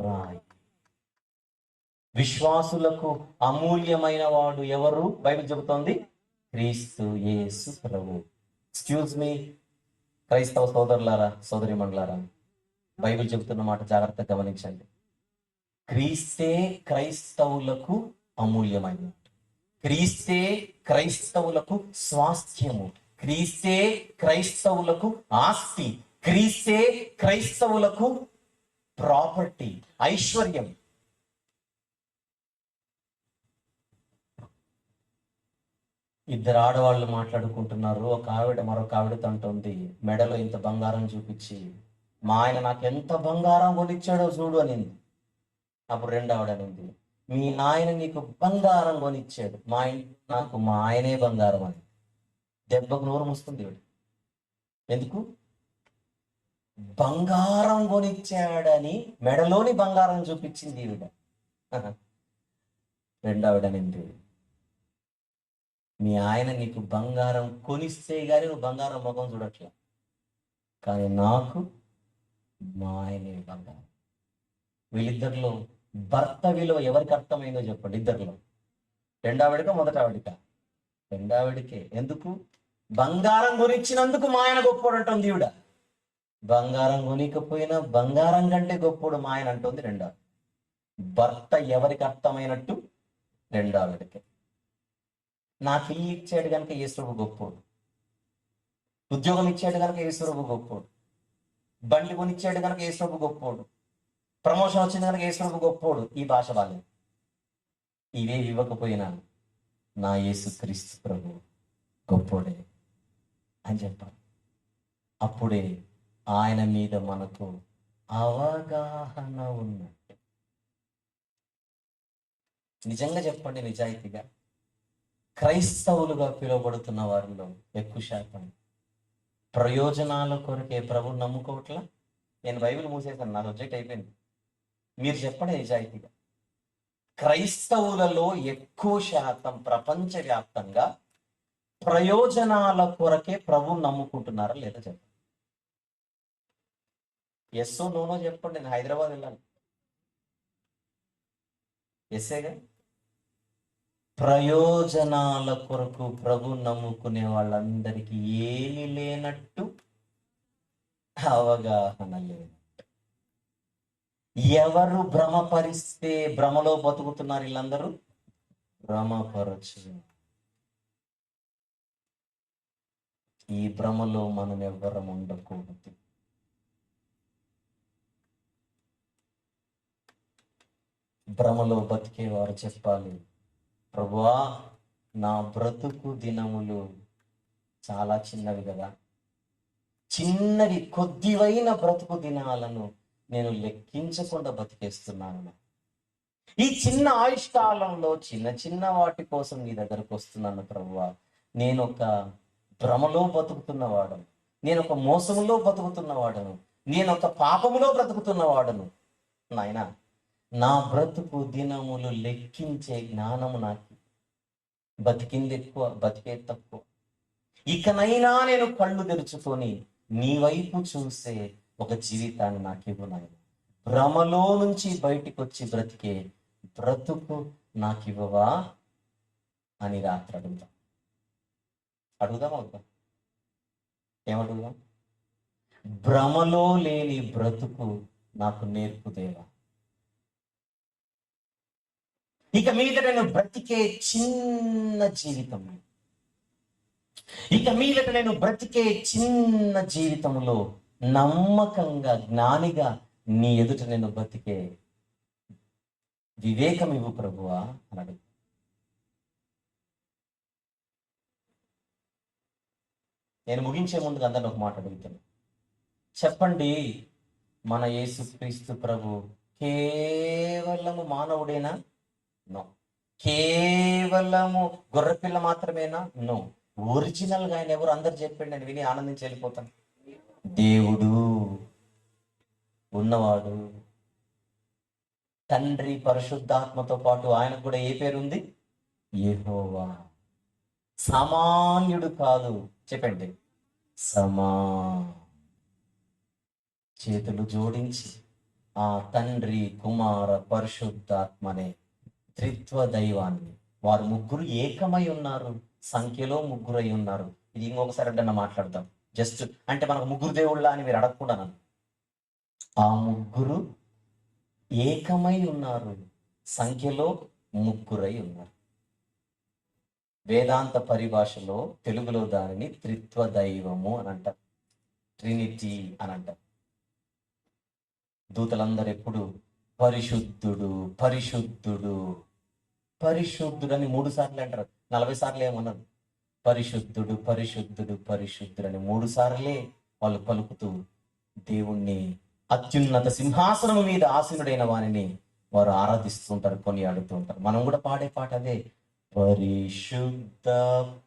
రాయి. విశ్వాసులకు అమూల్యమైన వాడు ఎవరు? బైబిల్ చెబుతోంది క్రీస్తు యేసు ప్రభు. ఎక్స్క్యూజ్ మీ క్రైస్తవ సోదరులారా, సోదరిమణులారా, బైబిల్ చెబుతున్న మాట జాగ్రత్తగా గమనించండి. క్రీస్తే క్రైస్తవులకు అమూల్యమైన, క్రీస్తే క్రైస్తవులకు స్వాస్థ్యము, క్రీస్తే క్రైస్తవులకు ఆస్తి, క్రీస్తే క్రైస్తవులకు ప్రాపర్టీ, ఐశ్వర్యం. ఇద్దరు ఆడవాళ్ళు మాట్లాడుకుంటున్నారు. ఒక ఆవిడ మరొక ఆవిడతో అంటుంది, మెడలో ఇంత బంగారం చూపించి, మా ఆయన నాకు ఎంత బంగారం కొనిచ్చాడో చూడు అనింది. అప్పుడు రెండో ఆవిడ అనింది, మీ నాయన నీకు బంగారం కొనిచ్చాడు, నాకు మా ఆయనే బంగారం అని. దెబ్బకు నోరు మూస్తుంది ఈవిడ. ఎందుకు? బంగారం కొనిచ్చాడని మెడలోని బంగారం చూపించింది ఈవిడ. రెండో ఆవిడ అనింది, మీ ఆయన నీకు బంగారం కొనిస్తే గానీ నువ్వు బంగారం ముఖం చూడట్లే, కానీ నాకు మా ఆయనే బంగారం. వీళ్ళిద్దరిలో భర్త విలువ ఎవరికి అర్థమైందో చెప్పండి. ఇద్దరిలో రెండావిడిక మొదటావిడిక? రెండావిడికే. ఎందుకు? బంగారం కొనిచ్చినందుకు మా ఆయన గొప్పోడు అంటుంది ఈవిడ. బంగారం కొనికపోయినా బంగారం కంటే గొప్పోడు మా ఆయన అంటుంది రెండో. భర్త ఎవరికి అర్థమైనట్టు? రెండావిడికే. నాకు ఇల్లు ఇచ్చాడు కనుక యేసుప్రభు గొప్పోడు, ఉద్యోగం ఇచ్చాడు కనుక యేసుప్రభు గొప్పోడు, బండి కొనిచ్చాడు కనుక యేసుప్రభు గొప్పోడు, ప్రమోషన్ వచ్చింది కనుక యేసుప్రభు గొప్పోడు. ఈ భాష బాలేదు. ఇవే ఇవ్వకపోయినా నా యేసుక్రీస్తు ప్రభు గొప్పోడే అని చెప్పాలి. అప్పుడే ఆయన మీద మనకు అవగాహన ఉన్నట్టు. నిజంగా చెప్పండి, నిజాయితీగా క్రైస్తవులుగా పిలువబడుతున్న వారిలో ఎక్కువ శాతం ప్రయోజనాల కొరకే ప్రభు నమ్ముకోవట్లా. నేను బైబిల్ మూసేసాను, నా సబ్జెక్ట్ అయిపోయింది. మీరు చెప్పండి నిజాయితీగా, క్రైస్తవులలో ఎక్కువ శాతం ప్రపంచవ్యాప్తంగా ప్రయోజనాల కొరకే ప్రభు నమ్ముకుంటున్నారా లేదా చెప్పండి. ఎస్సో నోనో చెప్పండి. నేను హైదరాబాద్ వెళ్ళాను. ఎస్సేగా. ప్రయోజనాల కొరకు ప్రభు నమ్ముకునే వాళ్ళందరికీ ఏమీ లేనట్టు, అవగాహన లేనట్టు. ఎవరు భ్రమపరిస్తే భ్రమలో బతుకుతున్నారు వీళ్ళందరూ? భ్రమపరచు. ఈ భ్రమలో మనం ఎవ్వరం ఉండకూడదు. భ్రమలో బతికేవారు చెప్పాలి, ప్రభువా నా బ్రతుకు దినములు చాలా చిన్నవి కదా, చిన్నవి కొద్దివైన బ్రతుకు దినాలను నేను లెక్కించకుండా బతికేస్తున్నాను. ఈ చిన్న ఆయుష్కాలంలో చిన్న చిన్న వాటి కోసం నీ దగ్గరకు వస్తున్నాను ప్రభువా. నేను ఒక భ్రమలో బతుకుతున్నవాడను, నేను ఒక మోసములో బతుకుతున్నవాడను, నేను ఒక పాపములో బ్రతుకుతున్నవాడను. నాయనా, నా బ్రతుకు దినములు లెక్కించే జ్ఞానము నాకు, బతికింది ఎక్కువ, బతికేది తక్కువ. ఇకనైనా నేను కళ్ళు తెరుచుకొని నీ వైపు చూసే ఒక జీవితాన్ని నాకు ఇవ్వు నాయన. భ్రమలో నుంచి బయటికి వచ్చి బ్రతికే బ్రతుకు నాకు ఇవ్వవా అని రాత్రి అడుగుదాం. అడుగుదాం. ఏమడుగుదాం? భ్రమలో లేని బ్రతుకు నాకు నేర్పుదేవా. ఇక మీద నేను బ్రతికే చిన్న జీవితం, ఇక మీదట నేను బ్రతికే చిన్న జీవితంలో నమ్మకంగా, జ్ఞానిగా నీ ఎదుట నేను బ్రతికే వివేకం ఇవ్వు ప్రభువా అని అడుగు. నేను ముగించే ముందుగా అందరిని ఒక మాట అడుగుతాను. చెప్పండి, మన యేసుక్రీస్తు ప్రభు కేవలము మానవుడేనా? నో. కేవలము గొర్రెపిల్ల మాత్రమేనా? నో. ఒరిజినల్ గా ఆయన ఎవరు? అందరు చెప్పండి, నేను విని ఆనందించి వెళ్ళిపోతాను. దేవుడు, ఉన్నవాడు, తండ్రి పరిశుద్ధాత్మతో పాటు ఆయనకు కూడా ఏ పేరు ఉంది? యెహోవా. సామాన్యుడు కాదు, చెప్పండి, చేతులు జోడించి ఆ తండ్రి, కుమార, పరిశుద్ధాత్మనే త్రిత్వ దైవాన్ని, వారు ముగ్గురు ఏకమై ఉన్నారు, సంఖ్యలో ముగ్గురై ఉన్నారు. ఇది ఇంకొకసారి అడ్డన్న మాట్లాడతాం. జస్ట్ అంటే మనకు ముగ్గురు దేవుళ్ళ అని మీరు అడగకుండా, ఆ ముగ్గురు ఏకమై ఉన్నారు, సంఖ్యలో ముగ్గురై ఉన్నారు. వేదాంత పరిభాషలో తెలుగులో దానిని త్రిత్వ దైవము అని అంటారు, ట్రినిటీ అని అంటారు. దూతలందరూ ఎప్పుడు పరిశుద్ధుడు పరిశుద్ధుడు పరిశుద్ధుడు అని 3 సార్లు అంటారు. 40 సార్లు ఏమన్నారు? పరిశుద్ధుడు పరిశుద్ధుడు పరిశుద్ధుడు అని 3 సార్లే వాళ్ళు పలుకుతూ దేవుణ్ణి, అత్యున్నత సింహాసనం మీద ఆసీనుడైన వానిని వారు ఆరాధిస్తుంటారు, కొనియాడుతూ ఉంటారు. మనం కూడా పాడే పాట అదే, పరిశుద్ధ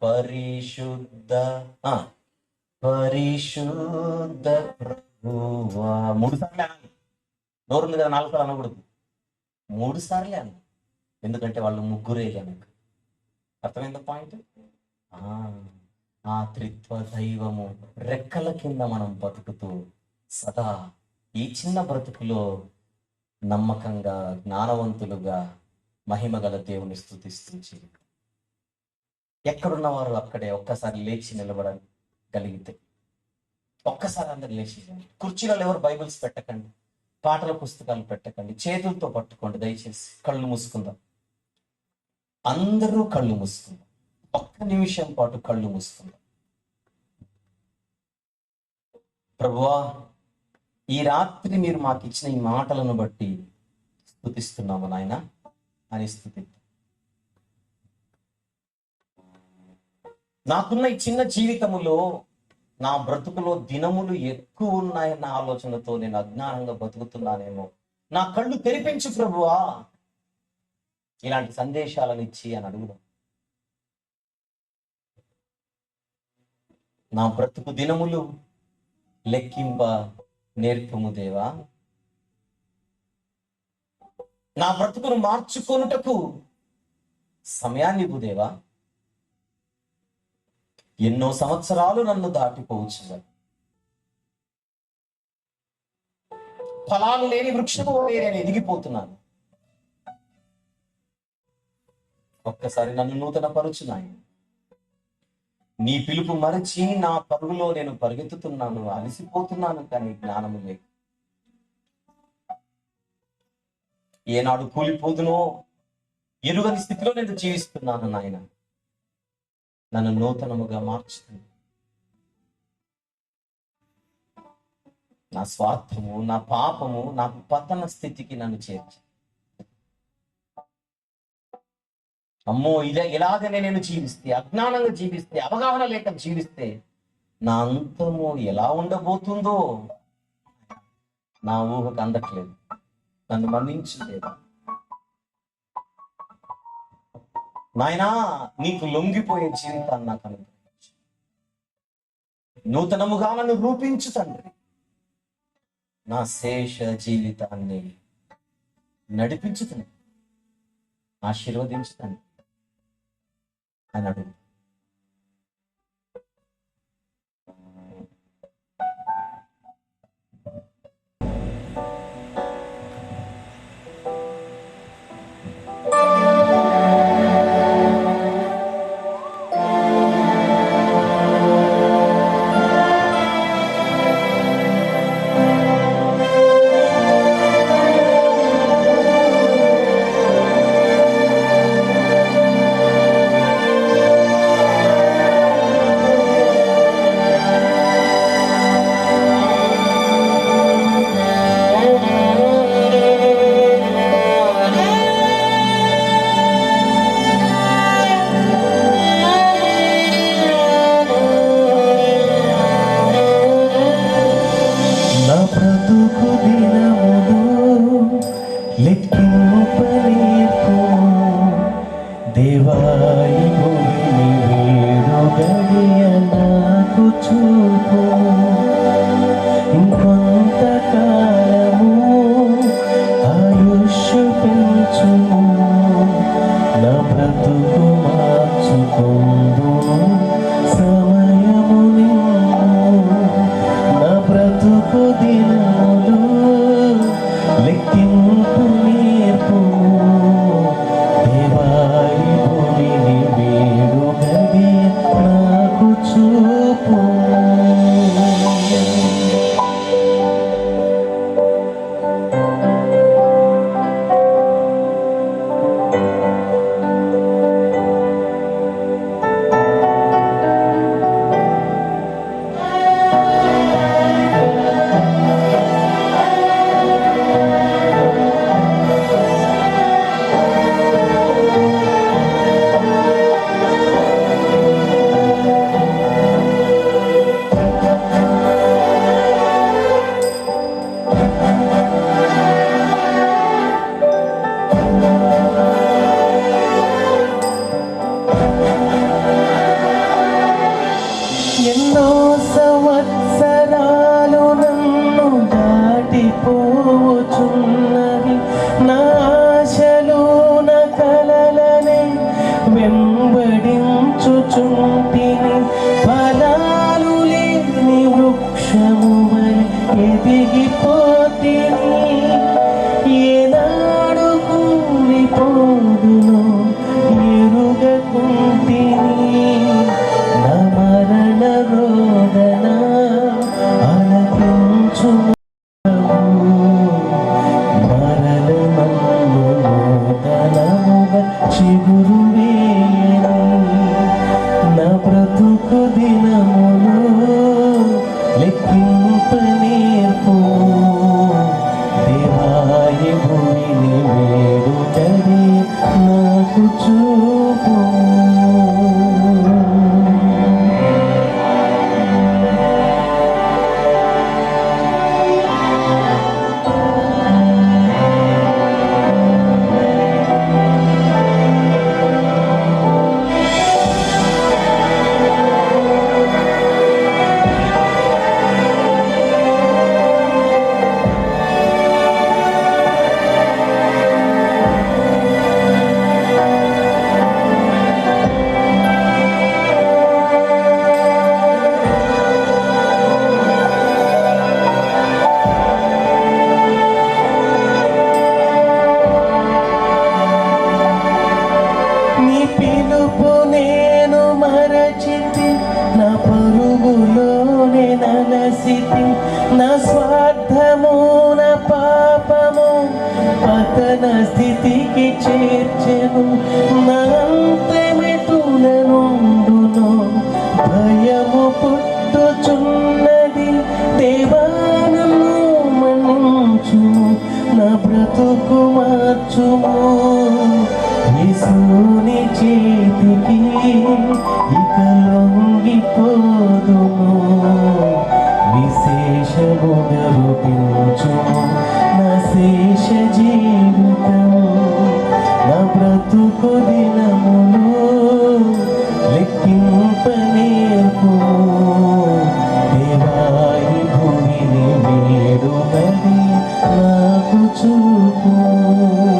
పరిశుద్ధ పరిశుద్ధ ప్రభువా. 3 సార్లే అనాలి. నోరుంది కదా, 4 సార్లు అనకూడదు, 3 సార్లే అన్న. ఎందుకంటే వాళ్ళు ముగ్గురే కనుక. అర్థమైంది పాయింట్? ఆ త్రిత్వ దైవము రెక్కల కింద మనం బతుకుతూ సదా ఈ చిన్న బ్రతుకులో నమ్మకంగా, జ్ఞానవంతులుగా మహిమ గల దేవుని స్తుతిస్తూ ఎక్కడున్నవారు అక్కడే ఒక్కసారి లేచి నిలబడగలిగితే, ఒక్కసారి అందరు లేచి, కుర్చీలలో ఎవరు బైబిల్స్ పెట్టకండి, పాటల పుస్తకాలు పెట్టకండి, చేతులతో పట్టుకోండి. దయచేసి కళ్ళు మూసుకుందాం. అందరూ కళ్ళు మూసుకుందాం. ఒక్క నిమిషం పాటు కళ్ళు మూసుకుందాం. ప్రభువా, ఈ రాత్రి మీరు మాకు ఇచ్చిన ఈ మాటలను బట్టి స్తుతిస్తున్నాము నాయన అని స్తుతిద్దాం. నాకున్న ఈ చిన్న జీవితములో, నా బ్రతుకులో దినములు ఎక్కువ ఉన్నాయన్న ఆలోచనతో నేను అజ్ఞానంగా బతుకుతున్నానేమో, నా కళ్ళు తెరిపించు ప్రభువా, ఇలాంటి సందేశాలను ఇచ్చి అని అడుగుదాం. నా బ్రతుకు దినములు లెక్కింప నేర్పుము దేవా, నా బ్రతుకును మార్చుకొనుటకు సమయాన్ని ఇవ్వు దేవా. ఎన్నో సంవత్సరాలు నన్ను దాటిపోవచ్చు, ఫలాలు లేని వృక్షము నేను ఎదిగిపోతున్నాను. ఒక్కసారి నన్ను నూతన పరుచు నాయన. నీ పిలుపు మరచి నా పరుగులో నేను పరిగెత్తుతున్నాను, అలసిపోతున్నాను, కానీ జ్ఞానము లేక ఏనాడు కూలిపోదునో ఎరుగని స్థితిలో నేను జీవిస్తున్నాను నాయన. నన్ను నూతనముగా మార్చుతుంది. నా స్వార్థము, నా పాపము, నా పతన స్థితికి నన్ను చేర్చి, అమ్మో ఇలాగనే నేను జీవిస్తే, అజ్ఞానంగా జీవిస్తే, అవగాహన లేక జీవిస్తే నా అంతము ఎలా ఉండబోతుందో నా ఊహకు అందట్లేదు. నన్ను మన్నించలేదు నాయనా. నీకు లొంగిపోయే జీవితాన్ని నాకు అనుగ్రహించు. నూతనముగా నన్ను రూపించు తండ్రి. నా శేష జీవితాన్ని నడిపించుతుంది, ఆశీర్వదించుతాను అని అడుగు. నా స్వార్థము నా పాపము పతన స్థితికి చేర్చెను. నా అంతమెటులనుండును భయము పుట్టుచున్నది. దేవా నన్ను మన్నించుము, నా బ్రతుకు మార్చుము. యేసుని చేతికి ఇక లొంగిపోదును. విశేషముగా రూపించుము నా శేష జీవితం. నా బ్రతుకు దినములు లెక్కింప నేర్పుము. దేవాయి భూమిని వేడుమని నాకు చూపుము.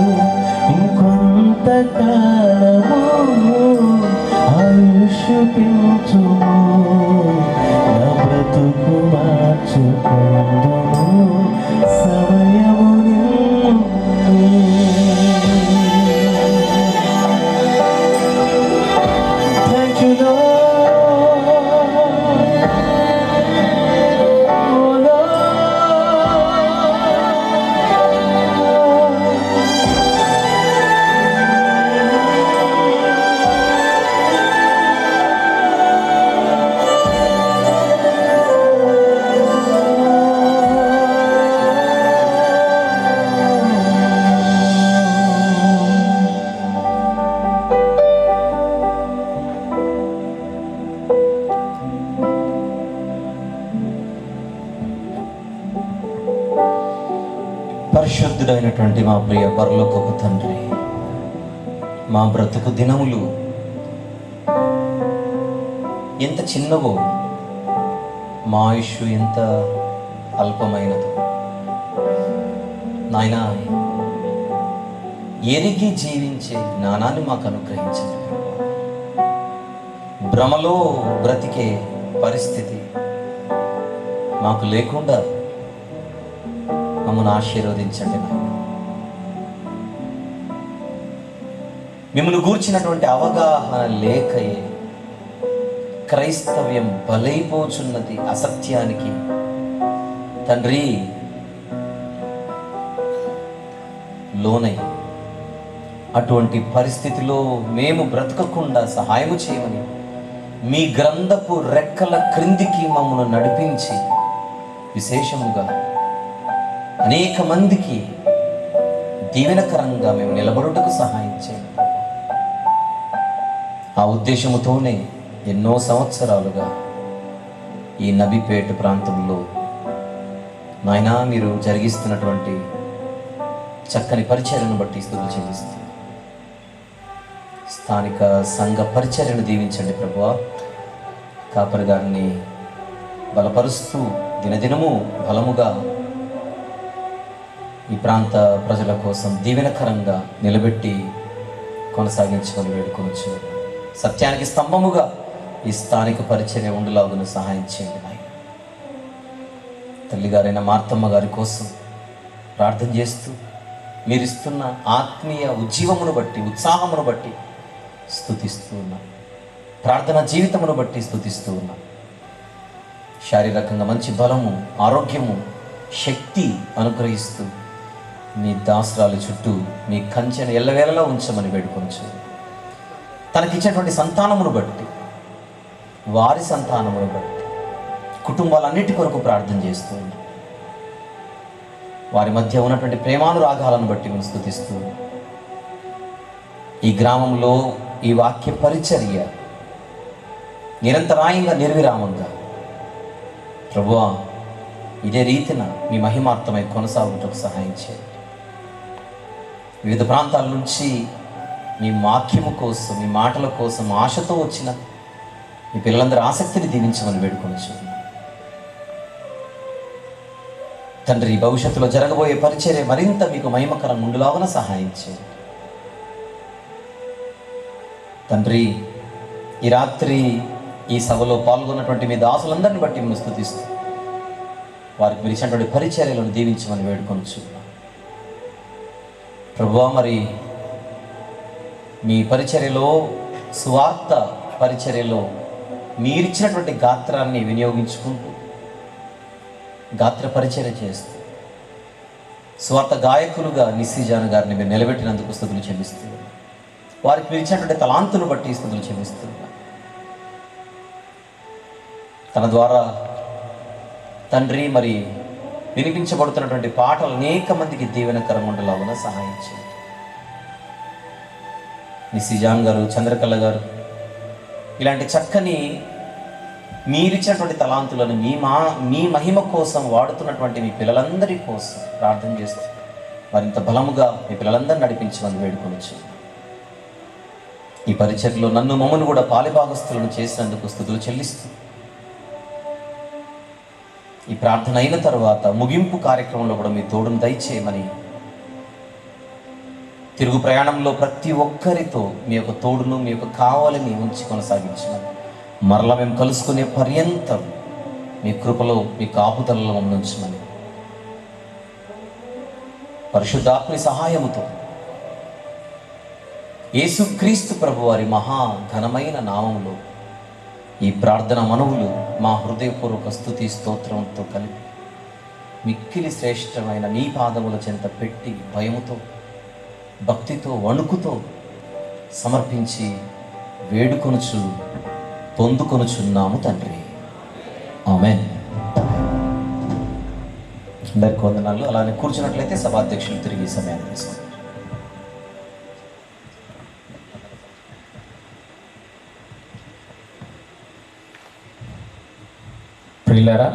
పరిశుద్ధుడైనటువంటి మా ప్రియ పరలోకపు తండ్రి, మా బ్రతుకు దినములు ఎంత చిన్నవో, మా ఆయుష్ ఎంత అల్పమైనదో నాయనా, ఎరిగి జీవించే జ్ఞానాన్ని మాకు అనుగ్రహించండి. భ్రమలో బ్రతికే పరిస్థితి మాకు లేకుండా మమ్మల్ని ఆశీర్వదించండి. మిమ్మల్ని గూర్చినటువంటి అవగాహన లేకయే క్రైస్తవ్యం బలైపోచున్నది అసత్యానికి. తండ్రి, లోనై అటువంటి పరిస్థితిలో మేము బ్రతకకుండా సహాయము చేయమని మీ గ్రంథపు రెక్కల క్రిందికి మమ్మల్ని నడిపించి విశేషముగా అనేక మందికి దీవెనకరంగా మేము నిలబడుటకు సహాయం చేయండి. ఆ ఉద్దేశముతోనే ఎన్నో సంవత్సరాలుగా ఈ నబిపేట ప్రాంతంలో నాయనా మీరు జరిగిస్తున్నటువంటి చక్కని పరిచర్యను బట్టి స్తుతులు చెల్లిస్తూ స్థానిక సంఘ పరిచర్యను దీవించండి ప్రభువా. కాపరి గారిని బలపరుస్తూ దినదినము బలముగా ఈ ప్రాంత ప్రజల కోసం దీవెనకరంగా నిలబెట్టి కొనసాగించుకొని వేడుకొనొచ్చు. సత్యానికి స్తంభముగా ఈ స్థానిక పరిచర్య ఉండులాగున సహాయం చేయండి నాయన. తల్లిగారైన మార్తమ్మ గారి కోసం ప్రార్థన చేస్తూ మీరిస్తున్న ఆత్మీయ ఉజ్జీవమును బట్టి, ఉత్సాహమును బట్టి స్తుతిస్తూ ఉన్నాం. ప్రార్థన జీవితమును బట్టి స్తుతిస్తూ ఉన్నాం. శారీరకంగా మంచి బలము, ఆరోగ్యము, శక్తి అనుగ్రహిస్తూ మీ దాసరాల చుట్టూ మీ కంచెను ఎల్లవేళలా ఉంచమని వేడుకొంచు. తనకిచ్చినటువంటి సంతానమును బట్టి, వారి సంతానమును బట్టి, కుటుంబాలన్నిటి కొరకు ప్రార్థన చేస్తూ ఉన్నాం. వారి మధ్య ఉన్నటువంటి ప్రేమానురాగాలను బట్టి మేము స్తుతిస్తూ ఉన్నాం. ఈ గ్రామంలో ఈ వాక్య పరిచర్య నిరంతరాయంగా, నిర్విరామంగా ప్రభువా ఇదే రీతిన మీ మహిమార్థమై కొనసాగుటకు సహాయం చేయండి. వివిధ ప్రాంతాల నుంచి మీ వాక్యము కోసం, మీ మాటల కోసం ఆశతో వచ్చిన మీ పిల్లలందరూ ఆసక్తిని దీవించమని వేడుకొనొచ్చు తండ్రి. భవిష్యత్తులో జరగబోయే పరిచర్య మరింత మీకు మహిమకరం ఉండులాగున సహాయం చేయండి తండ్రి. ఈ రాత్రి ఈ సభలో పాల్గొన్నటువంటి మీ దాసులందరినీ బట్టి మేము స్తుతిస్తూ వారికి మీరు ఇచ్చినటువంటి పరిచర్యలను దీవించమని వేడుకొనొచ్చు ప్రభువా. మరి మీ పరిచర్యలో, సువార్త పరిచర్యలో మీరిచ్చినటువంటి గాత్రాన్ని వినియోగించుకుంటూ గాత్ర పరిచర్య చేస్తూ స్వార్థ గాయకులుగా నిస్సిజాన్ గారిని మీరు నిలబెట్టినందుకు స్తుతులు చెల్లిస్తున్నారు. వారికి మీరు ఇచ్చినటువంటి తలాంతులు బట్టి స్తుతులు చెల్లిస్తున్నారు. తన ద్వారా తండ్రి మరి వినిపించబడుతున్నటువంటి పాటలు అనేక మందికి దీవెనకరంగా ఉండేలాగా సహాయం చేయండి. నిస్సిజాన్ గారు, చంద్రకళ గారు ఇలాంటి చక్కని మీరిచ్చినటువంటి తలాంతులను మీ మహిమ కోసం వాడుతున్నటువంటి మీ పిల్లలందరి కోసం ప్రార్థన చేస్తూ మరింత బలముగా మీ పిల్లలందరినీ నడిపించమని వేడుకొనొచ్చు. ఈ పరిచర్యలో నన్ను, మమ్మల్ని కూడా పాలిభాగస్తులను చేసినందుకు స్తుతులు చెల్లిస్తూ ఈ ప్రార్థన అయిన తర్వాత ముగింపు కార్యక్రమంలో కూడా మీ తోడును దయచేయమని, తిరుగు ప్రయాణంలో ప్రతి ఒక్కరితో మీ యొక్క తోడును, మీ యొక్క కావాలని ఉంచి కొనసాగించమని, మరలా మేము కలుసుకునే పర్యంతం మీ కృపలో, మీ కాపుదలలో మమ్మల్ని ఉంచమని, పరిశుద్ధాత్మ సహాయముతో యేసుక్రీస్తు ప్రభు వారి మహా ఘనమైన నామములో ఈ ప్రార్థన మనవులు మా హృదయపూర్వక స్తుతి స్తోత్రంతో కలిపి మిక్కిలి శ్రేష్టమైన నీ పాదముల చెంత పెట్టి భయముతో, భక్తితో, వణుకుతో సమర్పించి వేడుకొనుచు పొందుకొనుచున్నాము తండ్రి. ఆమేన్. అందరికీ వందనాలు. అలానే కూర్చున్నట్లయితే సభాధ్యక్షులు తిరిగి సమయాన్ని తీసుకుంటారు. ప్రియులారా,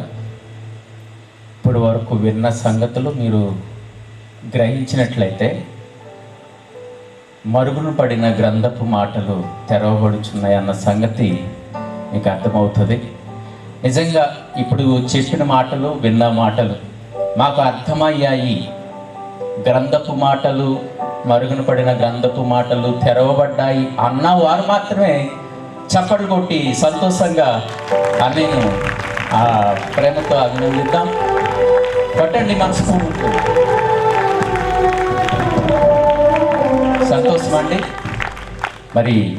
ఇప్పటి వరకు విన్న సంగతులు మీరు గ్రహించినట్లయితే మరుగున పడిన గ్రంథపు మాటలు తెరవబడుచున్నాయన్న సంగతి మీకు అర్థమవుతుంది. నిజంగా ఇప్పుడు చెప్పిన మాటలు, విన్న మాటలు మాకు అర్థమయ్యాయి. గ్రంథపు మాటలు, మరుగున పడిన గ్రంథపు మాటలు తెరవబడ్డాయి అన్న వారు మాత్రమే చప్పట్లు కొట్టి సంతోషంగా నేను ఆ ప్రేమతో అభినందిద్దాం. కొట్టండి మనస్ఫూర్తిగా. సంతోషం అండి. మరి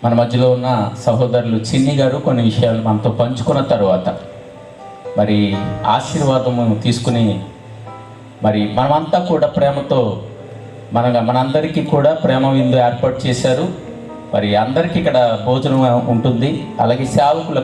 మన మధ్యలో ఉన్న సహోదరులు చిన్ని గారు కొన్ని విషయాలు మనతో పంచుకున్న తర్వాత మరి ఆశీర్వాదము తీసుకుని మరి మనమంతా కూడా ప్రేమతో మనందరికీ కూడా ప్రేమ విందు ఏర్పాటు చేశారు. మరి అందరికీ ఇక్కడ భోజనం ఉంటుంది. అలాగే సేవకుల